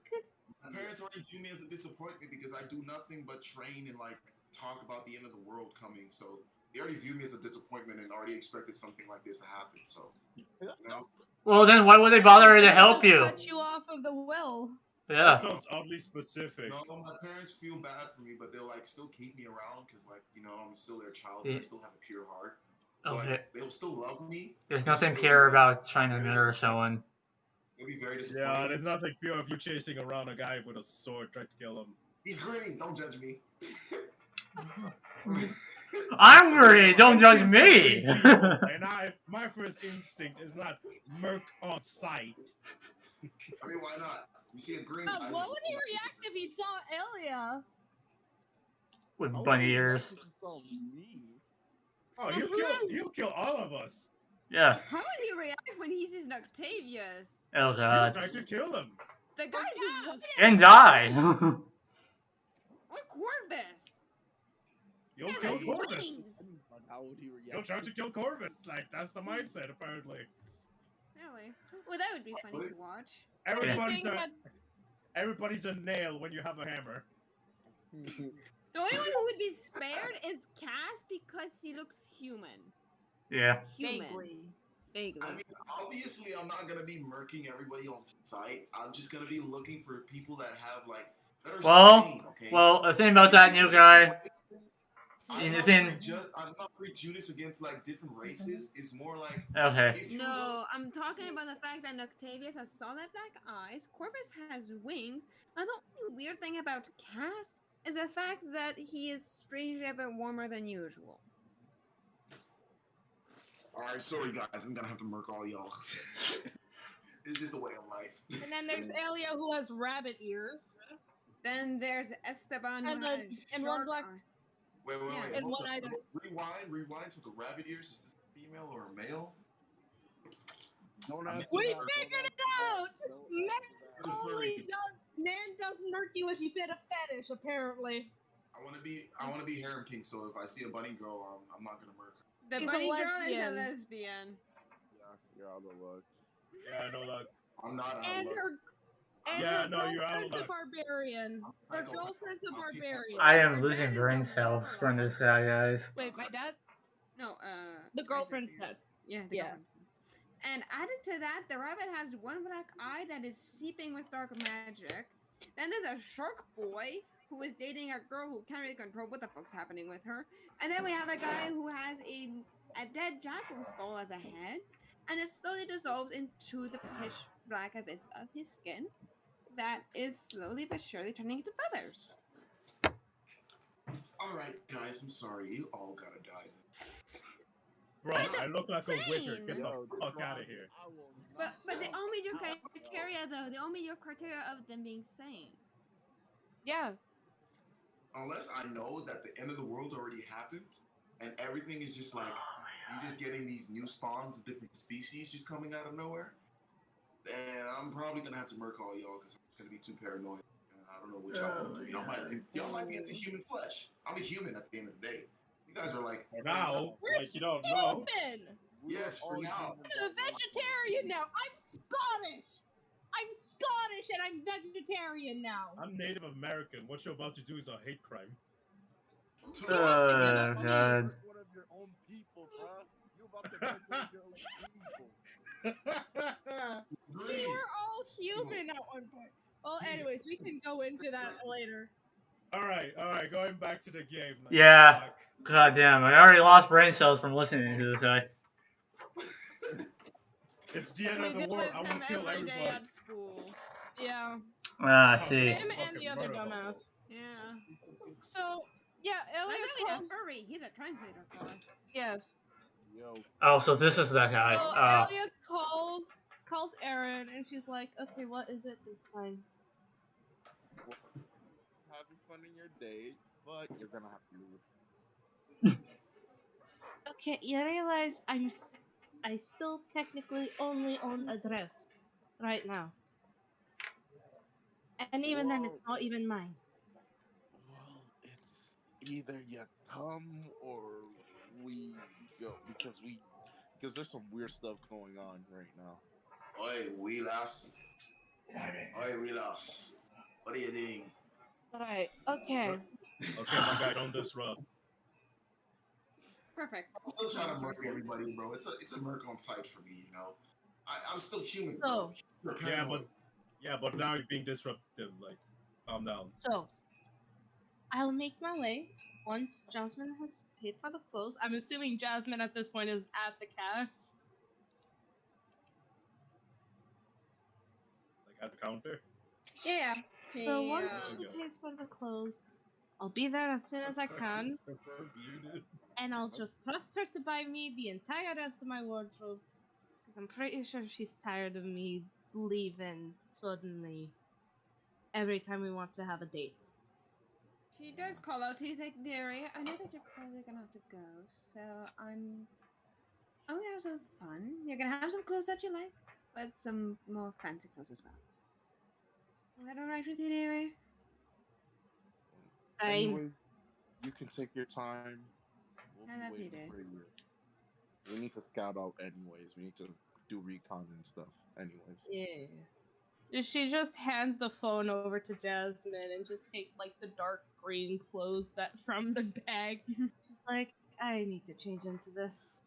my parents already view me as a disappointment because I do nothing but train and like talk about the end of the world coming. So they already view me as a disappointment and already expected something like this to happen. So, you know, Well, then why would they bother to They help just you? Cut you off of the will. Yeah. That sounds oddly specific. no, my parents feel bad for me, but they'll like still keep me around because like you know I'm still their child and I still have a pure heart. So Okay. like they'll still love me. There's It's nothing just pure like, about trying to murder someone. They'll be very disappointed. Yeah, there's nothing pure of you chasing around a guy with a sword trying to kill him. He's green. Don't judge me. I'm green. Don't judge I've me. killed some green people, and my first instinct is not murk on sight. I mean, why not? You see a green What guy. would he react if he saw Elia? With How would bunny you ears. react if you saw me? Oh, you'll kill all of us. Yeah. How would he react when he sees Octavius? Oh You'll god. try to kill him. The guys who wanted And die. Or Corvus. You'll Yes, kill it's Corvus. wings. But how would he react? You'll try to kill Corvus. Like, that's the mindset, apparently. Really? Well, that would be funny to watch. Everybody's Anything a, that- everybody's a nail when you have a hammer. The only one who would be spared is Cass because he looks human. Yeah. Human. Vaguely. Vaguely. I mean, obviously, I'm not gonna be murking everybody on sight. I'm just gonna be looking for people that have like that are Well, sane, okay? well, the thing about that new guy, I'm the not, thing- I'm not prejudiced against like different races. It's more like okay. if you No, look, I'm talking about the fact that Octavius has solid black eyes, Corvus has wings, and the only weird thing about Cass is the fact that he is strangely a bit warmer than usual. all right, sorry guys, I'm gonna have to murk all y'all. It's just the way of life. And then there's Elia who has rabbit ears. Then there's Esteban who And has and one shark black- eye. Wait, Yeah, wait. and hold one up. eye that's- Rewind. So the rabbit ears is this a female or a male? Don't I mean, answer We that, don't figured it answer that, out! don't Man answer that. It's a only furry. man does murk you if you fit a fetish, apparently. I want to be harem king. So if I see a bunny girl, I'm not gonna murk her. The He's a bunny girl is a lesbian. lesbian. Yeah, you're out of luck. Yeah, no luck. I'm not out of And luck. her And Yeah, her no, you're out of girlfriend's a luck. barbarian. Her Psychopath. girlfriend's a barbarian. I am Her losing dad is brain a cells from this warlock. guy, guys. Wait, my dad? No, The Isaac girlfriend's there. dead. Yeah, the Yeah. girlfriend's dead. And added to that, the rabbit has one black eye that is seeping with dark magic. Then there's a shark boy who is dating a girl who can't really control what the fuck's happening with her. And then we have a guy who has a dead jackal skull as a head, and it slowly dissolves into the pitch black abyss of his skin that is slowly but surely turning into feathers. All right, guys, I'm sorry. You all gotta die. Bro, I look like a wizard. Get the Yo, this fuck out Rob, of here. I will But not. they all meet your Yo. criteria though. They all meet your criteria of them being sane. Yeah. Unless I know that the end of the world already happened and everything is just like you're just getting these new spawns of different species just coming out of nowhere, then I'm probably gonna have to murk all y'all because I'm gonna be too paranoid. And I don't know what y'all want to do. Y'all might be into human flesh. I'm a human at the end of the day. You guys are like For now, We're like you don't know. human! We are Yes, for all now. humans I'm a at one point. vegetarian now! I'm Scottish! I'm Scottish and I'm vegetarian now! I'm Native American. What you're about to do is a hate crime. You have to give up Oh, on God. Murk one of your own people, bruh. You about to murk one of your own people. We were all human at one point. Well, anyways, we can go into that later. all right. Going back to the game. Like, Yeah. fuck. God damn, I already lost brain cells from listening to this guy. It's the end We of the deal world. with I will him kill every day everybody. at school. Yeah. Ah, I'll see. Him and fucking the other murder them. dumbass. Yeah. So, yeah, That's Elliot only a calls. furry. He's a translator for us. Yes. Yo, Oh, so this is that guy. So Oh. Elliot calls Erin, and she's like, "Okay, what is it this time?" having fun in your day, but you're gonna have to lose. Okay, you realize I still technically only own a dress right now, and even then, it's not even mine. Well, it's either you come or we go because there's some weird stuff going on right now. Oi, Wheelas. Oi, Wheelas. What are you doing? Right. Okay. Okay, my guy, don't disrupt. Perfect. I'm still trying to murk Accuracy. everybody, bro. It's a murk on sight for me, you know. I'm still human, So, bro. You're Yeah, paranoid. but now you're being disruptive. Like, calm down. so I'll make my way once Jasmine has paid for the clothes. I'm assuming Jasmine at this point is at the cash. Like at the counter. Yeah. So She, once she Okay. pays for the clothes, I'll be there as soon as I can, Super muted. and I'll just trust her to buy me the entire rest of my wardrobe, because I'm pretty sure she's tired of me leaving suddenly every time we want to have a date. she does call out to you, like, dearie, I know that you're probably gonna have to go, so I'm gonna have some fun. You're gonna have some clothes that you like, but some more fancy clothes as well. Is that alright with you, dearie? Fine. Anyway, you can take your time. We'll I be love you, waiting dude. for you. We need to scout out anyways. We need to do recon and stuff. Anyways. Yeah. She just hands the phone over to Jasmine and just takes like the dark green clothes that from the bag. She's like, I need to change into this.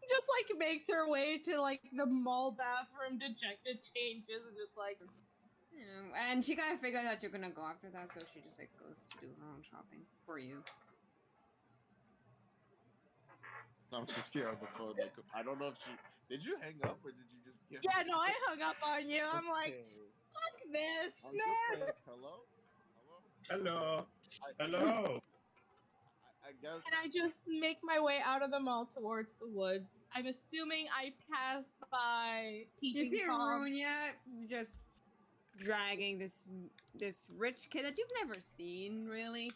Just like makes her way to like the mall bathroom, dejected changes, and just like, You know, and she kind of figured that you're gonna go after that, so she just like goes to do her own shopping for you. I'm just here on the phone. Like, I don't know if she did. You hang up or did you just get? yeah, no, I hung up on you. I'm like, Okay. fuck this, I'm man. just like, hello, Hello. I Hello. I guess. And I just make my way out of the mall towards the woods. I'm assuming I pass by You Peeping see Tom. Runia just dragging this rich kid that you've never seen, really.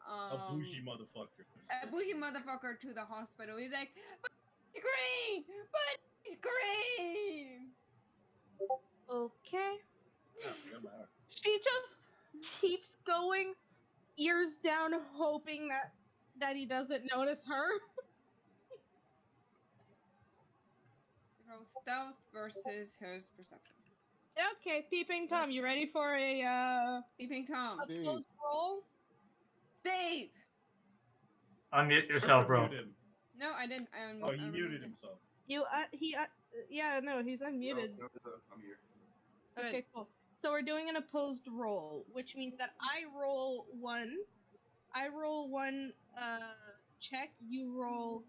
A bougie motherfucker. A bougie motherfucker to the hospital. He's like, but he's green! But he's green! Okay. Yeah, forget about her. She just keeps going, ears down, hoping that he doesn't notice her. Roll stealth versus his perception. Okay, Peeping Tom, you ready for a Peeping Tom. opposed roll? Steve! Unmute Trevor yourself, bro. muted him. No, I didn't. Oh, he muted himself. Yeah, no, he's unmuted. I'm here. Good. Okay, cool. So we're doing an opposed roll, which means that I roll one check, you roll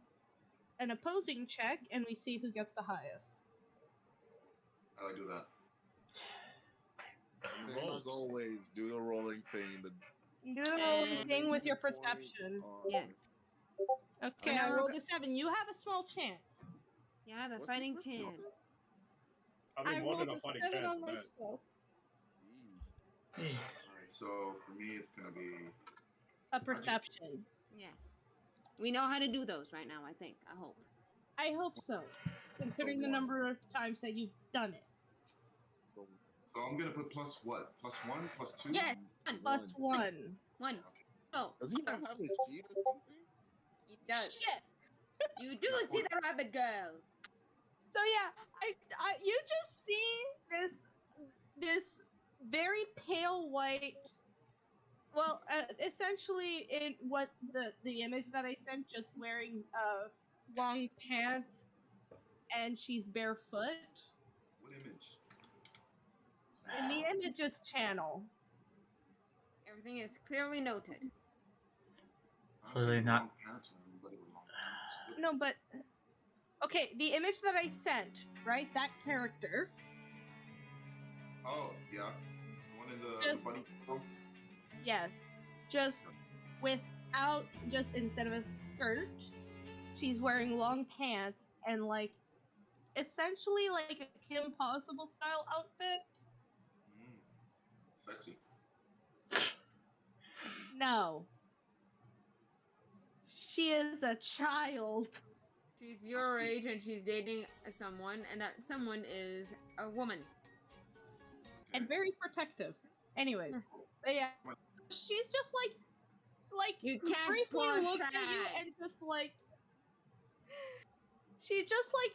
an opposing check, and we see who gets the highest. How do I do that? You Same roll. as always. Do the rolling thing. Do the rolling And- thing with your Point perception. on- Yes. Okay, now I we're rolled go- a 7. You have a small chance. You have a What's fighting your chance. Probably I more rolled than a a fighting 7 chance on for that. myself. Eesh. All right, so for me, it's gonna be. A perception. Yes. We know how to do those right now, I think. I hope. I hope so, considering the one. number of times that you've done it. So So I'm gonna put plus what? Plus 1, plus 2. Yes. Plus 1. One. Oh. Does he not have a sheet or something? He does. Shit! You do see the rabbit girl. So yeah, I you just see this very pale white. Well, essentially, in what the image that I sent, just wearing long pants, and she's barefoot. What image? In the images channel. Everything is clearly noted. Clearly not. Long pants on everybody with long pants. No, but okay, the image that I sent, right? That character. Oh yeah, the one in the Just- bunny. Yes, just instead of a skirt, she's wearing long pants and like essentially like a Kim Possible style outfit. Sexy. No. She is a child. She's your age and she's dating someone, and that someone is a woman. And very protective. Anyways, but yeah, she's just like You can't briefly push looks at you that. and just like she just like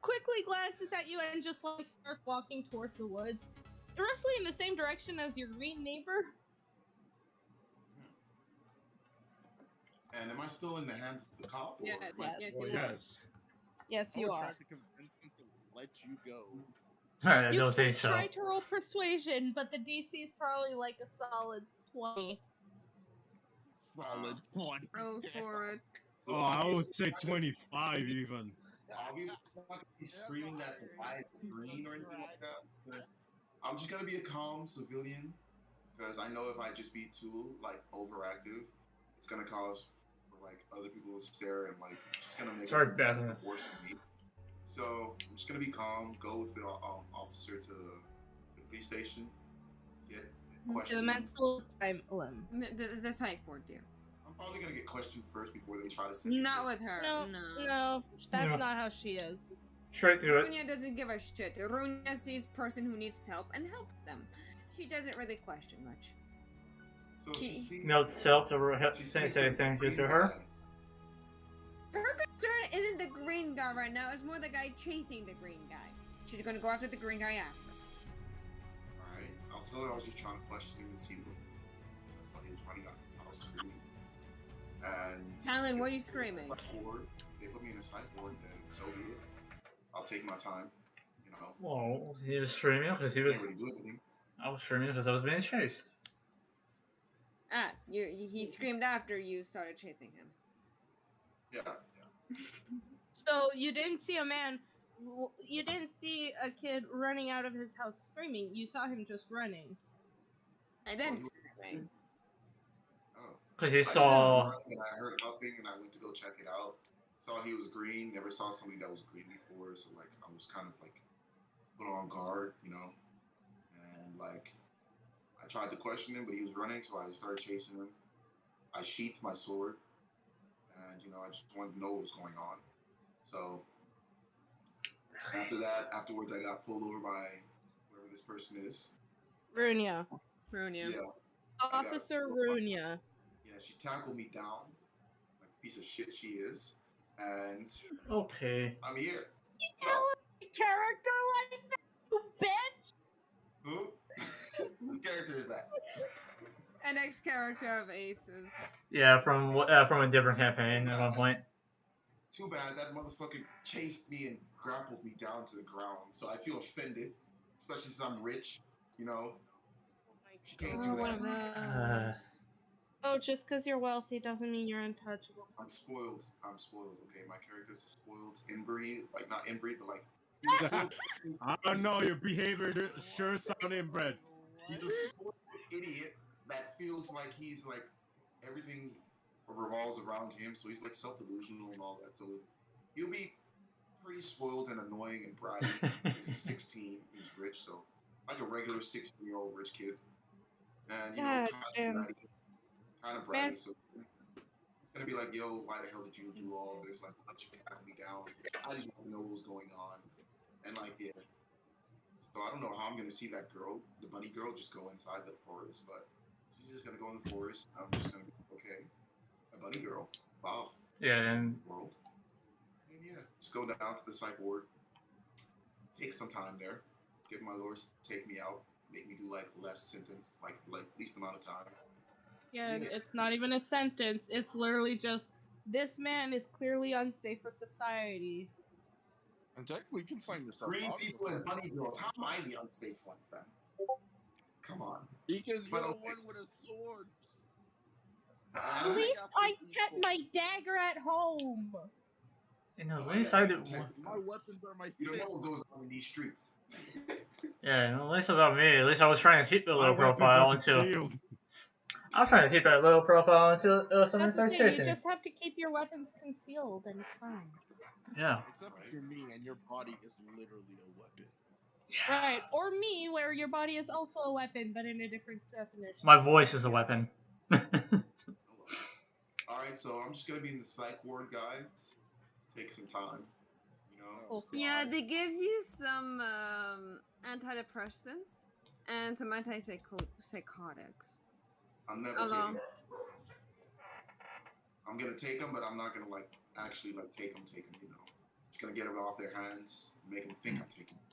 quickly glances at you and just like starts walking towards the woods, roughly in the same direction as your green neighbor. And am I still in the hands of the cop? Or Yes, am I- yes, Oh, you are. yes. Yes, I you would are. try to convince him to let you go. I You don't can think so. try to roll persuasion, but the DC is probably like a solid 20. Solid 20. Go for it. So Oh, I would obviously- say 25 even. Obviously, I'm not gonna be screaming that the guy is green or anything like that. But I'm just gonna be a calm civilian because I know if I just be too like overactive, it's gonna cause for like other people to stare and like it's just gonna make Sorry, it Beth. worse for me. So I'm just gonna be calm. Go with the officer to the police station. Get To the questioned. mental asylum. The psych ward, dear. I'm probably gonna get questioned first before they try to send me Not to with her. No, No. no, that's No. not how she is. Straight through it. Runia doesn't give a shit. Runia sees person who needs help and helps them. She doesn't really question much. So she She- sees. Note self to she say sees some thank you green to her. guy. Her concern isn't the green guy right now. It's more the guy chasing the green guy. She's gonna go after the green guy after. Alright, I'll tell her I was just trying to question him and see what. I saw he was running out. I was screaming. And. Talon, what are you screaming? They put me in a psych ward, then so be it. I'll take my time. You know, Well, he was streaming because he I was. can't really do anything. I was streaming because I was being chased. Ah, he screamed after you started chasing him. Yeah. So you didn't see a man. You didn't see a kid running out of his house screaming. You saw him just running. And then screaming. Oh. Because he I just saw. running and I heard nothing and I went to go check it out. Saw he was green. Never saw somebody that was green before, so like I was kind of like put on guard, you know. And like I tried to question him, but he was running, so I started chasing him. I sheathed my sword, and you know I just wanted to know what was going on. So afterwards, I got pulled over by whoever this person is. Runia. Runia. Yeah, Officer Runia. yeah. She tackled me down like the piece of shit she is, and Okay. I'm here. Character like that, you bitch! Who? Whose character is that? An ex character of Ace's. Yeah, from a different campaign at one point. Too bad that motherfucker chased me and grappled me down to the ground. So I feel offended, especially since I'm rich. You know, she can't do Oh, one that. of those. Oh, just because you're wealthy doesn't mean you're untouchable. I'm spoiled. I'm spoiled. Okay, my character's a spoiled inbreed, like not inbreed, but like he's a spoiled. I don't know. Your behavior sure sound inbred. He's a spoiled idiot that feels like he's like everything revolves around him. So he's like self-delusional and all that. So he'll be pretty spoiled and annoying and bratty. He's 16. He's rich, so like a regular 16-year-old rich kid, and you know, God kind of damn. bratty, kind of Man. bratty. So gonna be like, yo, why the hell did you do all this? Like, why don't you tap me down? I just want to know what was going on. And like, yeah. So I don't know how I'm gonna see that girl, the bunny girl, just go inside the forest, but she's just gonna go in the forest. I'm just gonna be okay, a bunny girl. Wow. Yeah, and World. And yeah, just go down to the psych ward. Take some time there. Get my lawyers to take me out. Make me do like less sentence, like least amount of time. Yeah, Yeah. it's not even a sentence. It's literally just, this man is clearly unsafe for society. And technically, you can sign yourself Green out. people and bunny girls. How am I the unsafe one, fam? Come on. Because you're But the okay. one with a sword. At least I kept my dagger at home. you know, Oh, at least I I gotta did. protect My weapons are my You don't know fists. what goes on in these streets. Yeah, at least about me. At least I was trying to keep the My low weapons profile are until concealed. I was trying to keep that low profile until someone That's the started thing, you chasing me. just have to keep your weapons concealed and it's fine. Yeah. Except if you're me and your body is literally a weapon. Right, or me, where your body is also a weapon, but in a different definition. My voice is a weapon. Alright, so I'm just gonna be in the psych ward, guys. Take some time. You know? Oh, Yeah, God. they give you some antidepressants and some antipsychotics. I'm never Hello. taking I'm gonna take them, but I'm not gonna like actually like take them, you know. Just gonna get it off their hands, make them think I'm taking them.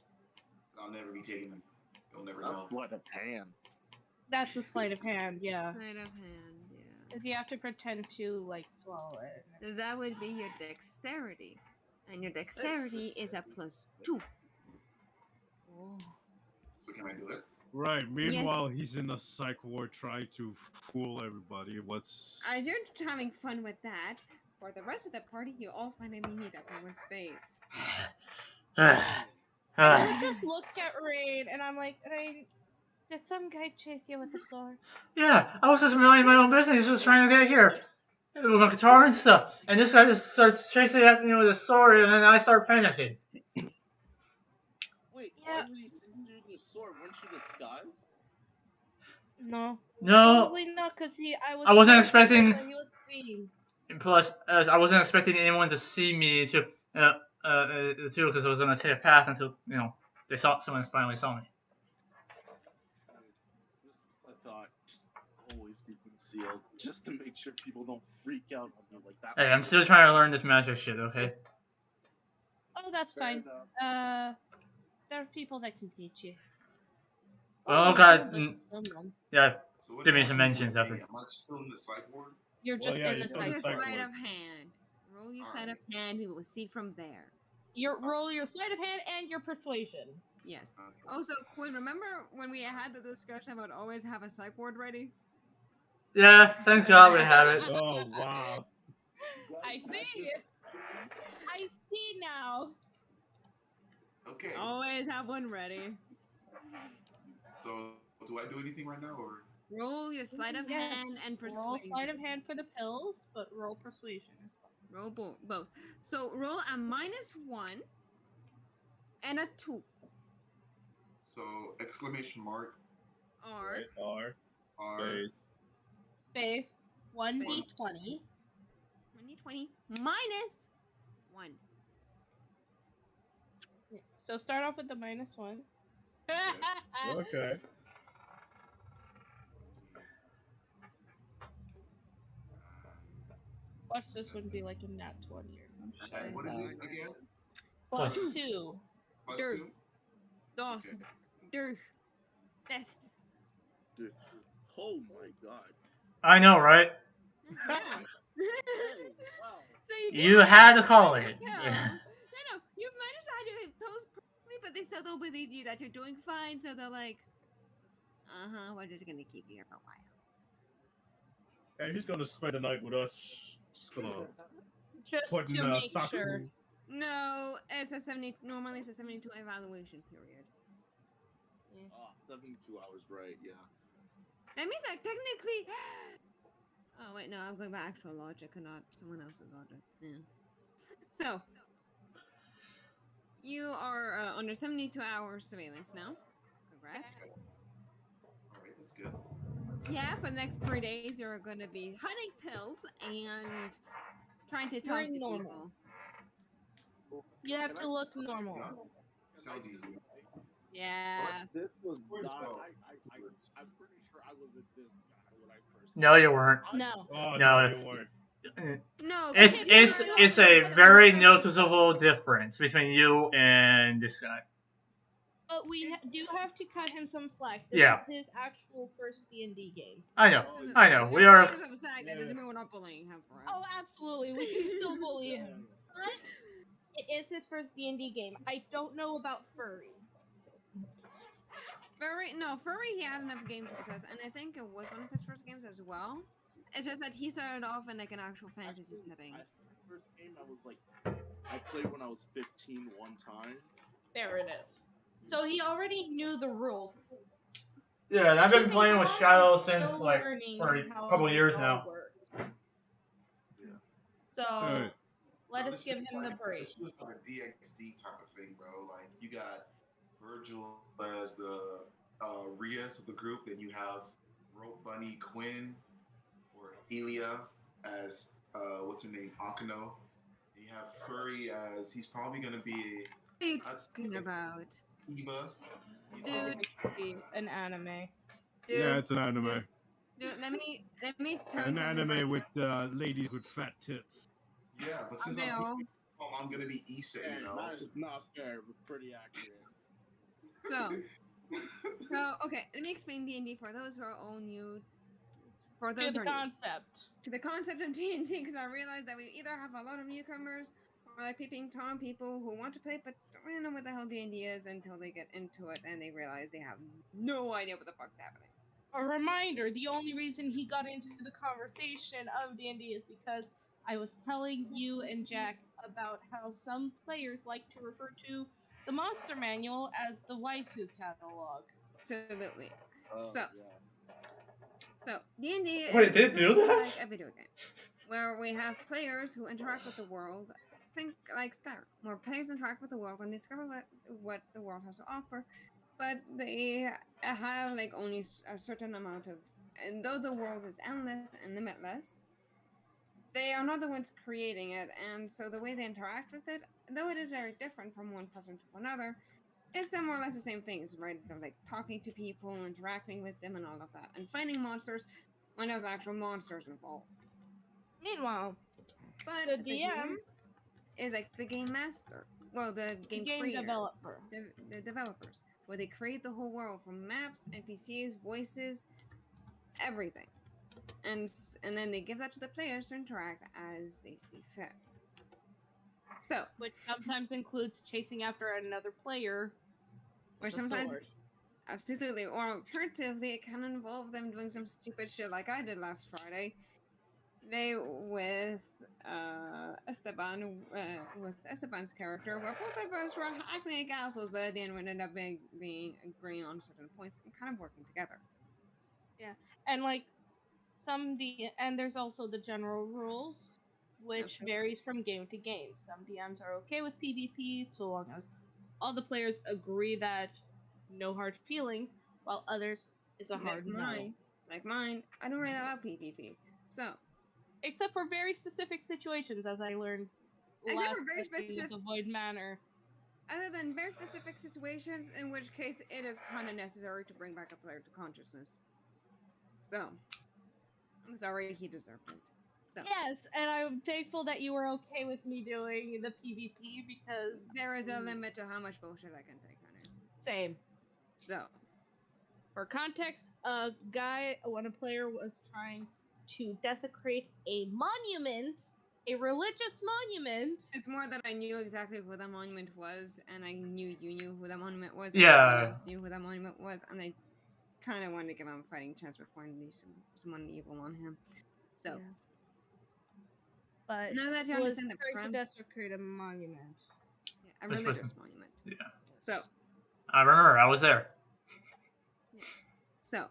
But I'll never be taking them. They'll never know. That's sleight of hand. That's a sleight of hand, yeah. Sleight of hand, yeah. Because you have to pretend to, like, swallow it. That would be your dexterity. And your dexterity is a +2. Oh. So can I do it? Right. Meanwhile, he's in a psych ward trying to fool everybody. What's As you're having fun with that, for the rest of the party, you all finally meet up in one space. I just looked at Rain, and I'm like, Rain, did some guy chase you with a sword? Yeah, I was just minding my own business, just trying to get here with my guitar and stuff. And this guy just starts chasing after me with a sword, and then I start panicking. Wait, Yeah. why would he send you your sword? Weren't you disguised? No. No, Probably not, because I wasn't scared to expecting- that he was seeing. plus, I wasn't expecting anyone to see me too, because I was gonna take a path until someone finally saw me. Just a thought. Just always be concealed, just to make sure people don't freak out on you like that. Hey, I'm still trying to learn this magic shit. Okay. Oh, that's Fair fine. enough. There are people that can teach you. Oh, you God. can, but someone. Yeah. So what's Give me some happening mentions with me? after. Am I still in the psych ward? You're Well, just yeah, in you're the still Roll in your the psych sleight ward. of hand. Roll your sleight Alright. of hand. We will see from there. Roll your sleight of hand and your persuasion. Yes. Okay. Also, Quinn, remember when we had the discussion about always have a psych ward ready? Yeah. Thank God we have it. Oh wow. I see. I see now. Okay. Always have one ready. So do I do anything right now or? Roll your sleight of Yes. hand and persuasion. Roll sleight of hand for the pills, but roll persuasion as well. Roll both. So roll a -1 and a 2. So exclamation mark Or Right, R. R. Space. Space 1d20. 20 -1. So start off with the -1. Okay. Watch this one be like a nat 20 or some shit. And what is it again? Plus Plus 2. Plus Dirt. 2? Dos. Okay. Dur. Yes. Dude. Oh my god. I know, right? Yeah. Hey, wow. So you do You manage had to to call hide it. your pill. No, you managed to hide your pills perfectly, but they still don't believe you that you're doing fine. So they're like, we're just gonna keep you here for a while. And he's gonna spend the night with us. Just gonna Just put in to make Saku. sure. No, it's a 70. Normally, it's a 72 evaluation period. 72 hours, right? Yeah. That means that technically. Oh wait, no, I'm going by actual logic and not someone else's logic. Yeah. So you are under 72-hour surveillance now. Congrats. All right, that's good. Yeah, for the next 3 days, you're going to be hiding pills and trying to talk Doing to normal. people. You have Can to I look just say, normal. Sounds easy. Yeah. this was Where to not. go? I'm pretty sure I wasn't this guy when I first. No, you weren't. No. Oh No. no, you weren't. No, It's because it's you it's are a like very the- noticeable difference between you and this guy. But we do have to cut him some slack. This Yeah. is his actual first D&D game. I know. Absolutely. I know. You're We are. cutting him some slack. That doesn't mean we're not bullying him for it. Oh, absolutely. We can still bully him. But it is his first D&D game. I don't know about Furry. Furry, he had enough games with us, and I think it was one of his first games as well. It's just that he started off in like an actual fantasy setting. My first game, I played when I was 15 one time. There it is. So he already knew the rules. Yeah, and I've been Tipping playing with Tom Shadow is since still like learning for a how couple this years all now. works. Yeah. So Alright. let Bro, us this give feels him the like- break. This feels like a DXD type of thing, bro. Like you got Virgil as the Rias of the group, then you have Rope Bunny Quinn or Elia as what's her name, Akano. And you have Furry as he's probably gonna be What are you I'd say talking about? Eva. Dude. Actually, an anime. Dude, Yeah, it's an anime. dude, let me turn An something anime right with ladies with fat tits. Yeah, but since now. I'm gonna be Issa, Hey, you know. that is not fair, but pretty accurate. So okay, let me explain D&D for those who are all new. For those To the who are new concept. to the concept of D&D, because I realized that we either have a lot of newcomers or like peeping Tom people who want to play but don't really know what the hell D&D is until they get into it and they realize they have no idea what the fuck's happening. A reminder, the only reason he got into the conversation of D&D is because I was telling you and Jack about how some players like to refer to the monster manual as the waifu catalog. Absolutely. Oh, So yeah. So D&D Wait, is they do essentially that? like a video game, where we have players who interact with the world. Think like Skyrim, where players interact with the world and discover what the world has to offer, but they have like only a certain amount of. And though the world is endless and limitless, they are not the ones creating it, and so the way they interact with it, though it is very different from one person to another, it's more or less the same things, right? Like talking to people, interacting with them, and all of that, and fighting monsters when there's actual monsters involved. Meanwhile, But the DM is like the game master, well, the game, creator, developer. the developers, where they create the whole world from maps, NPCs, voices, everything, and then they give that to the players to interact as they see fit. So, Which sometimes includes chasing after another player. or with a sometimes sword. absolutely, or alternatively, it can involve them doing some stupid shit like I did last Friday. They with Esteban's character, where both of us were acting like assholes, but at the end we ended up being agreeing on certain points and kind of working together. Yeah, and like and there's also the general rules, which Absolutely. varies from game to game. Some DMs are okay with PvP so long as all the players agree that no hard feelings, while others is a hard no. Like mine, I don't really allow PvP. So, Except for very specific situations, as I learned except last for very session with specific, the Void Manor. other than very specific situations, in which case it is kind of necessary to bring back a player to consciousness. So, I'm sorry, he deserved it. So, Yes, and I'm thankful that you were okay with me doing the PvP because there is a limit to how much bullshit I can take, honey. same. So, For context, when a player was trying to desecrate a monument, a religious monument. It's more that I knew exactly who that monument was, and I knew you knew who that monument was, and Yeah. everyone else knew who that monument was, and I kind of wanted to give him a fighting chance before I knew someone evil on him. So, Yeah. But now that you was understand the trying to premise, desecrate a monument. a This religious person- monument. Yeah. So, I remember. I was there. yes. So,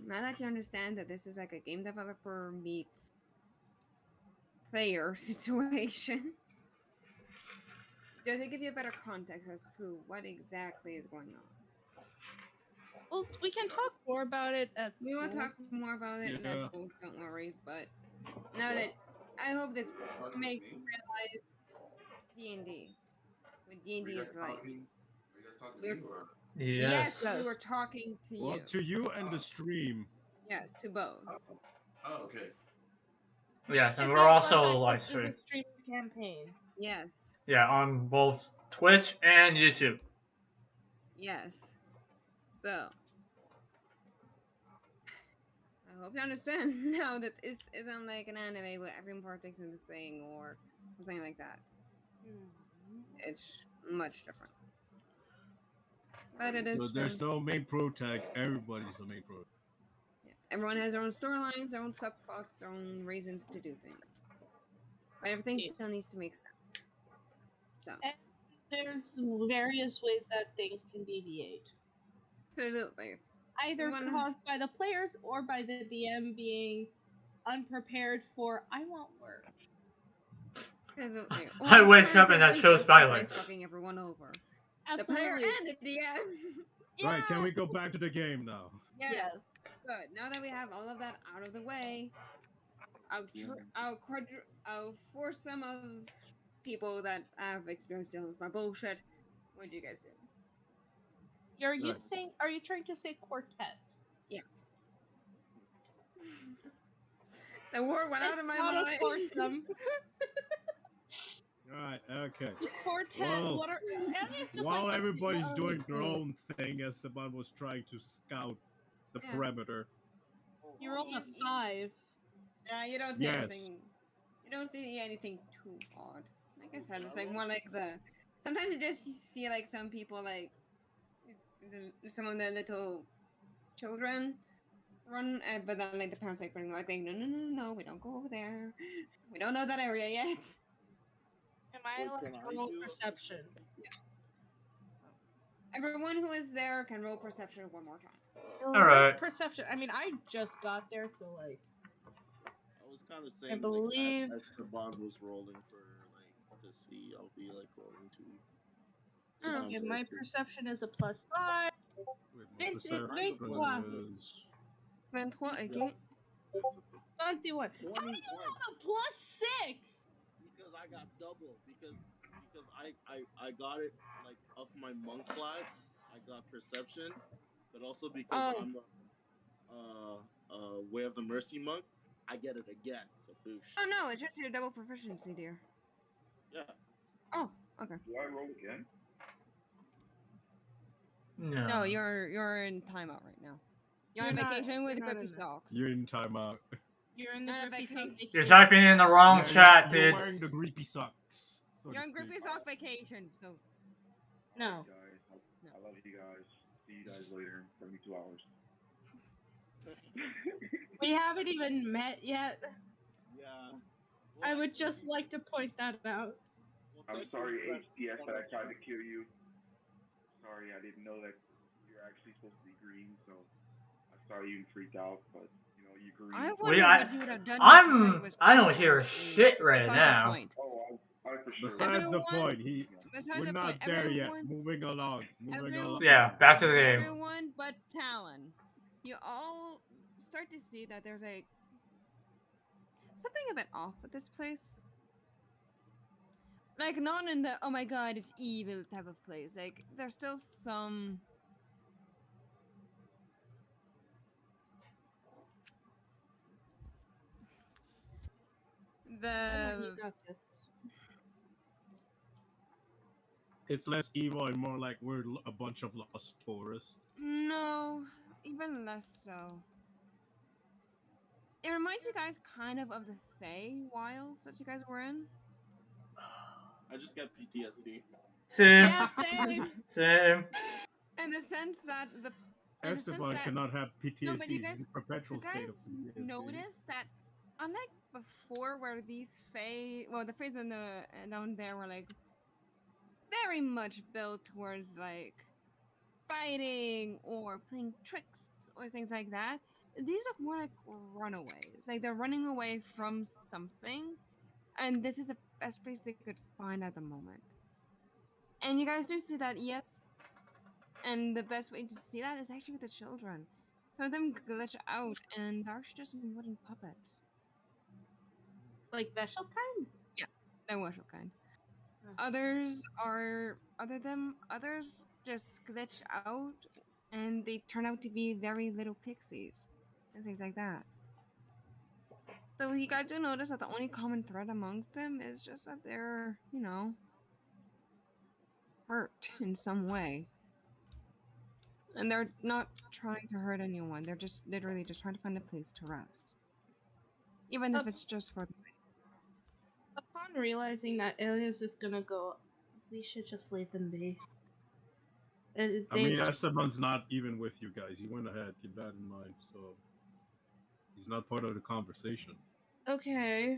now that you understand that this is like a game developer meets player situation, does it give you a better context as to what exactly is going on? Well, we can talk more about it at We school. will talk more about it in Yeah. school, don't worry. But now that I hope this Talking makes to you me? realize D&D. What D&D Were you guys is like. talking? Were you guys talking to We're- me or? Yes. we were talking to you. Well, to you and the stream. Yes, to both. Oh, okay. Yes, and Just we're so also for fact, live this is stream. a stream campaign. Yes. Yeah, on both Twitch and YouTube. Yes. So, I hope you understand now that this isn't like an anime where everyone partakes in the thing or something like that. It's much different. But it is So there's true. no main pro tag. Everybody's the main pro. Yeah. Everyone has their own storylines, their own subplots, their own reasons to do things. But everything Yeah. still needs to make sense. So, And there's various ways that things can deviate. absolutely. Either One- caused by the players or by the DM being unprepared for, I want work. Absolutely. I wake up and that alternatively, shows just the dice violence. fucking everyone over. Absolutely. The player and the DM. Right, can we go back to the game now? Yes. Good. Now that we have all of that out of the way, I'll force some of people that have experienced dealing with my bullshit. What do you guys do? Are you Right. saying? Are you trying to say quartet? Yes. The word went out of It's my not mind. a foursome. Right, okay. The quartet. Well, What are? It's just while like everybody's what are doing we their doing? own thing, Esteban was trying to scout the Yeah. perimeter. You rolled a 5. You don't see Yes. anything. You don't see anything too odd. Like I said, it's like more like the. Sometimes you just see like some people like some of the little children run, but then like the parents like bring like no, we don't go over there. We don't know that area yet. Am I allowed Can to I roll do a perception? Everyone who is there can roll perception one more time. Alright. Perception. I mean, I just got there, so like. I was kind of saying, believe- like, as Esteban was rolling for, like, to see, I'll be, like, rolling too. Since I'm Okay, there, my too. perception is a +5. Wait, my Vingt- perception vingt-trois. is... 23, okay. 21. How do you 21. roll a +6? Because I got double. Because I got it, like, of my monk class. I got perception. But also because Oh. I'm a Way of the Mercy monk, I get it again. So boosh. Oh no, it's just your double proficiency, dear. Yeah. Oh, okay. Do I roll again? No. No, you're in timeout right now. You're on You're not- vacation with you're not grippy in this. socks. You're in timeout. You're in the Not a grippy sock vacation. You're vacation. typing in the wrong Yeah, chat, you're dude. wearing the creepy socks. So You're to on speak. grippy sock vacation, so No. Guys, I love you guys. See you guys later in 72 hours. We haven't even met yet. Yeah. I would just like to point that out. I'm sorry, HTS, that I tried to kill you. Sorry, I didn't know that you're actually supposed to be green, so I'm sorry you freaked out, but you know, you're green. I Wait, wonder I- what you would have done. if the site was I don't purple hear and- shit right besides now. The point. Oh, I for sure. Besides the Everyone- point, Besides we're the not point, there yet. everyone- Moving along. Moving everyone- along. Yeah, back to the game. Everyone but Talon. You all start to see that there's a something a bit off with this place. Like not in the oh my god it's evil type of place. Like there's still some Come on, you the got this. it's less evil and more like we're a bunch of lost tourists. No, even less so. It reminds you guys kind of the Fey Wilds that you guys were in. I just got PTSD. Same. Yeah, same. Same. In the sense that the in the sense Esteban that cannot have no, but PTSD. He's in you perpetual state of guys PTSD. notice that unlike before, where these Fey, well, the Fays in the down there were like very much built towards like fighting or playing tricks or things like that. These look more like runaways. Like they're running away from something, and this is the best place they could find at the moment. And you guys do see that, yes. And the best way to see that is actually with the children. Some of them glitch out, and they're actually just wooden puppets. Like Veshel kind? Yeah, they're worship kind. Huh. Others just glitch out, and they turn out to be very little pixies and things like that. So you guys do notice that the only common thread amongst them is just that they're, hurt in some way. And they're not trying to hurt anyone. They're just literally just trying to find a place to rest. Even if Up- it's just for the Upon realizing that Ilya's just gonna go, we should just leave them be. I They've mean, Esteban's not even with you guys. He went ahead. Keep that in mind. So he's not part of the conversation. okay.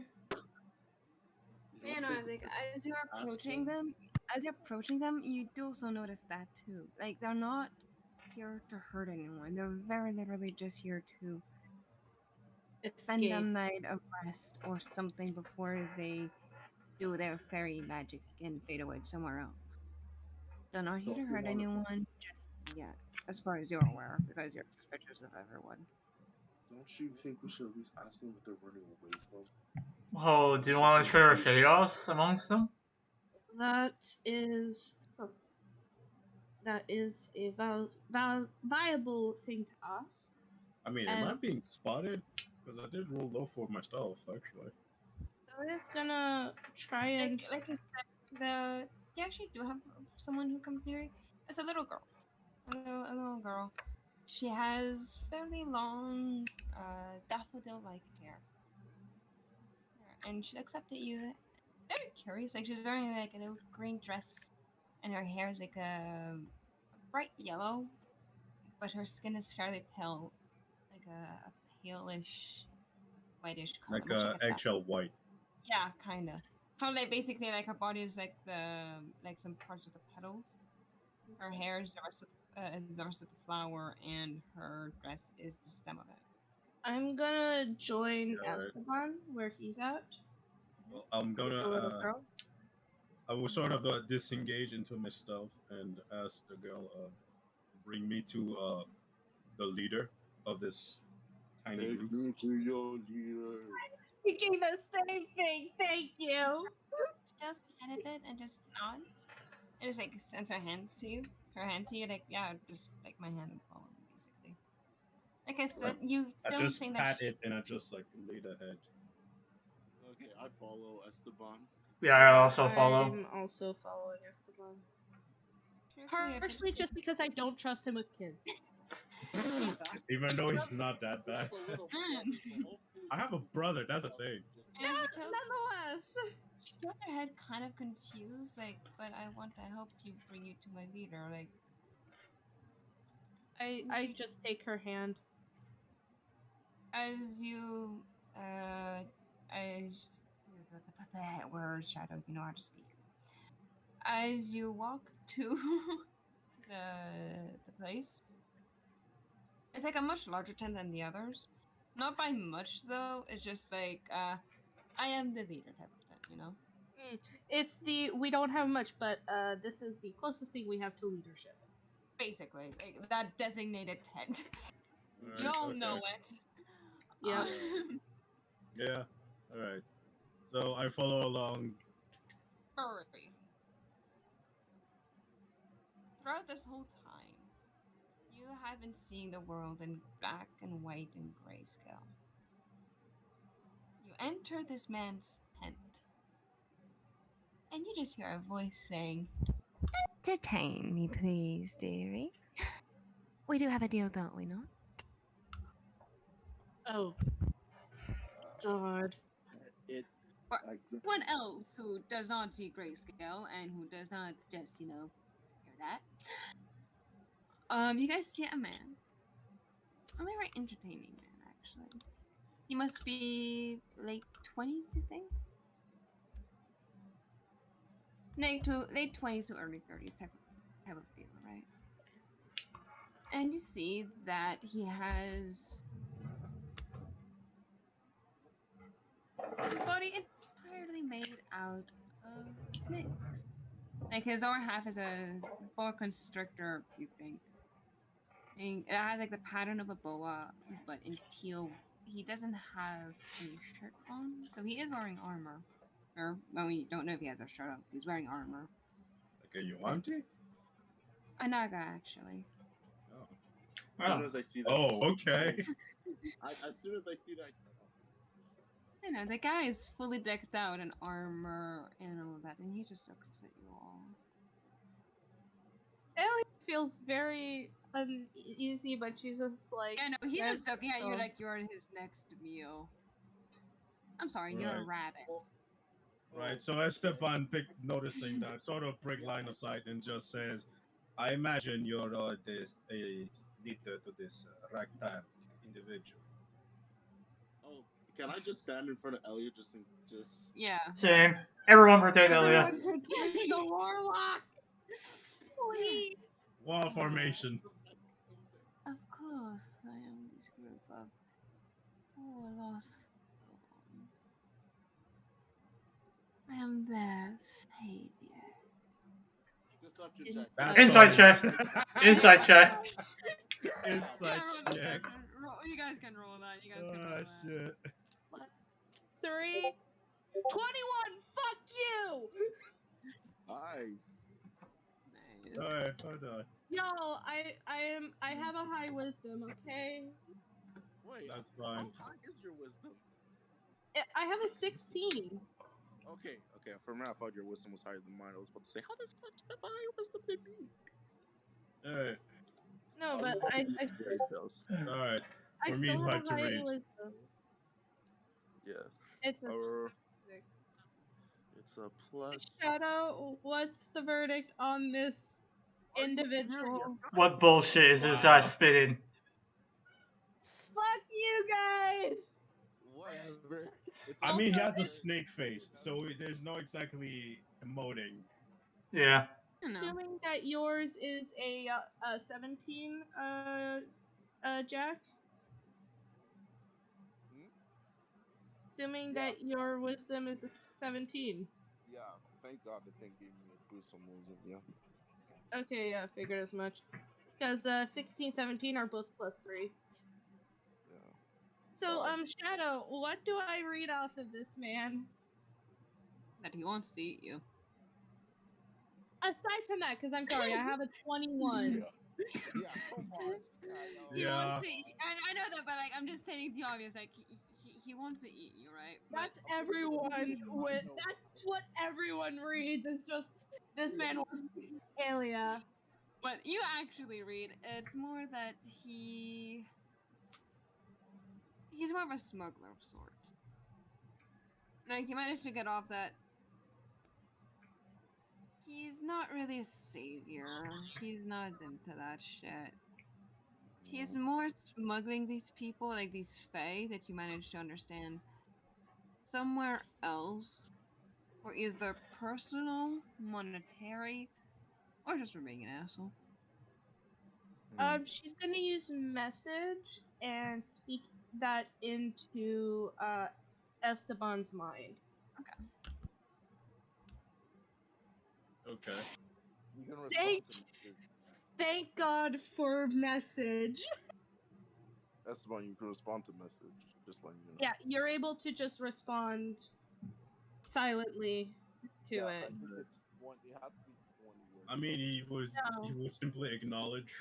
You know, like as you're approaching them, you do also notice that too. Like they're not here to hurt anyone. They're very literally just here to spend a Escape. night of rest or something before they do their fairy magic and fade away somewhere else. They're not here to hurt anyone just yet, as far as you're aware, because you're suspicious of everyone. Don't you think we should at least ask them what they're running away from? Oh, do you want to share chaos amongst them? That is that is a viable thing to ask. I mean, am I being spotted? Because I did roll low for myself, actually. Ilya's gonna try and Like I said, they actually do have someone who comes near. It's a little girl, a little girl. She has fairly long, daffodil-like hair, and she looks up at you, very curious. Like she's wearing like a little green dress, and her hair is like a bright yellow, but her skin is fairly pale, like a palish, whitish color, Like much like a eggshell white. yeah, kind of. Kind of like basically like her body is like some parts of the petals. Her hair is the rest of the flower, and her dress is the stem of it. I'm gonna join Yeah, right. Esteban where he's at. Well, I'm The little gonna. girl. I will sort of disengage into my stealth and ask the girl, bring me to the leader of this tiny Take group. me to your leader. Thinking the same thing. Thank you. Does her head a bit and just nods. It just like sends her hands to you. Her hand to you, like yeah, just like my hand would follow me, basically. Like I said, you I don't just think pat that it and I just like lead ahead. Okay, I follow Esteban. Yeah, I also follow. I'm also following Esteban. she looks like a Partially bit- just because I don't trust him with kids. Even though he's tells- not that bad. It's a little Mm. fluffy, so hopefully I have a brother, that's a thing. And she tells Nonetheless. she tilts her head kind of confused, like, but I want to help you bring you to my leader, like I just take her hand. as you as where's Shadow, you know how to speak. As you walk to the place, it's like a much larger tent than the others. Not by much though, it's just like I am the leader type of tent, you know? It's we don't have much, but this is the closest thing we have to leadership. Basically, like that designated tent. Alright, Y'all okay. know it. Yeah. Yeah, alright. So I follow along. Hurry. Throughout this whole time, you have been seeing the world in black and white and grayscale. You enter this man's tent, and you just hear a voice saying, Detain me, please, dearie. We do have a deal, don't we not? Oh God. It Or I one else who does not see grayscale and who does not just, hear that. You guys see a man. A very entertaining man, actually. He must be late 20s, you think? Late 20s to early 30s type of deal, right? And you see that he has his body entirely made out of snakes. Like his lower half is a boa constrictor, you think. And it has like the pattern of a boa, but in teal. He doesn't have any shirt on, though he is wearing armor. Or when we don't know if he has a shirt on, he's wearing armor. Like a Yuan-Ti? A naga, actually. Oh. As soon as I see that. Oh, okay. As soon as I see that, I say, oh. I know the guy is fully decked out in armor and all that, and he just looks at you all. Ellie feels very uneasy, but she's just like. Yeah, no, he's says, just looking at you "Oh." like you're his next meal. I'm sorry, you're a Right. rabbit. Right, so Esteban, noticing that, sort of break line of sight and just says, I imagine you're a leader to this ragtag individual. Oh, can I just stand in front of Elliot just Yeah. Same. Everyone protect Elia. Everyone protect the warlock, please. Wall formation. Of course, I am this group of poor lost souls. I am their savior. Deception check. That's Inside all check. Inside check. Inside Yeah, check. you guys can roll that. You guys can roll Oh, that. shit. 3, 21. Fuck you. Nice. Nice. Alright, hold on. Yo, I have a high wisdom. Okay. Wait, That's fine. how high is your wisdom? I have a 16. Okay. For a minute, I thought your wisdom was higher than mine. I was about to say, how the fuck did I higher wisdom than me? Alright, No, but I alright. I For me, still it's have hard a to high read. wisdom. Yeah. It's a 6. It's a plus. Shadow, what's the verdict on this Are you individual? serious? What bullshit is this guy spitting? Fuck you guys! Whatever. I mean, he has a Also, snake face, so there's no exactly emoting. Yeah. I know. assuming that yours is a 17, Jack. Hmm? Assuming Yeah. that your wisdom is a 17. Yeah. Thank God the thing gave me a boost on wisdom. Yeah. Okay, yeah, I figured as much. Because 16, 17 are both +3. Yeah. So, Dog. Shadow, what do I read off of this man? That he wants to eat you. Aside from that, because I'm sorry, I have a 21. Yeah. Come on. Shadow. He Yeah. wants to eat. I know that, but like I'm just stating the obvious. Like he wants to eat you, right? That's everyone with. That's what everyone reads. It's just this man wants to eat Alia. What you actually read, it's more that he's more of a smuggler of sorts. Like he managed to get off that he's not really a savior. He's not into that shit. He's more smuggling these people, like these fae that you managed to understand, somewhere else for either personal, monetary, or just for being an asshole. She's gonna use message and speak that into Esteban's mind. Okay. You can respond to message. Thank God for message. Esteban, you can respond to message. Just letting you know. Yeah, you're able to just respond silently to Yeah, it. I think it's one. It has to be 20 words. I mean, he No. will simply acknowledge.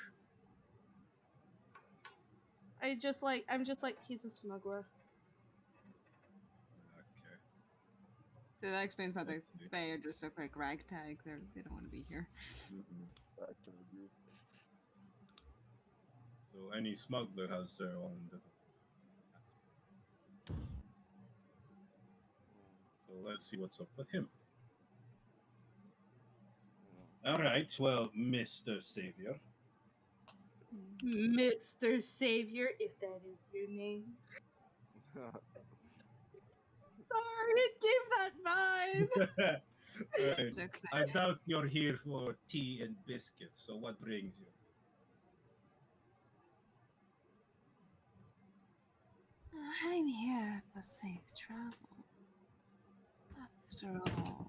I'm just like he's a smuggler. Okay. So that explains why the Let's see. Fae are just look like ragtag. They don't want to be here. I can agree. So any smuggler has their own little. So let's see what's up with him. All right, well, Mr. Savior. Mr. Savior, if that is your name. Sorry, it gave that vibe. All right. So excited. I doubt you're here for tea and biscuits. So what brings you? I'm here for safe travel. After all,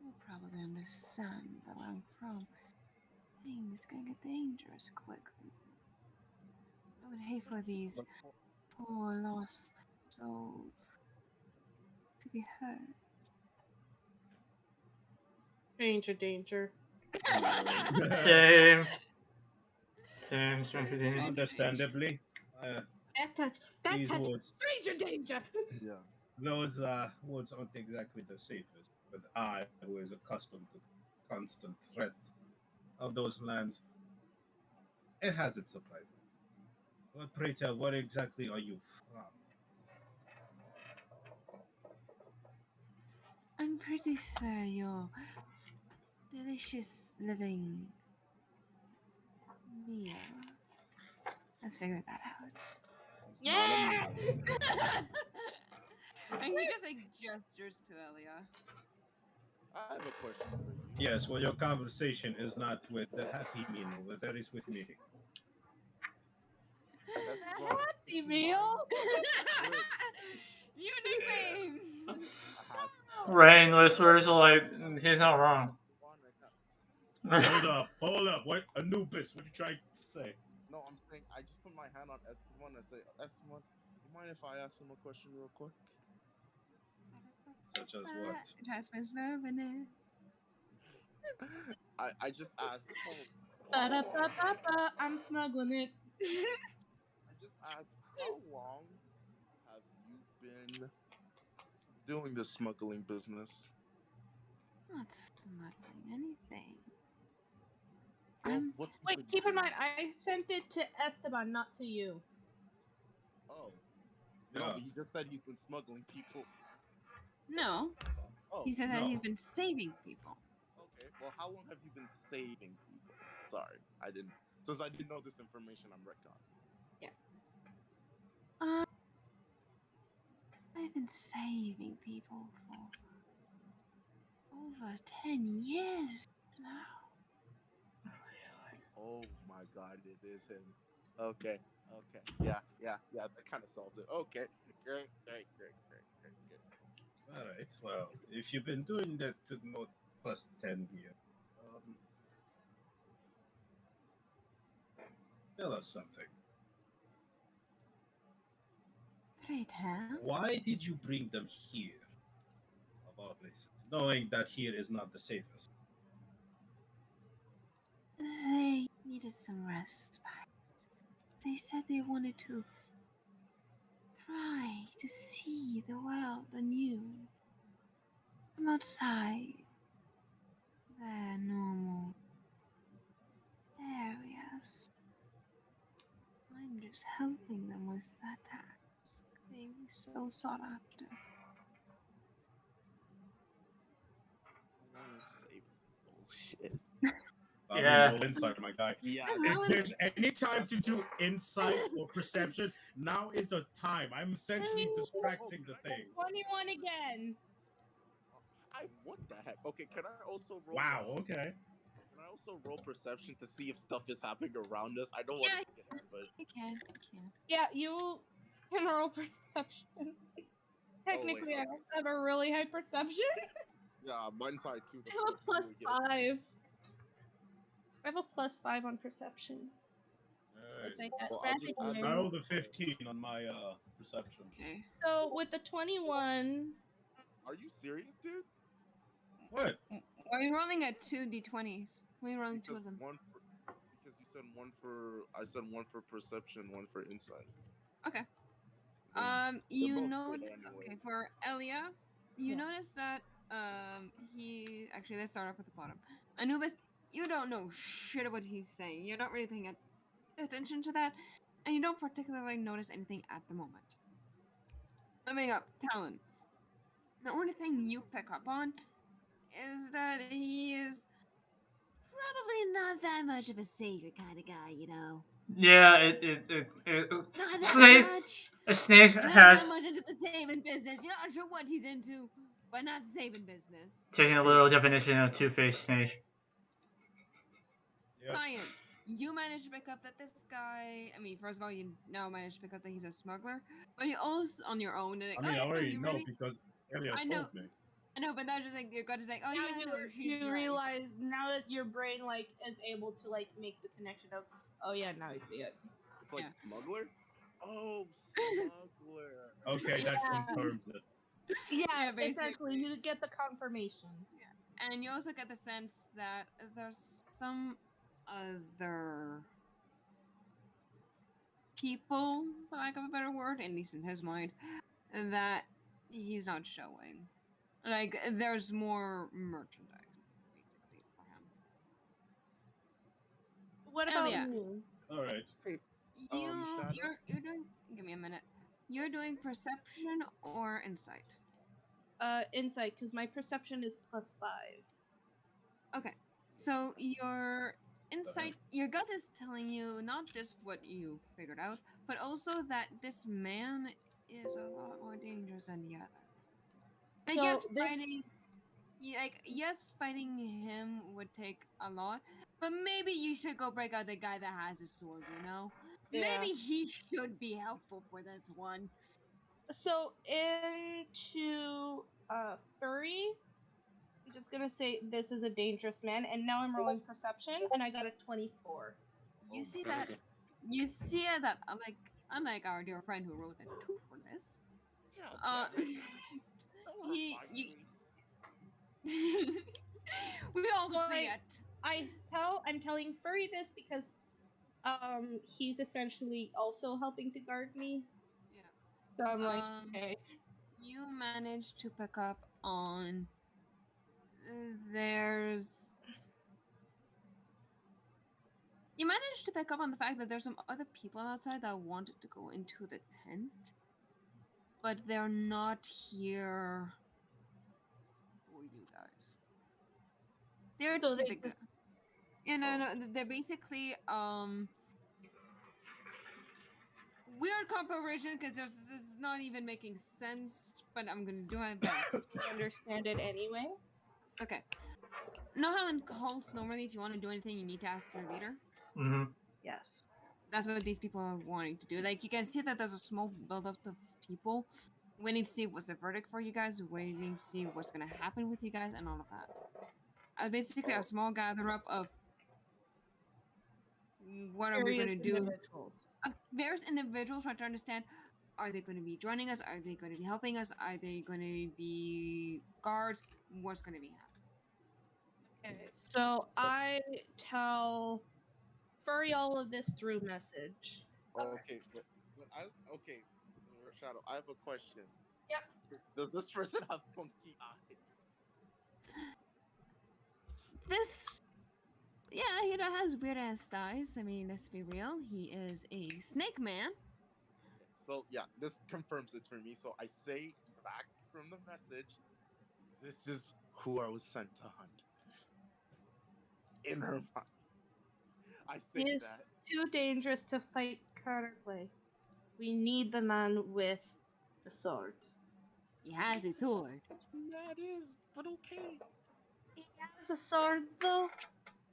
you'll probably understand that where I'm from, things can get dangerous quickly. I would hate for these poor lost souls to be hurt. Danger, danger. Same. Same. Understandably, uh, That these touch, woods, stranger danger. Yeah. those woods aren't exactly the safest. But I, who is accustomed to the constant threat of those lands, it has its surprises. But pray tell, what exactly are you from? I'm pretty sure your delicious living meal has figured that out. Not a Yeah. And he just like gestures to Elia. I have a question for you. Yes, well, your conversation is not with the happy meal over there, is with me. Esteban, Happy would you meal. mind- Wait, New nicknames. I asked Esteban. Rain whispers like he's not wrong. Esteban, I can't. Hold up. What Anubis? What you trying to say? No, I'm saying I just put my hand on Esteban and say, Esteban, you mind if I ask him a question real quick? Such as what? It has my love in it. I just asked. So, Ba-da-ba-ba-ba, I'm smuggling it. I just asked, how long have you been doing this smuggling business? Not smuggling anything. Well, I'm what's Wait, keep in mind, I sent it to Esteban, not to you. Oh, Yeah. no, but he just said he's been smuggling people. no. Oh, He said that No. he's been saving people. okay. Well, how long have you been saving people? Sorry, I didn't. Since I didn't know this information, I'm retconning. I've been saving people for over 10 years now. Oh my God, it is him. Okay, okay, yeah. That kind of solved it. Okay, great. All right. Well, if you've been doing that to more plus 10 years, tell us something. Pray tell. Why did you bring them here, of all places, knowing that here is not the safest? They needed some respite. They said they wanted to try to see the world anew from outside their normal areas. I'm just helping them with that task. They were so sought after. Say bullshit. I Yeah. mean, roll insight, my guy. Yeah, If there's any time to do insight or perception, now is the time. I'm essentially distracting the thing. 21 again. what the heck? Okay, can I also roll? Wow, okay. Can I also roll perception to see if stuff is happening around us? I don't want Yeah. to get ambushed. You can. Yeah, you can roll perception. Technically, I okay. also have a really high perception. Yeah, mine's high too. I have a plus 5. I have a plus 5 on perception. All It's right. like that Well, I'll traffic just ask. I news. rolled a 15 on my perception. Okay. So with the 21, Are you serious, dude? What? Why are you rolling at 2d20s? Why are you rolling 2 Because of them? because you said one for I said one for perception, one for insight. Okay. They're You both know, good okay, anyway. for Elia, you Yes. notice that he actually, let's start off with the bottom. Anubis, you don't know shit of what he's saying. You're not really paying attention to that, and you don't particularly notice anything at the moment. Coming up, Talon. The only thing you pick up on is that he is probably not that much of a savior kind of guy, you know. Yeah, Not that Snake. much. A snake You're not has that much into the saving business. You're not sure what he's into, but not saving business. taken a little definition of two-faced snake. Yep. Science. You managed to pick up that this guy. I mean, first of all, you now managed to pick up that he's a smuggler, but you also on your own. And like, I oh mean, I yeah, no, already you know really. because Elliot I know, told me. I know, but now just like you got to say, oh Now yeah, no, she's you right. realize now that your brain like is able to like make the connection of, oh yeah, now I see it. It's like Yeah. smuggler. Oh, smuggler. Okay, that Yeah. confirms it. Yeah, Yeah, essentially, basically. you get the confirmation. And you also get the sense that there's some other people, for lack of a better word, at least in his mind, that he's not showing. Like there's more merchandise, basically, for him. What about Elia, me? All right. Hey, you Shadow. you're doing. Give me a minute. You're doing perception or insight. Insight, because my perception is +5. Okay, so your insight, your gut is telling you not just what you figured out, but also that this man is a lot more dangerous than the other. Like So yes, this, fighting, like yes, fighting him would take a lot, but maybe you should go break out the guy that has a sword. You know, yeah. maybe he should be helpful for this one. So into furry, I'm just gonna say this is a dangerous man, and now I'm rolling perception, and I got a 24. You Oh see my that? god. You see that? Unlike our dear friend who rolled a 2 for this, God uh, damn it. Don't wanna he fight you. me. We all So see it. I'm telling furry this because he's essentially also helping to guard me. Yeah. So I'm like, Um, okay. you managed to pick up on there's. You managed to pick up on the fact that there's some other people outside that wanted to go into the tent, but they're not here for you guys. They're to So see they the good. just You know, Oh. no, they're basically weird comparison because this is not even making sense, but I'm gonna do my best. understand it anyway. Okay. Know how in cults normally, if you want to do anything, you need to ask your leader. Mm-hmm. Yes. That's what these people are wanting to do. Like you can see that there's a small buildup of people waiting to see what's the verdict for you guys, waiting to see what's gonna happen with you guys, and all of that. Basically, a Oh. small gather up of what are we Various gonna do? individuals. Various individuals trying to understand: are they going to be joining us? Are they going to be helping us? Are they going to be guards? What's going to be happening? Okay. So I tell furry all of this through message. Okay, but okay, Shadow. I have a question. Yep. Does this person have funky eyes? This, yeah, he has weird ass eyes. I mean, let's be real. He is a snake man. So yeah, this confirms it for me. So I say back from the message, this is who I was sent to hunt. In her mind, I He say is that. too dangerous to fight counterplay. We need the man with the sword. He has a sword. That is, but okay. He has a sword though,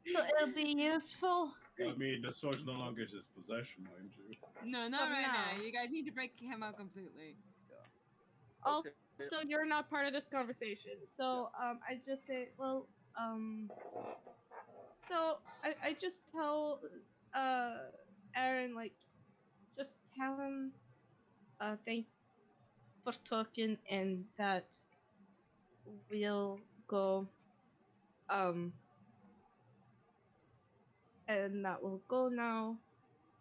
so it'll be useful. I mean, the sword's no longer his possession, mind you. No, For not right now. now. You guys need to break him out completely. Yeah. Okay. Also, you're not part of this conversation. So I just say, well, so I just tell uh Aaron like just tell him thank for talking and that we'll go um and that we'll go now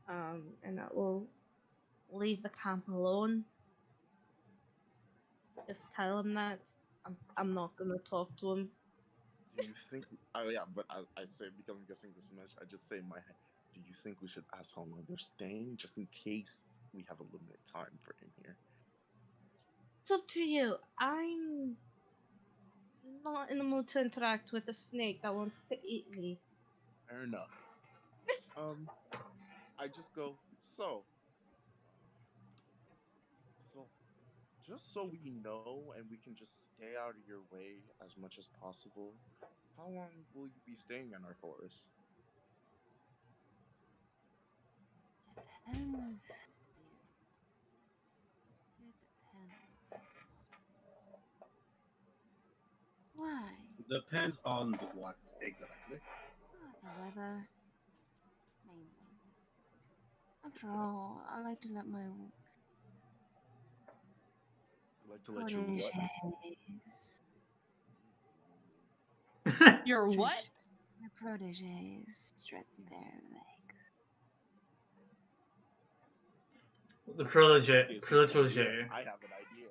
and that we'll leave the camp alone. Just tell him that. I'm not gonna talk to him. Do you think? Oh yeah, but I say because I'm guessing this much. I just say in my head. Do you think we should ask how long they're staying, just in case we have a limited time frame here? It's up to you. I'm not in the mood to interact with a snake that wants to eat me. Fair enough. I just go. So just so we know and we can just stay out of your way as much as possible. How long will you be staying in our forest? Depends, dear. It depends. Why? Depends on what exactly. Oh, the weather, mainly. After all, I like to let my You like to let your what? proteges, Your what? stretch, my proteges stretch their legs. The That just gives me an idea. protege. I have an idea.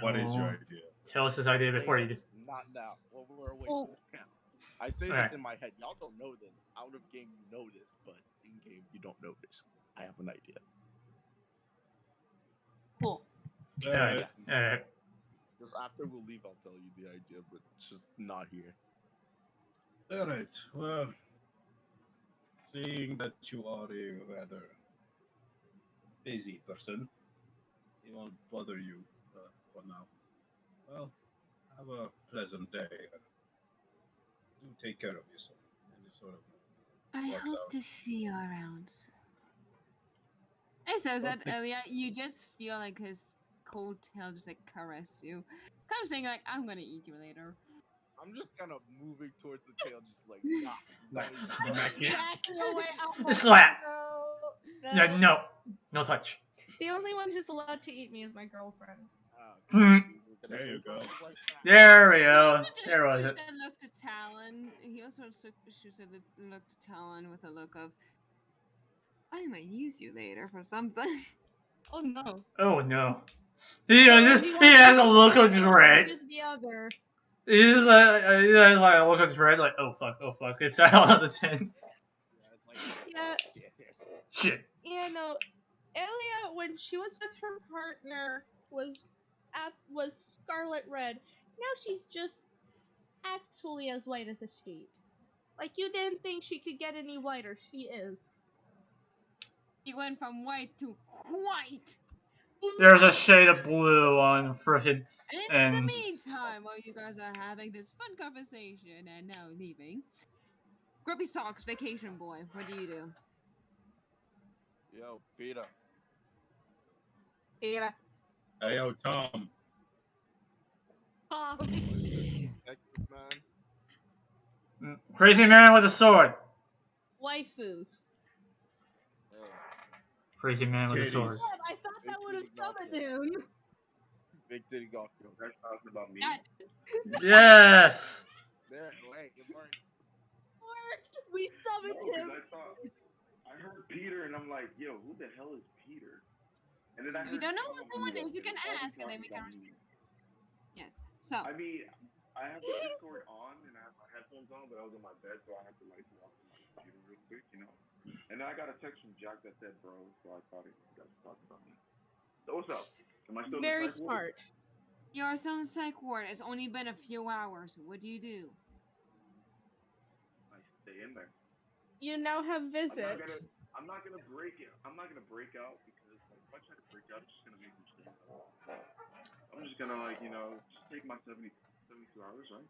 What is your No. idea? Tell us his idea before Later, you do. not now. Well, we're away Oh. from the camp. I say Alright. this in my head. Y'all don't know this. Out of game, you know this, but in game, you don't know this. I have an idea. Cool. Alright. Yeah. Alright. Just after we'll leave, I'll tell you the idea, but just not here. All right. Well, seeing that you are a rather busy person, he won't bother you for now. Well, have a pleasant day. Do take care of yourself. And it sort of I walks hope out. to see you around soon. It says that Okay. earlier. You just feel like his cold tail just like caress you, kind of saying like, "I'm gonna eat you later." I'm just kind of moving towards the tail, just like, nah. Like don't smack even- it. Backing away. Slap. No. Yeah, no. No touch. The only one who's allowed to eat me is my girlfriend. Hmm. There you go. There we He go. also just There was shoots it. a look to Talon. He also shoots a look to Talon with a look of, "I might use you later for something." Oh no. Oh no. He So has he a look of dread. With the other. He has like a look of dread, like, oh fuck, it's out of the tent. Yeah. Shit. Yeah, no. Elia, when she was with her partner, was scarlet red. Now she's just actually as white as a sheet. Like you didn't think she could get any whiter. She is. He went from white to white. There's a shade of blue on frickin' In and the meantime, while you guys are having this fun conversation and now leaving, Grubby Socks, vacation boy, what do you do? Yo, Peter. Yeah. Hey, yo, Tom. Texas, man. crazy man with a sword. Waifus. Crazy man with a Titties. sword. I thought that would have summoned him. Big titty golf girls. That's talking about me. Yes. There, wait, it worked. We No, summoned because him. I heard Peter and I'm like, yo, who the hell is Peter? And then I If you heard don't know some who of someone you is, you can all be ask and then we talking can. about me. Yes. So, I mean, I have the Discord on and I have my headphones on, but I was in my bed, so I had to like walk to my computer real quick, you know. And then I got a text from Jack that said, "Bro," so I thought you guys were talking about me. So what's up? Am I still Very in the psych ward? smart. you're still in psych ward. It's only been a few hours. What do you do? I stay in there. You now have visit. I'm not gonna break it. I'm not gonna break out because like if I try to break out, it's just gonna make me stay. I'm just gonna like just take my 72 hours, right?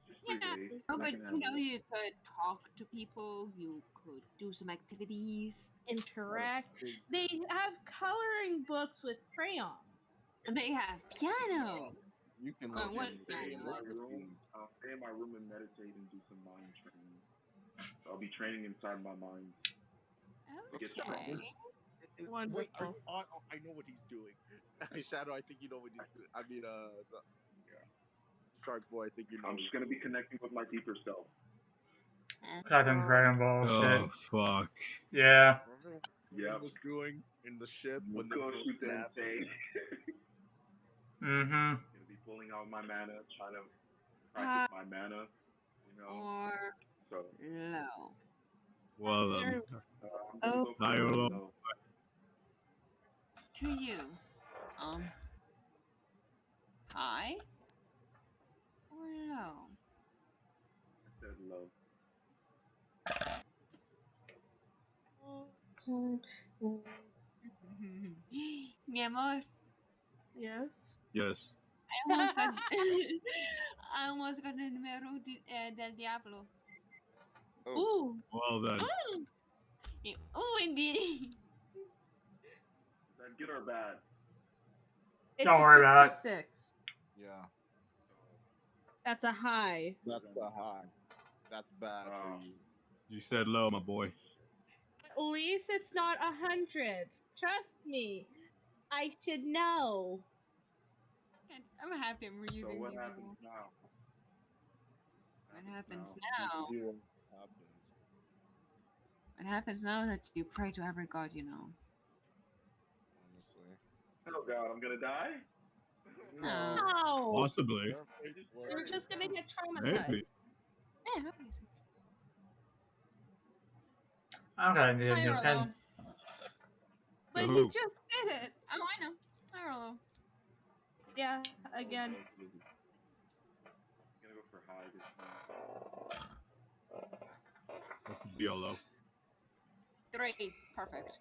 Just 3 days. No, And I but can you handle know, it. you could talk to people. You could do some activities. Interact. They have coloring books with crayon. And they have pianos. You can Well, look what at Stay in my piano? room. I'll stay in my room and meditate and do some mind training. I'll be training inside my mind to get stronger. Okay. Wait, are Wonderful. you on? Oh, I know what he's doing. Shadow, I think you know what he's doing. I mean, Shark Boy, I think you know. I'm just gonna be connecting with my deeper self. Goddamn Dragon Ball Oh, shit. fuck. Yeah. Yep. was doing in the ship when the Go boat shoot and snapped. say. Mm-hmm. Gonna be pulling out my mana, trying to practice my mana. You know. Or So low. Well, Very- I'm gonna Oh. go for high or very low? low. To you. High or low? I said low. Time. Mi amor, Yes. Yes. I almost got I almost got the numero del diablo. Oh, Ooh. Well then. Oh, indeed. Is that good or bad? It's Don't a worry about it. 66. yeah. That's a high. That's a high. That's bad for Oh. you. You said low, my boy. At least it's not 100. Trust me. I should know. I'm happy I'm So reusing what these happens rules. now? What happens You now? see what happens. What happens now is that you pray to every god you know. Honestly. Oh god, I'm gonna die. No. Ow! Possibly. Your fate was You're just gonna get Maybe. traumatized. Yeah, obviously. I'm gonna need a High new or pen. low? But To you who? just did it. Oh, I know. High or low? Yeah, again. I'm gonna go for high this time. That could be a low. 3. Perfect.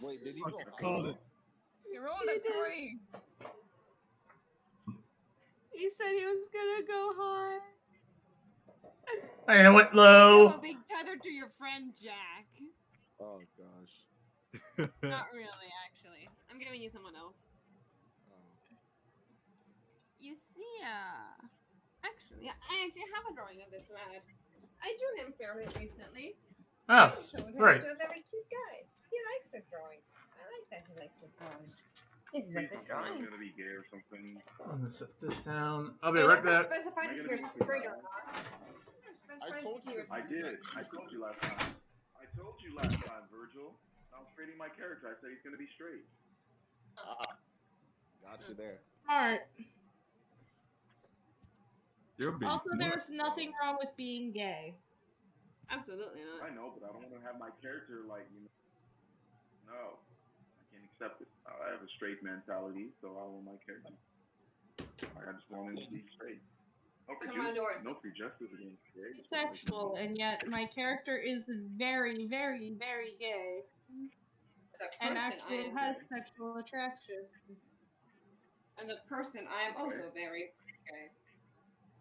Wait, did he go Fucking high? called it. You rolled a 3. He said he was gonna go high. I went You feel low. being tethered to your friend, Jack. Oh gosh. Not really, actually. I'm giving you someone else. Oh. You see, actually, I actually have a drawing of this lad. I drew him fairly recently. Oh, I showed him great. to a very cute guy. He likes the drawing. I like that he likes the drawing. This is a Please good don't tell me I'm drawing. gonna be gay or something. I'm gonna set this down. I'll be I right never back. specified Am I if gonna you're be straight or bad? not. Never specified told if you you're this. I did. straight. I told you last time. I told you last time, Virgil. I was creating my character. I said he's gonna be straight. Ah, got you there. Smart. You're being Also, smart. there's nothing wrong with being gay. Absolutely I not. know, but I don't want to have my character like No, I can't accept it. I have a straight mentality, so I want my character. I just want him to be straight. No So my doors. no prejudice against gays. Sexual, and yet my character is very, very, very gay. As a And person, I actually am has gay. sexual attraction. And the person, I am Okay. also very gay.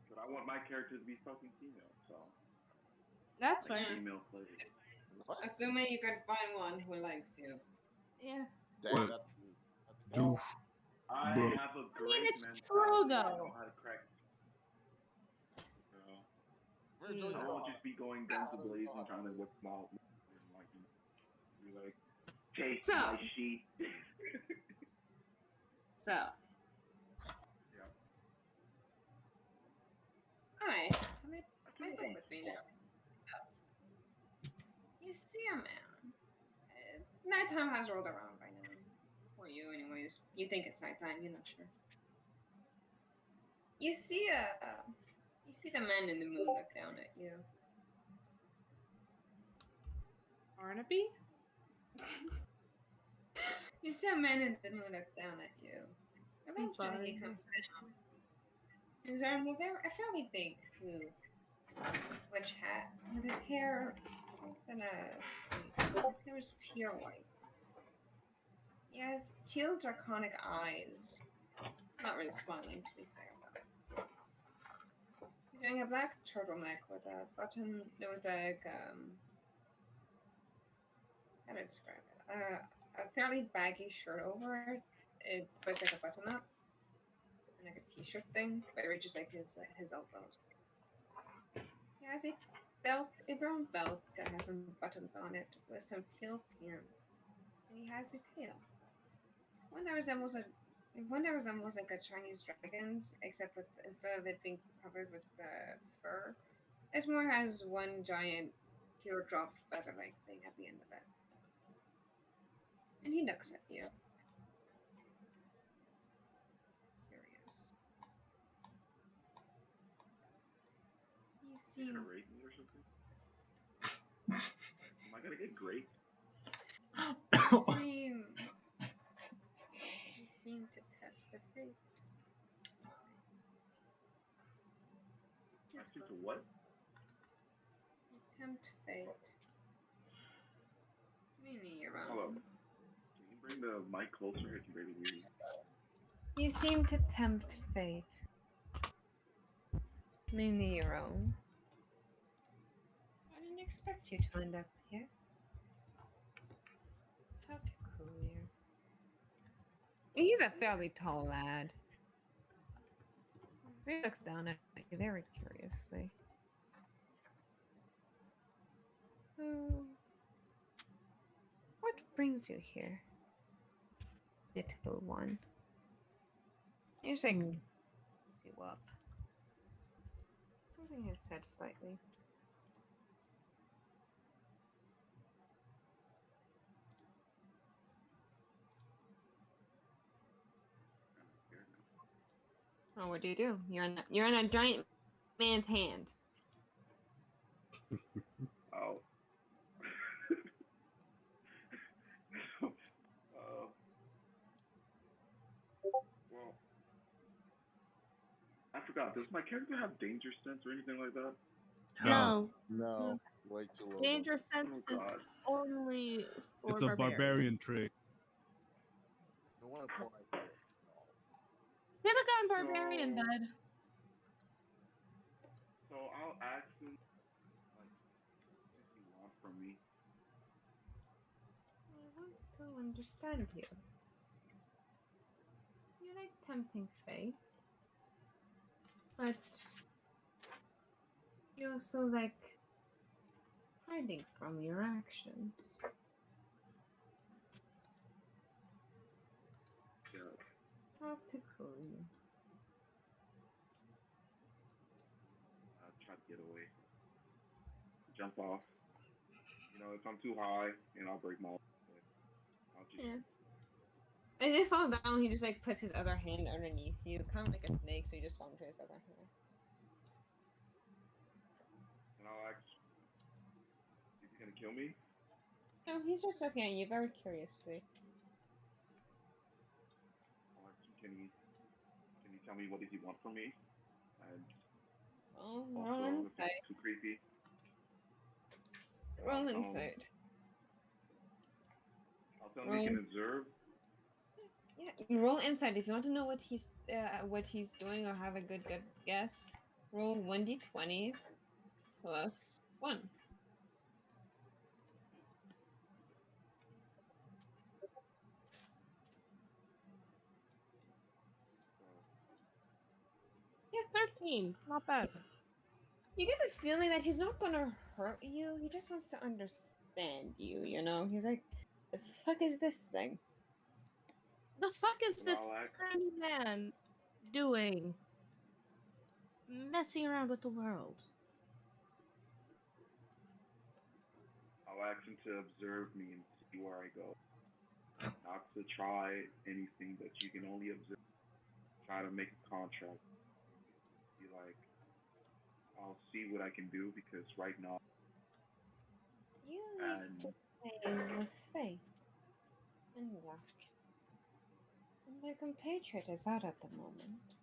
But I want my character to be fucking female, so That's like fine. female pleasure. What? Assuming you can find one who likes you. Yeah. Dang, What? that's sweet. That's Doof. I Bro. have a great it's mentality. true, I though. know how to crack. You know, Virgil, Mm. I you won't know just be going guns a blazing trying to whip them out and like be like, taste So- my sheet. So, Yeah. hi. Let me go between you. So, you see a man. Nighttime has rolled around by now. For you, anyways. You think it's nighttime, you're not sure. You see the man in the moon look down at you. Barnaby? You see a man in the moon look down at you. Eventually sorry. he comes down. He's wearing a fairly big blue witch hat with his hair his hair is pure white. He has teal draconic eyes. Not really smiling, to be fair though. He's wearing a black turtleneck with a button with how do I describe it? A fairly baggy shirt over it, but it's like a button up. And like a t-shirt thing, but it reaches like his elbows. He has a brown belt that has some buttons on it with some teal pants, and he has the tail. One that resembles like a Chinese dragon's, except with instead of it being covered with fur, it more has one giant teardrop feather-like thing at the end of it. And he looks at you. Curious. You You seem gonna rate me or something? Am I gonna get great? you seem to test the fate. I seem to what? You tempt fate. Meaning your Hold up. own. Can you bring the mic closer? I can barely hear you. You seem to tempt fate. Mainly your own. I didn't expect you to end up here. How peculiar. He's a fairly tall lad. So he looks down at you very curiously. Who? What brings you here, little one? He's like, you up. Tilting his head slightly. I'm scared now. Oh, what do? You're in a giant man's hand. Oh. Well, I forgot. Does my character have danger sense or anything like that? No. No, way too low. Danger Oh sense is God. only for It's a barbarian trick. You want to apply for it? Should have gone barbarian, So- bud. So I'll ask him, like, what does he want from me? I want to understand you. You like tempting fate, but you also like hiding from your actions. Yeah. How peculiar. Try to get away. Jump off. You know, if I'm too high, and I'll break my. I'll just. Yeah. As you fall down, he just like puts his other hand underneath you, kind of like a snake, so you just fall into his other hand. And I'll ask, is he gonna kill me? No, he's just looking at you very curiously. I'll ask him, can you tell me what does he want from me? And Oh, roll also, if insight. it's too creepy, Roll insight. I'll tell him he can observe. Yeah, roll insight if you want to know what he's doing or have a good guess. Roll 1d20 plus 1. So, Yeah, 13. Not bad. You get the feeling that he's not gonna hurt you. He just wants to understand you. You know, he's like, "The fuck is this thing?" The fuck is then this I'll ask. tiny man doing? Messing around with the world. I'll ask him to observe me and see where I go. Not to try anything that you can only observe. Try to make a contract. Be like, I'll see what I can do because right now, You like and to play with fate and luck. And my compatriot is out at the moment.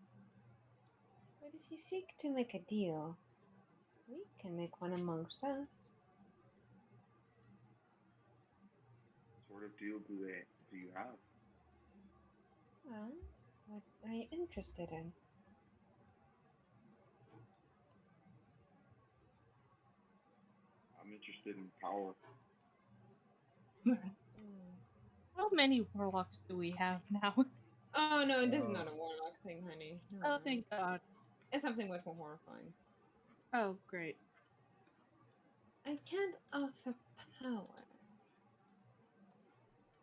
But if you seek to make a deal, we can make one amongst us. sort of deal do you have? Well, what are you interested in? I'm interested in power. How many warlocks do we have now? Oh no, this is not a warlock thing, honey. No, Oh, no. thank God. It's something much more horrifying. Oh, great. I can't offer power,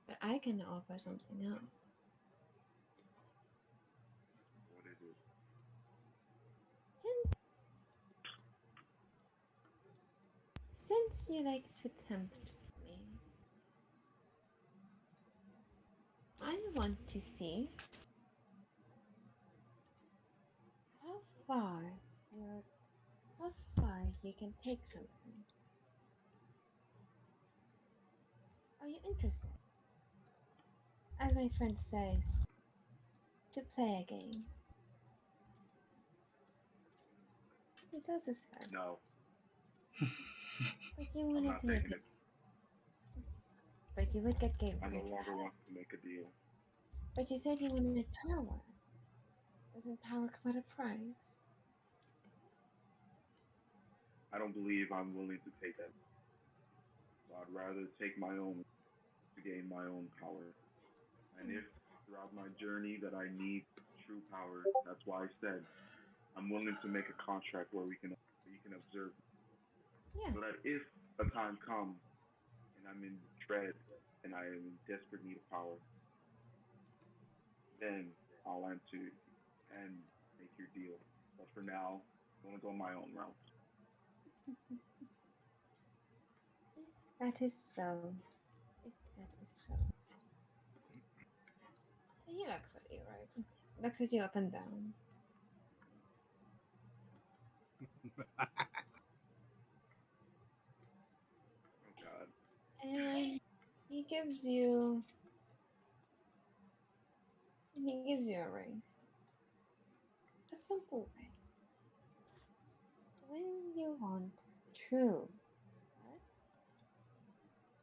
but I can offer something else. What is it? Since you like to tempt me, I want to see how far you're how far you can take something. Are you interested? As my friend says, to play a game. He toss his head. No, But you I'm wanted not to make taking it. it. But you would get I no rid longer power. want to make a deal. But you said you wanted power. Doesn't power come at a price? I don't believe I'm willing to take that. So I'd rather take my own to gain my own power. And if throughout my journey that I need true power, that's why I said I'm willing to make a contract where you can observe me, Yeah. so that if a time comes and I'm in dread and I am in desperate need of power, then I'll answer you and make your deal. But for now, I want to go my own route. If that is so, if that is so. He looks at you, right? Looks at you up and down. Oh God. And he gives you he gives you a ring. A simple ring. When you want true,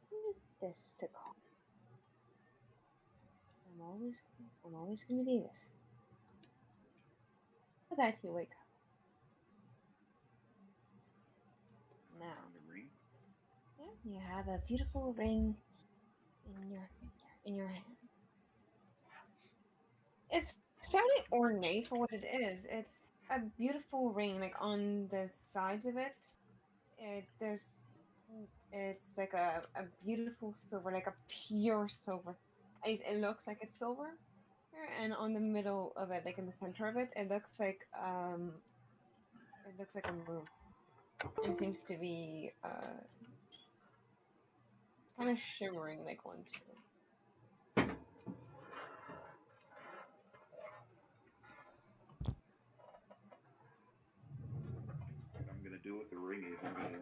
what is this to call? I'm always I'm always gonna be this. For that you wake up. I Now, find the ring. yeah, you have a beautiful ring in your finger, in your hand. It's fairly ornate for what it is. It's a beautiful ring, like on the sides of it. It's like a beautiful silver, like a pure silver. At least it looks like it's silver. And on the middle of it, like in the center of it, it looks like a moon. And it seems to be kind of shimmering like one too. What I'm gonna do with the ring is I'm gonna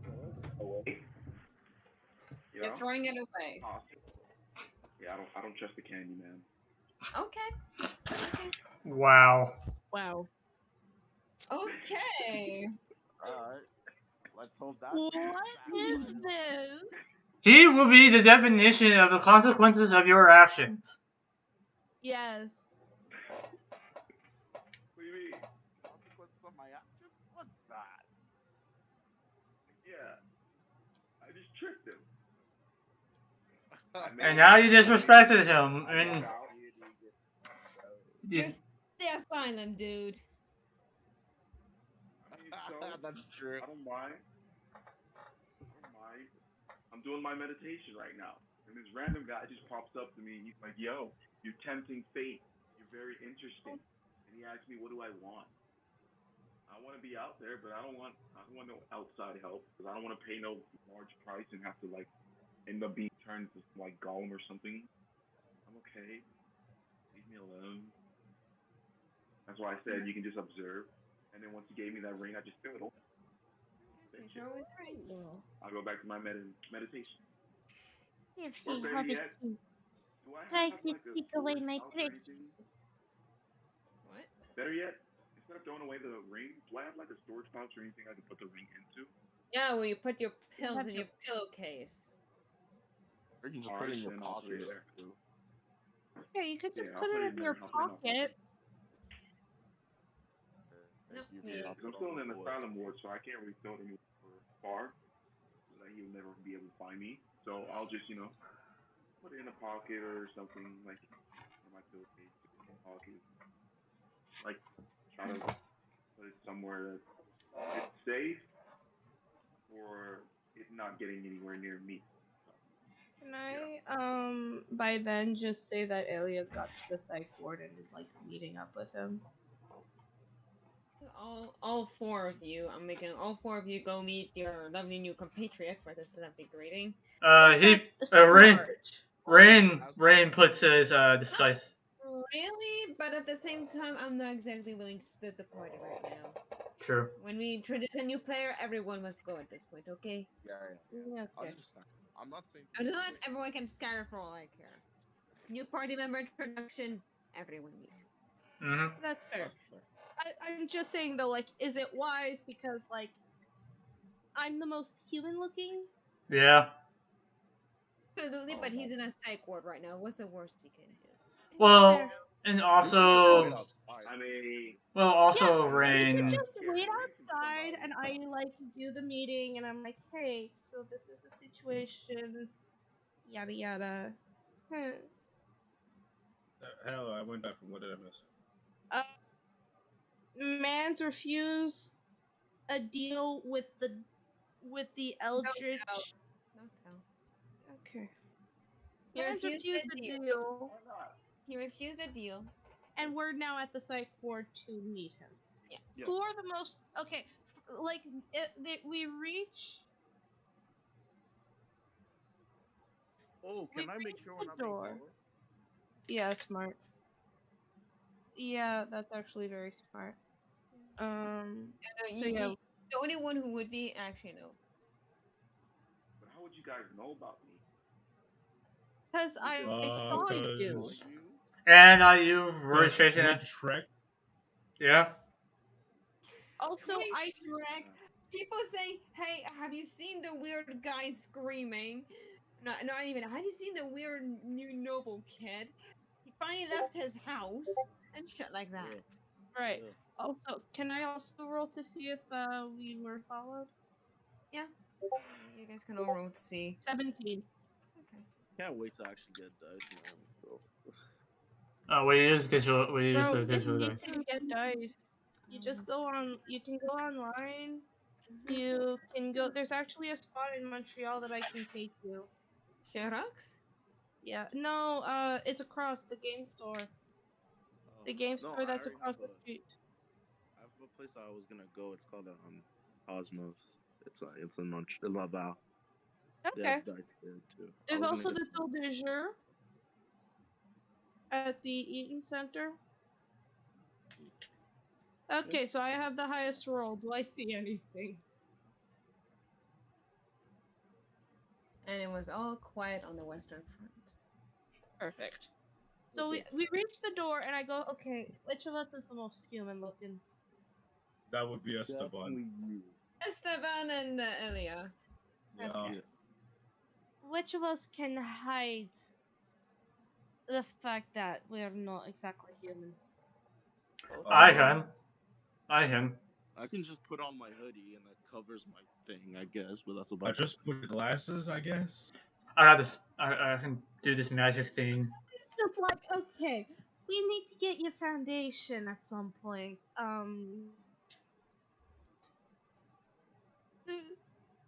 throw it away. You You're know, throwing it away. toss it. Yeah, I don't trust the candy man. Okay. Okay. Wow. Wow. Okay. All right. Let's hope that What comes back for is you. this? He will be the definition of the consequences of your actions. Yes. What do you mean? Consequences of my actions? What's that? Yeah, I just tricked him. I made And him now you I made him disrespected him. I find this mean, out. You you, stay silent, dude. I mean, so That's true. I don't mind. I don't mind. I'm doing my meditation right now, and this random guy just pops up to me, and he's like, "Yo, you're tempting fate. You're very interesting." And he asked me, "What do I want?" I want to be out there, but I don't want no outside help because I don't want to pay no large price and have to like end up being turned to like Gollum or something. I'm okay. Leave me alone. That's why I said you can just observe. And then once he gave me that ring, I just threw it away. Okay, so That's you it. throw it right. Well, I'll go back to my meditation. If Or she better hobbies yet, to do I try have to like a take away storage my house or treasures. anything? What? Better yet, instead of throwing away the ring, do I have like a storage pouch or anything I could put the ring into? Yeah, well, you put your you pills have in your your pillowcase. Or you can just All put right, it in your then I'll put it pocket. in there. Too. yeah, you could just Yeah, I'll put put it it in in your there. I'll put it in my pocket. pocket. No, Thank you for Yeah, me. because knocking I'm on still the in an door. asylum ward, so I can't really throw it anywhere far, so that he'll never be able to find me. So I'll just, put it in a pocket or something like in my pillowcase, pocket. Like try to put it somewhere that it's safe or it not getting anywhere near me. So Can yeah, I, by then just say that Elliot got to the psych ward and is like meeting up with him? You all four of you. I'm making all four of you go meet your lovely new compatriot for this lovely greeting. Is He that smart? Rain puts his disguise. Really? But at the same time, I'm not exactly willing to split the party right now. True. When we introduce a new player, everyone must go at this point, okay? Yeah, I okay. understand. I'm not saying I for just you, want but everyone can scatter for all I care. New party member introduction, everyone meet. Mhm. That's fair. that's fair. I'm just saying though, like, is it wise because like I'm the most human looking? Yeah. Absolutely, Oh, but he's that's in a psych ward right now. What's the worst he can do? Well, Fair. and we could just wait also, outside. I mean, Yeah, also we could Rain. just yeah, wait Rain can come outside out. and I like do the meeting and I'm like, hey, so this is a situation, yada yada. Hmm. Hell, I went back from what did I miss? Uh, man's refused a deal with the Eldritch. No tell. Okay. He Man's refused refused a a deal. deal, Why not? He refused a deal. and we're now at the psych ward to meet him. Yeah. Yeah. Who are the most okay? Like we reach. Oh, We can I make reach sure we're the not being door. followed? Yeah, smart. Yeah, that's actually very smart. No, So yeah, the only one who would be actually no. But how would you guys know about me? because Because I saw I you. saw Cause you. And you were Cause chasing Twitch it. Shrek. Yeah. Also, I Twitch Shrek. People saying, "Hey, have you seen the weird guy screaming?" Not even. Have you seen the weird new noble kid? He finally left his house and shit like that. Yeah. right. Yeah. Also, can I also roll to see if we were followed? Yeah. You guys can all roll to see. 17. Okay. Can't wait to actually get dice, man. So, We use digital. We use Bro, the it's digital dice. easy to get dice. You just go on. You can go online. Mhm. You can go. There's actually a spot in Montreal that I can take you. Sherax? Yeah. No. It's across the game store. uh, The game no, store I that's already across the street. I have a place I was gonna go. It's called Cosmos. It's in Laval. They Okay. have dice there too. I There's was gonna also get the some. Tour de Jour at the Eaton Center. Yeah. Okay, so I have the highest roll. Do I see anything? And it was all quiet on the western front. Perfect. So Okay. we reach the door, and I go, okay, which of us is the most human looking? That would be Esteban. Definitely you. Esteban and Elia. Yeah. Okay. Yeah. Which of us can hide the fact that we are not exactly human? Both I of you. can. I can. I can just put on my hoodie and that covers my thing, I guess. But that's I about just put glasses, I guess. I got this. I can do this magic thing. Just like, okay, we need to get your foundation at some point.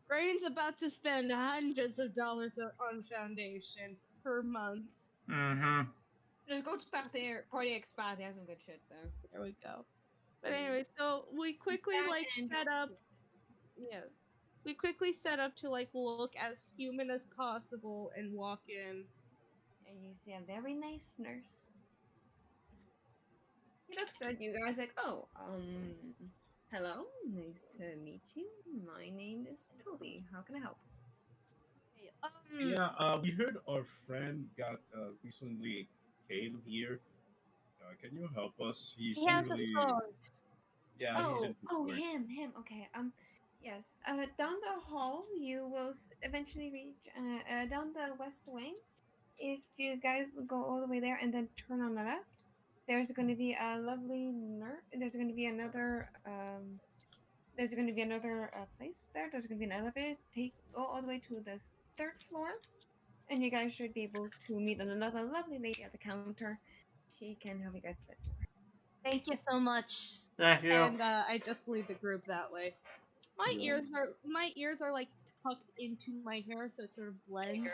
Rain's about to spend hundreds of dollars on foundation per month. Mm-hmm. Just go to Party Expat. They have some good shit there. There we go. But anyway, so we quickly That like and set up. Yes, we quickly set up to like look as human as possible and walk in. and you see a very nice nurse. He looks at you guys like, oh, hello, nice to meet you. My name is Toby. How can I help? Okay, Yeah, we heard our friend got recently came here. Can you help us? He's he has a usually sword. yeah, he's Oh, into oh, sports. him. Okay. Yes. Down the hall, you will eventually reach. Down the west wing. If you guys would go all the way there and then turn on the left, there's going to be a lovely nurse. There's going to be another. There's going to be another place there. There's going to be an elevator. Go all the way to the third floor, and you guys should be able to meet another lovely lady at the counter. She can help you guys with that door. Thank you so much. Thank you. And I just lead the group that way. Yeah. My ears are like tucked into my hair, so it sort of blends.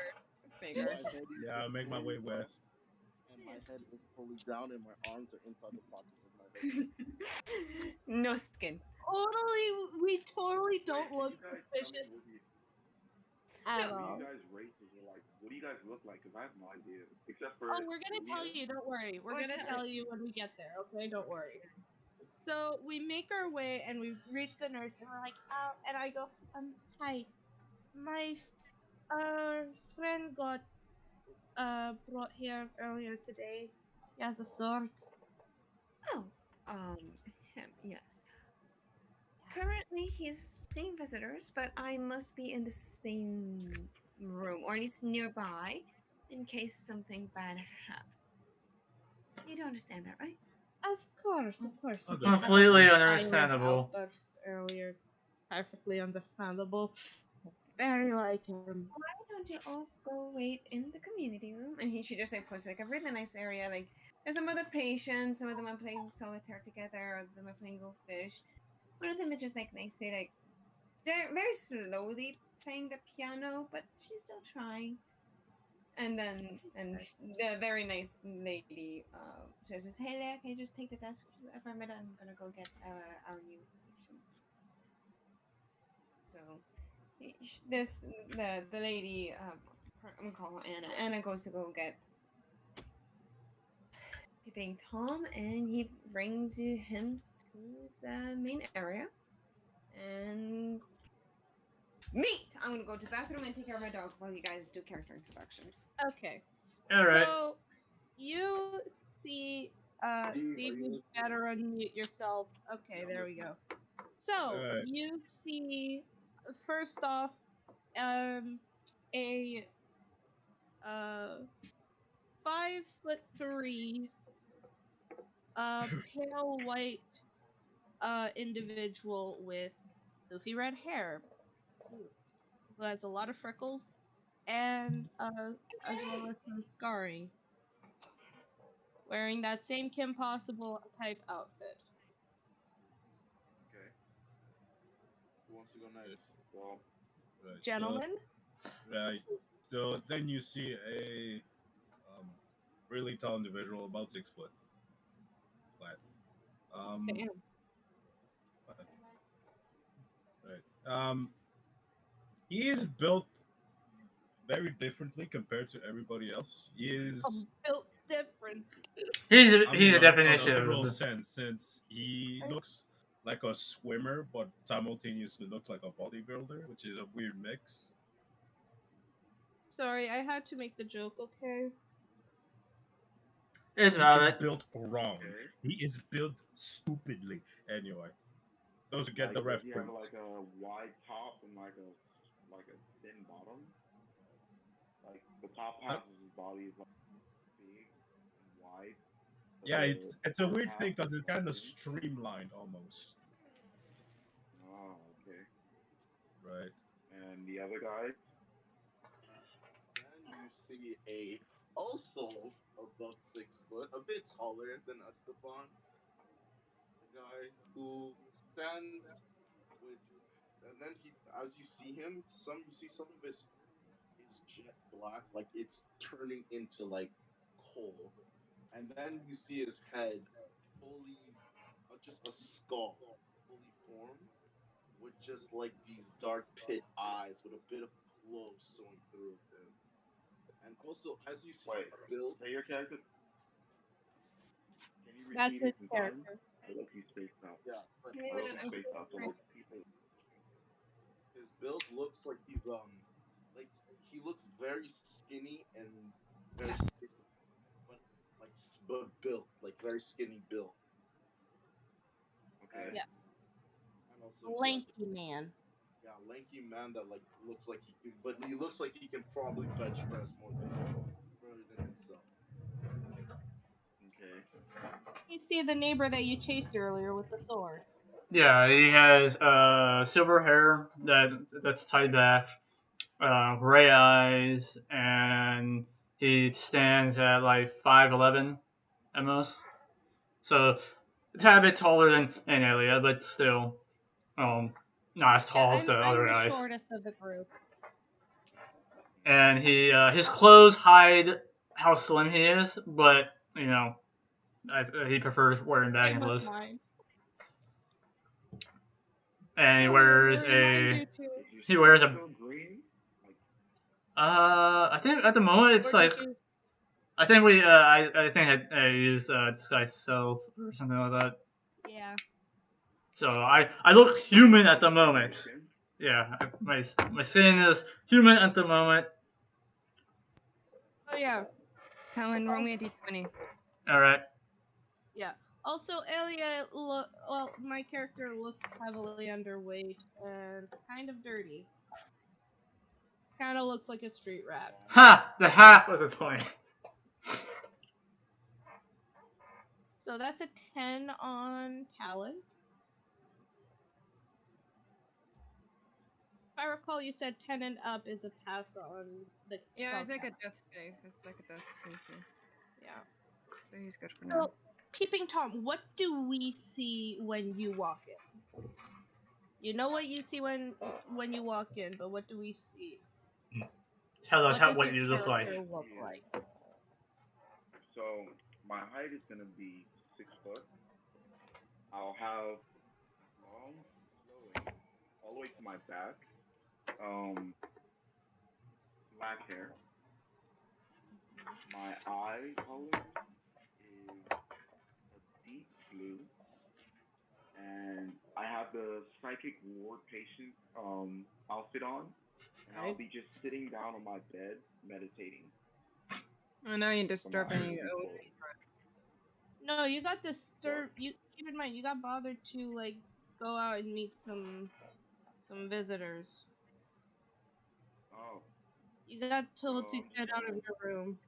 Figured. My head Yeah, is I'll make my fully way up, west. and my head is fully down, and my arms are inside the pockets of my No skin. We totally don't Can look you guys tell me suspicious what you at what do you all. guys races or like what do you guys look like? Because I have no idea except Oh, for we're gonna tell Leah. you. Don't worry. We're Or gonna tell tell you when we get there. Okay, don't worry. So we make our way and we reach the nurse and we're like, and I go, hi, my friend got brought here earlier today. He has a sword. Oh, him, yes. Currently, he's seeing visitors, but I must be in the same room, or at least nearby, in case something bad happens. You do understand that, right? Of course, he did have a Completely violent understandable. outburst earlier. Perfectly understandable. Very like him. Why don't you all go wait in the community room? And she just like puts like a really nice area. Like there's some other patients. Some of them are playing solitaire together. Other them are playing Go Fish. One of them is just like nicely like they're very slowly playing the piano, but she's still trying. And then the very nice lady says, "Hey, Leah, can you just take the desk for a minute? I'm gonna go get our new patient." So this the lady I'm gonna call her Anna. Anna goes to go get Peeping Tom, and he brings him to the main area. And meet. I'm gonna go to the bathroom and take care of my dog while you guys do character introductions. Okay. All right. So you see, Are Steve, you you listening? better unmute yourself. Okay, Yeah, I'm there we listening. go. So Alright. you see, first off, a 5'3", pale white, individual with goofy red hair, who has a lot of freckles and as well as some scarring, wearing that same Kim Possible type outfit. Okay. Who wants to go next? Well, Right. So Gentlemen, right. So then you see a really tall individual, about 6 foot flat. Um, damn. but- right. He is built very differently compared to everybody else. He is, Built different. I He's mean, a on a definition literal of. sense, since he looks like a swimmer, but simultaneously looks like a bodybuilder, which is a weird mix. Sorry, I had to make the joke, okay? It's He is valid. built wrong. okay. He is built stupidly. Anyway, those who get the Like, does he have reference. like a wide top and like a thin bottom? Like the top Uh, half of his body is like big and wide, but yeah, the it's a other weird half thing because is it's like kind of thin. streamlined almost, Oh, okay. right? And the other guys, Then you see a also above 6 foot, a bit taller than Esteban, a guy who stands with, and then he, as you see him, some you see some of his is jet black, like it's turning into like coal, and then you see his head fully, just a skull, fully formed, with just like these dark pit eyes with a bit of glow showing through him. And also, as you see wait, him built, say your character. Can you That's repeat it his in time? character. I look you spaced out. yeah, but Wait a I look minute, you I'm spaced still out. So trying. most people. his build looks like he's like he looks very skinny and very skinny, but but built like very skinny built, Okay. and Yeah. also he has Lanky man. yeah lanky man that like looks like he can, but he looks like he can probably bench press more than himself. Okay. You see the neighbor that you chased earlier with the sword. Yeah, he has silver hair that's tied back, gray eyes, and he stands at like 5'11" at most. So a tad bit taller than Elia, but still not as Yeah, tall as the I'm other the guys. shortest of the group. And he his clothes hide how slim he is, but He prefers wearing baggy Same with clothes, mine. and he Yeah, wears mine a do too. Did you he still wears a still green? Like I think at the moment it's Or like did you? I think I think I used disguise self or something like that. Yeah. So I look human at the your moment. skin? Yeah, my skin is human at the moment. Oh yeah. Colin, roll Also, me a d20. All right. yeah. Also, Elia, well, my character looks heavily underweight and kind of dirty. Kind of looks like a street rat. Ha! The half of the 20. So that's a 10 on talent. If I recall, you said 10 and up is a pass on the Yeah, it's like a spellcast. death save. It's like a death save here. Yeah. So he's good for now. So, Peeping Tom, what do we see when you walk in? You know what you see when you walk in, but what do we see? Tell us What does what your you look like. character look Yeah. like? So my height is gonna be 6 foot. I'll have long flowing all the way to my back. Um, black hair. My eye color is a deep blue, and I have the psychic ward patient outfit on, and I'll Right? be just sitting down on my bed meditating Oh, now you're from my eyes disturbing. open Oh, fully. No, you got What? disturbed. You keep in mind, you got bothered to like go out and meet some visitors. Oh, You got so told to I'm just get out of gonna. your room.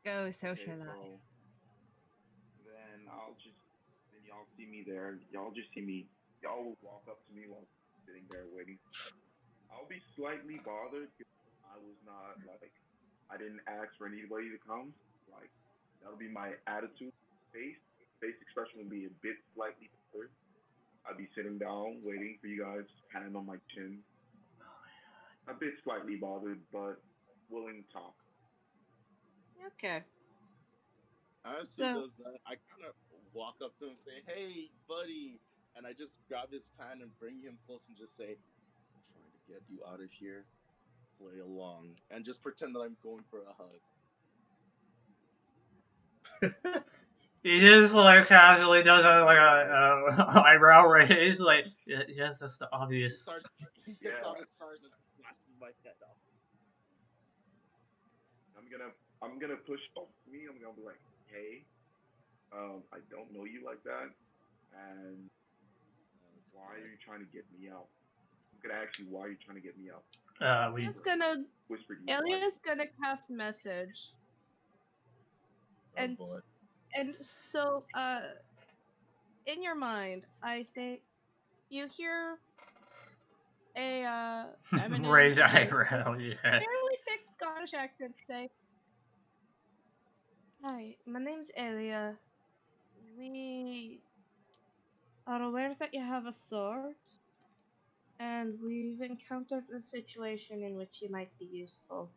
go Okay, socialize. so then I'll just then y'all see me there. Y'all just see me. Y'all will walk up to me while I'm sitting there waiting. I'll be slightly bothered because I was not like I didn't ask for anybody to come. Like that'll be my attitude. Face face expression will be a bit slightly bothered. I'd be sitting down waiting for you guys, hand on my chin. A bit slightly bothered, but willing to talk. Okay. As he So does that, I kind of walk up to him and say, "Hey, buddy," and I just grab his hand and bring him close and just say, "I'm trying to get you out of here. Play along," and just pretend that I'm going for a hug. He just like casually does like a eyebrow raise, like yes, that's the He obvious. starts. He takes Yeah, out his stars and flashes my head off. I'm gonna I'm gonna push off me. I'm gonna be like, hey, I don't know you like that, and That's why are correct. you trying to get me out? I'm gonna ask you why you're trying to get me out. We Elia's gonna Whisper to you, why? Elia's gonna cast message, Oh and boy. so in your mind, I say you hear a feminine raise voice with eyebrow. Yeah. fairly thick Scottish accent say, "Hi, my name's Elia. We are aware that you have a sword, and we've encountered a situation in which you might be useful.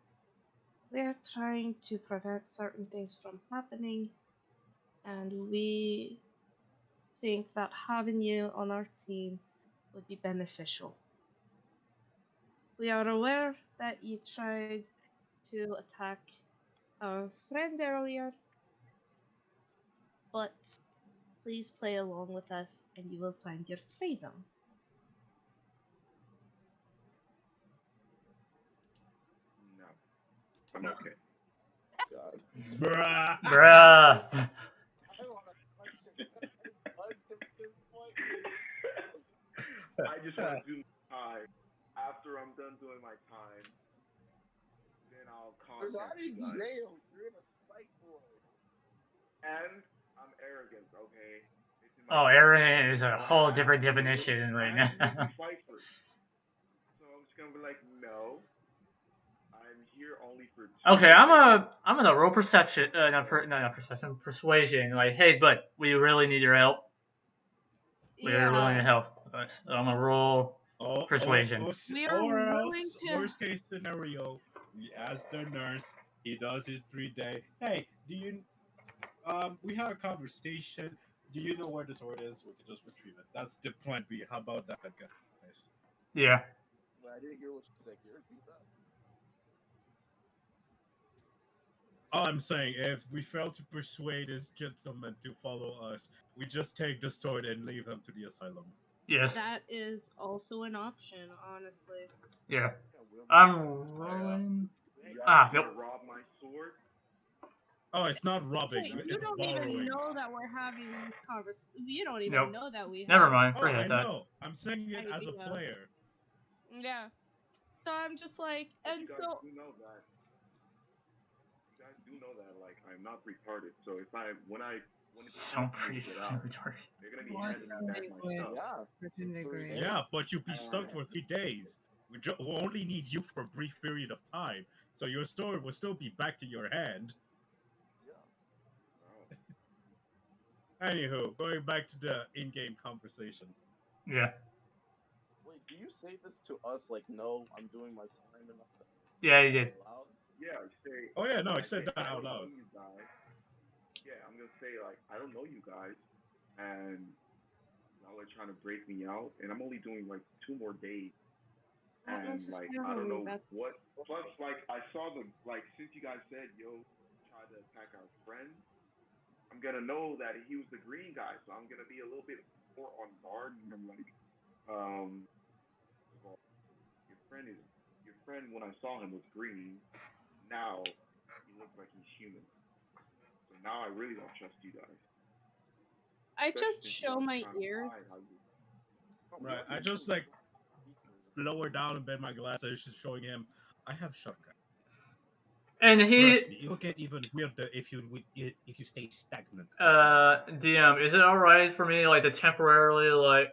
We are trying to prevent certain things from happening, and we think that having you on our team would be beneficial. We are aware that you tried to attack our friend earlier, but please play along with us and you will find your freedom." No, I'm okay. God, Bruh. Bruh. I want to punch him. Punch him at this point. I just want to do my time. After I'm done doing my time, then I'll You're not contact you in guys. jail. You're in a psych ward. And I'm arrogant, okay? It's in my Oh, character. Aaron is a So whole different definition I right have to make now. you fight first. So I'm just gonna be like, no, I'm here only for Okay, 2 days. I'm gonna roll perception. Not perception, persuasion. Like, hey, but we really need your help. We are willing Yeah, to help us. So I'm gonna roll persuasion. we are Or willing else, to. worst case scenario, we ask the nurse. He does his 3 day. Hey, do you? We had a conversation. Do you know where the sword is? We can just retrieve it. That's the plan B. How about that, guys? Yeah. But I didn't hear what you said. Can you repeat that? All I'm saying, if we fail to persuade this gentleman to follow us, we just take the sword and leave him to the asylum. Yes. That is also an option, honestly. Yeah. Yeah, whatever I'm suits you. rolling. You guys Ah, want yep. to rob my sword? Oh, it's not robbing. Okay, you It's don't even borrowing. know that we're having this conversation. You don't even Nope. know that we Never have mind. Oh, I Forget this that. know. I'm saying it as a idea. player. Yeah. So I'm just like, But and you guys so do know that. You guys do know that, like, I'm not retarded. So if I, when it's time So for me pretty to get fucking out, retarded. they're gonna be What handing me back my stuff. Yeah, for pretend 3 agree? days. Yeah, but you'll be stuck And for 3 days. We only need you for a brief period of time, so your sword will still be back to your hand. Yeah. oh, Anywho, going back to the in-game conversation. Yeah. Wait, do you say this to us like, no, I'm doing my time and all that Yeah, you out did. loud? yeah, I say, Oh yeah, no, I I say, said that I out don't know loud. you guys. Yeah, I'm gonna say like, I don't know you guys, and y'all are trying to break me out, and I'm only doing like 2 more days, not and like, I don't necessarily. know That's what. Plus, like, I saw the like, since you guys said, yo, try to attack our friend, I'm gonna know that he was the green guy, so I'm gonna be a little bit more on guard. And I'm like, first of all, your friend is your friend. When I saw him was green. Now he looks like he's human. So now I really don't trust you guys, I especially just since you show guys are my trying to ears. hide how you. No, we Right. already I know just your like weaknesses and lower everything. down and bend my glasses, just showing him I have shotgun. And he, Trust me, it'll get even weirder if you stay stagnant. I swear. DM, is it alright for me, like, to temporarily, like,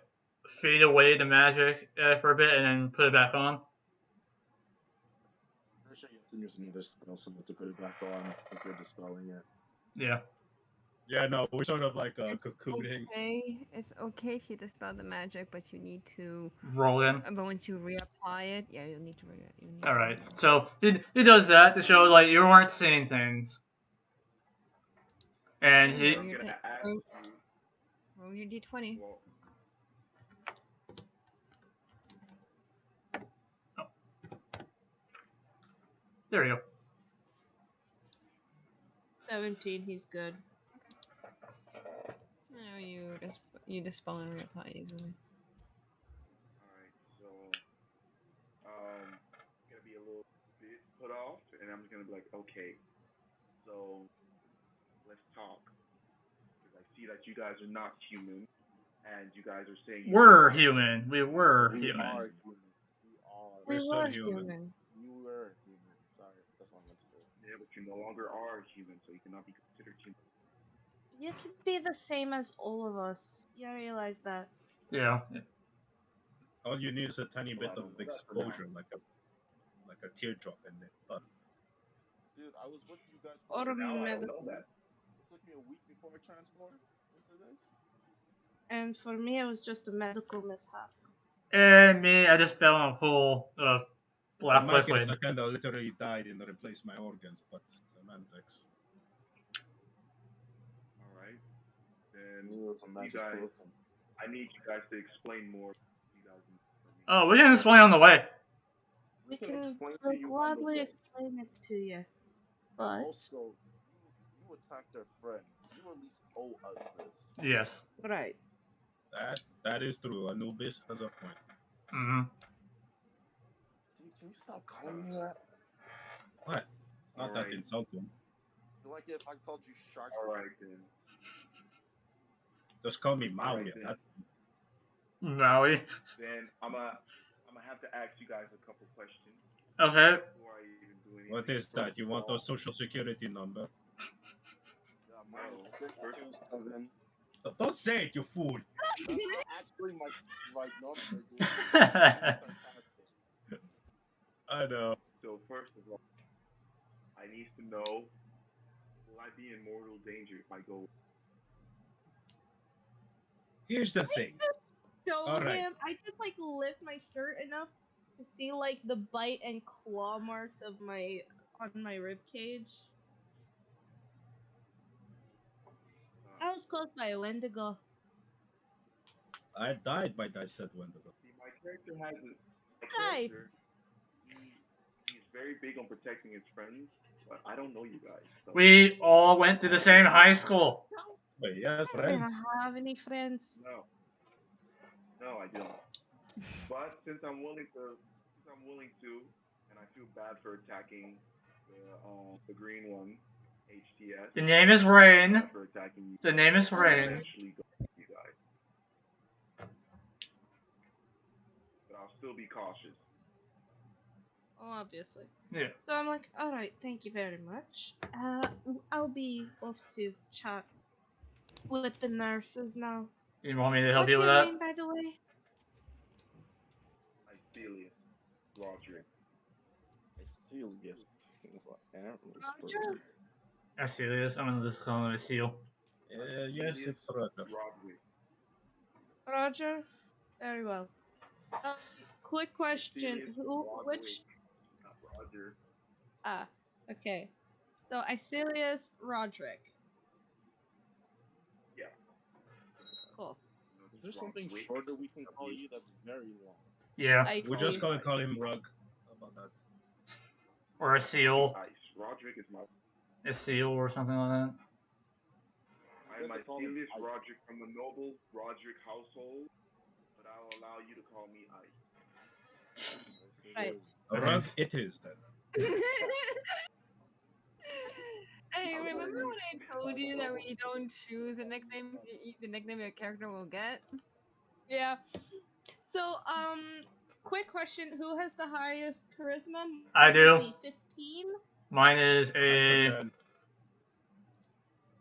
fade away the magic for a bit and then put it back on? Pretty sure you have to use another spell slot to put it back on if you're dispelling it. Yeah. Yeah, no, we're sort of like It's cocooning. okay. It's okay if you dispel the magic, but you need to. Roll in. But once you reapply it, yeah, you'll need to you need to Alright. re-roll. So, he does that to show, like, you weren't seeing things. And Okay, he. roll I'm your gonna ask roll, you. roll your d20. Well, Oh, there you go. 17. He's good. No, you dispel and reapply easily. all right. So, gonna be a little bit put off, and I'm just gonna be like, okay, so let's talk because I see that you guys are not human, and you guys are saying you don't We're trust me. human. We were We human. are human. We are. We're We still were human. human. You were human. Sorry, that's what I meant to say. Yeah, but you no longer are human, so you cannot be considered human. You could be the same as all of us. You realize that. Yeah. All you need is a tiny Well, bit I of don't know that for now. exposure, like a teardrop, and it's done. Dude, I was with you guys for Or For like now, I don't med- know that. it took me a week before I transformed into this. and for me, it was just a medical mishap. And me, I just fell in a pool of In black my case, I liquid. kind of literally died and replaced my organs, but semantics. All right, then Me was a you magic guys, bulletin. I need you guys to explain more. You guys need from me. Oh, we can explain on the way. We We can can explain to we'll you on the gladly way. explain it to you. And But, also, you attacked our friend. You at least owe us this. Yes. right. That is true. Anubis has a point. Mm-hmm. Dude, can you stop calling me that? What? It's All not that right, insulting. You like it if I called you Shark? all right then. Just call me All right Maui. then. That, Maui. Then I'm gonna have to ask you guys a couple questions Okay. before I even do what anything. is First that? You of want our all, social security number? Yeah, mine is no. First, 627. Don't say it, you fool. That's not actually my number, dude. I'm being sarcastic. I know. so first of all, I need to know, will I be in mortal danger if I go? Here's the thing. Show All right. him. I just like lift my shirt enough to see like the bite and claw marks of my on my rib cage. I was close by a Wendigo. I died by that said Wendigo. See, my character has a my Hi. character. He's very big on protecting his friends, but I don't know you guys, so We all went to the same high school. Wait, he has I don't friends. have any friends. no, I don't. But since I'm willing to, and I feel bad for attacking the green one, HTS. The name is I feel Rain. bad for attacking you. The name is Oh, I'll Rain. sure. eventually go with you guys, but I'll still be cautious. Oh, obviously. Yeah. So I'm like, all right, thank you very much. I'll be off to chat with the nurses now. You want me to help What's you with your that? name, by the way? Icelius, Roderick. Icelius. Roger. Asilius. I'm gonna just call him a seal. Yes, Icelius it's Roger. Roderick. Roger. Very well. Quick question. Icelius Who? Roderick, Which? not Roger. Ah. Okay. So Icelius Roderick. Yeah, Cool. Is there just something Roderick. shorter we can call you that's very long? Yeah. I We're see. just gonna call him Rug. How about that? Or a seal. Ice. Roderick is my. A seal or something like that. I am Instead to call him Icelius Ice. Roderick from the noble Roderick household, but I'll allow you to call me Ice. Yes, it Right. is. Rug it is then. Hey, I'll remember already- when I told you that we don't choose the nicknames, the nickname your character will get? Yeah. So quick question: who has the highest charisma? I Mine do. is a 15. Mine is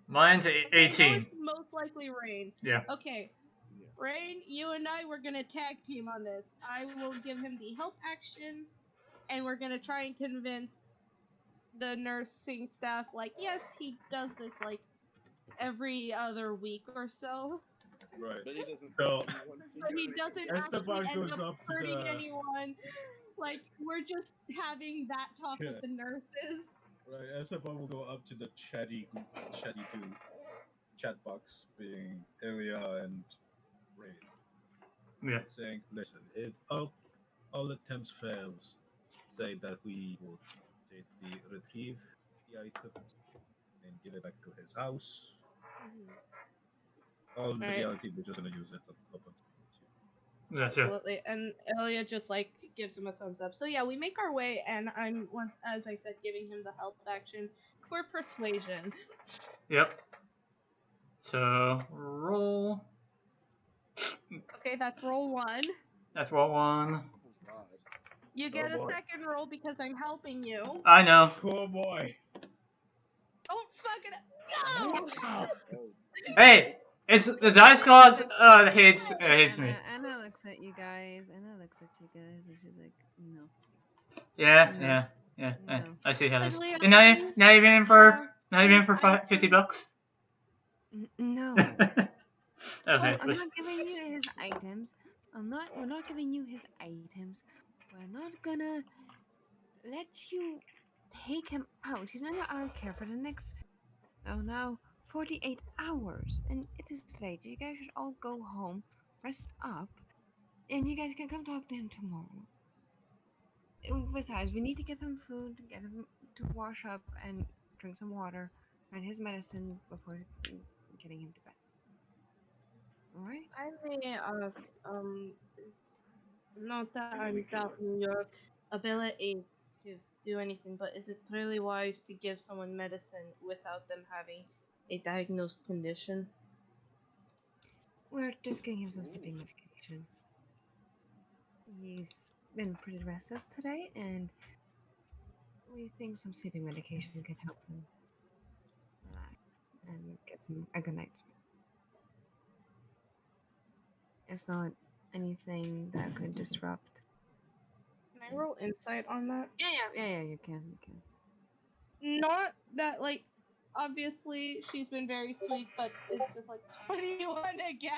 Mine's Okay, I know 18. it's most likely Rain. Yeah. Okay, Yeah. Rain, you and I, we're gonna tag team on this. I will give him the help action, and we're gonna try and convince the nursing staff, like, yes, he does this like every other week or so, Right. But he doesn't So hurt anyone. but he doesn't Esteban actually end goes up up to hurting the anyone. Like, we're just having that talk Yeah. with the nurses. right. Esteban will go up to the chatty two chat box, being Elia and Rain, Yeah. saying, "Listen, if all attempts fails, say that we will retrieve the items and give it back to his house. All in Right. reality, we're just gonna use it up until Gotcha. Absolutely. And Elia just like gives him a thumbs up. So yeah, we make our way, and I'm once, as I said, giving him the help action for persuasion. Yep. So roll. Okay, that's roll 1. That's roll 1. Oh God. You get a boy. second roll because I'm helping you. I know. Oh boy! Don't fuck it up. No. Wow! Oh, Hey, it's the dice gods hates me. Anna looks at you guys. Anna looks at you guys, and she's like, "No, Yeah, No. yeah, yeah. No. I see how it is. Said Leon, And now, please now you're in for have now you're in for the 50 items. bucks. no." Okay. I'm not giving you his items. We're not giving you his items. We're not gonna let you take him out. He's under our care for the next, now 48 hours, and it is late. You guys should all go home, rest up, and you guys can come talk to him tomorrow. Besides, we need to give him food, get him to wash up and drink some water, and his medicine before getting him to bed. All right? I may ask, not that I'm doubting your ability to do anything, but is it really wise to give someone medicine without them having a diagnosed condition? We're just giving him some sleeping medication. He's been pretty restless today, and we think some sleeping medication could help him relax and get a good night's sleep. It's not anything that could disrupt. Can I roll insight on that? Yeah, you can. Not that, like, obviously she's been very sweet, but it's just like 21 again.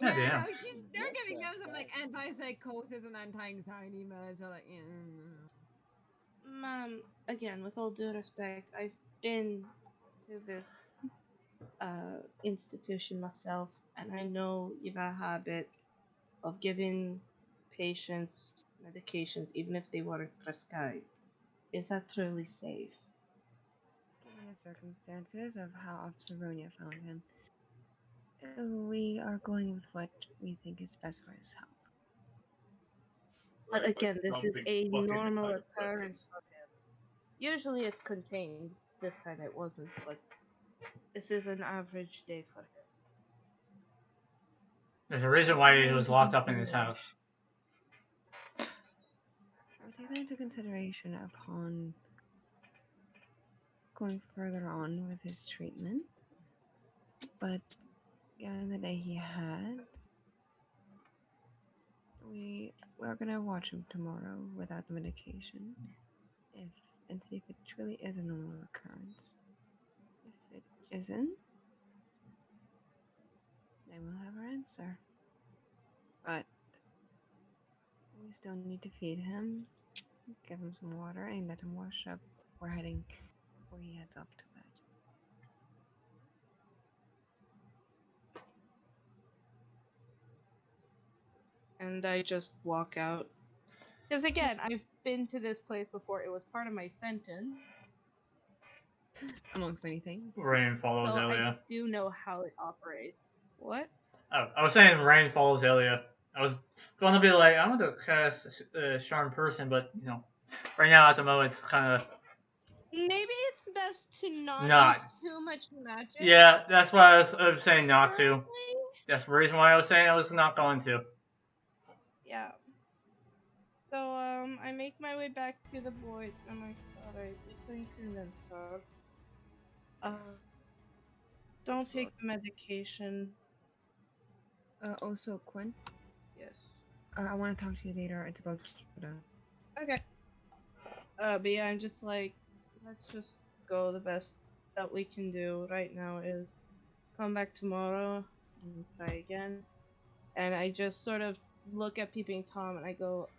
Yeah, damn. No, they're Not giving that them some like bad. antipsychosis and anti-anxiety meds. So like, Again, with all due respect, I've been to this institution myself, and I know you have a habit of giving patients medications even if they weren't prescribed. Is that truly safe? Given the circumstances of how Officer Ronia found him, we are going with what we think is best for his health. But Right, but again, this is something a fucking normal antidepressant. occurrence for him. Usually it's contained. This time it wasn't, but this is an average day for him. There's a reason We'll take why that he was into locked up in his consideration. house. We'll take that into consideration upon going further on with his treatment. But given the day he had, we are gonna watch him tomorrow without the medication, and see if it truly is a normal occurrence. If it isn't, then we'll have our answer. But we still need to feed him, give him some water, and let him wash up before he heads off to bed. And I just walk out. Because again, I've been to this place before. It was part of my sentence. Amongst many things. Rain follows So I Elia. do know how it operates. What? Oh, I was saying rain follows Elia. I was going to be like, I want to cast Charm Person, but, right now at the moment it's kind of Maybe it's best to not not. use too much magic. Yeah, that's why I was saying not to. Currently. That's the reason why I was saying I was not going to. Yeah. So I make my way back to the boys. I'm like, alright, we can convince her. Don't take the medication. Also, Quinn, Yes. I want to talk to you later. It's about Kyoto. Okay. But yeah, I'm just like, let's just go. The best that we can do right now is come back tomorrow and try again. And I just sort of look at Peeping Tom and I go,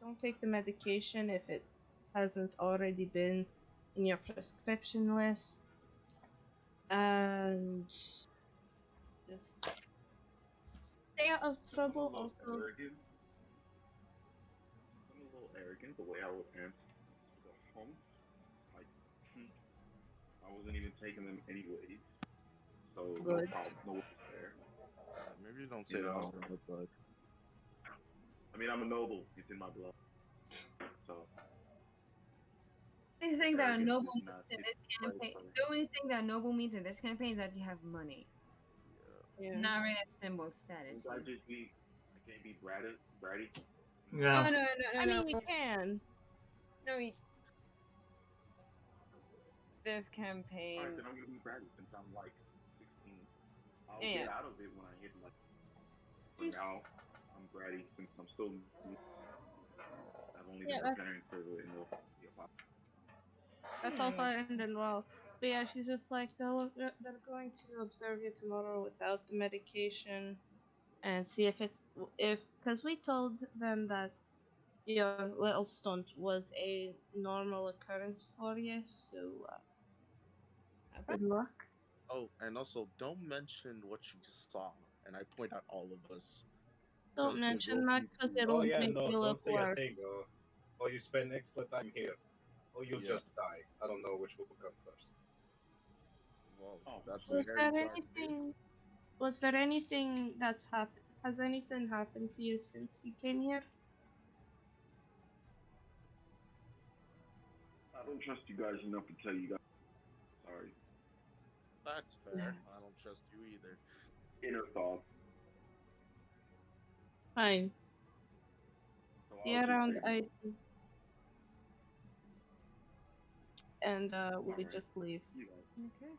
don't take the medication if it hasn't already been in your prescription list. And just stay out of I'm a trouble. little Also, arrogant. I'm a little arrogant the way I would answer the hump. Like, I wasn't even taking them anyways, so no good. problem, no worries there. Yeah, maybe don't You say that know, out loud, but I mean, I'm a noble. It's in my blood. So The only thing that a arrogance noble is means not. in It's this right campaign, for me. the only thing that noble means in this campaign is that you have money. Yeah. Not really a symbol of status. Can't I just be? I can't be bratty. Bratty. No, Yeah. no, no, I no, mean, you no. can. No, this Alright, campaign. then I'm gonna be bratty since I'm like 16. I'll Yeah. get out of it when I hit like. For Just, now, I'm bratty since I'm still. I've only yeah, been preparing for the that's all fine and well. But yeah, she's just like, they're going to observe you tomorrow without the medication and see because we told them that your little stunt was a normal occurrence for you, so good luck. oh, and also don't mention what you saw. And I point at all of us Don't because the mention girls that need because to. Oh it'll yeah, make no, you don't look say a worse. thing, or you spend extra time here, or you'll Yeah. just die. I don't know which will come first. Well, Oh, that's a Was very there dark day. anything? Was there anything that's happened? Has anything happened to you since you came here? I don't trust you guys enough to tell you guys. Sorry. That's Yeah. fair. I don't trust you either. Inner thoughts. Fine. So See I'll you just around say no. Icy, and we Alright. just leave. You guys. Okay.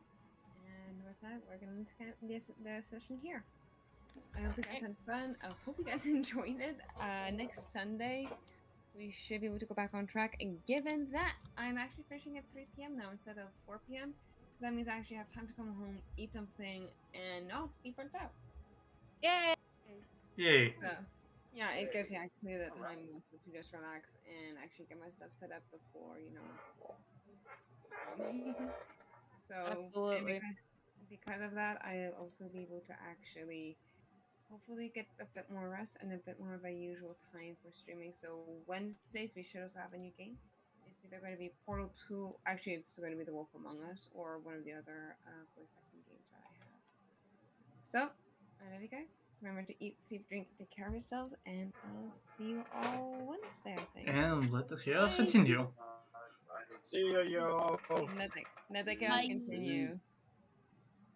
And with that, we're gonna end the session here. I hope you guys had fun. I hope you guys enjoyed it. Next Sunday, we should be able to go back on track. And given that I'm actually finishing at 3 p.m. now instead of 4 p.m., so that means I actually have time to come home, eat something, and not be burnt out. Yay! Yay. So, yeah, it gives me actually the time also to just relax and actually get my stuff set up before, so Absolutely. because of that, I'll also be able to actually hopefully get a bit more rest and a bit more of a usual time for streaming. So Wednesdays we should also have a new game. It's either going to be Portal 2, actually it's going to be The Wolf Among Us, or one of the other voice acting games that I have. So, I love you guys. So remember to eat, sleep, drink, take care of yourselves, and I'll see you all Wednesday, I think. And let the chaos Bye! continue. See ya, y'all. Let the chaos Bye. continue.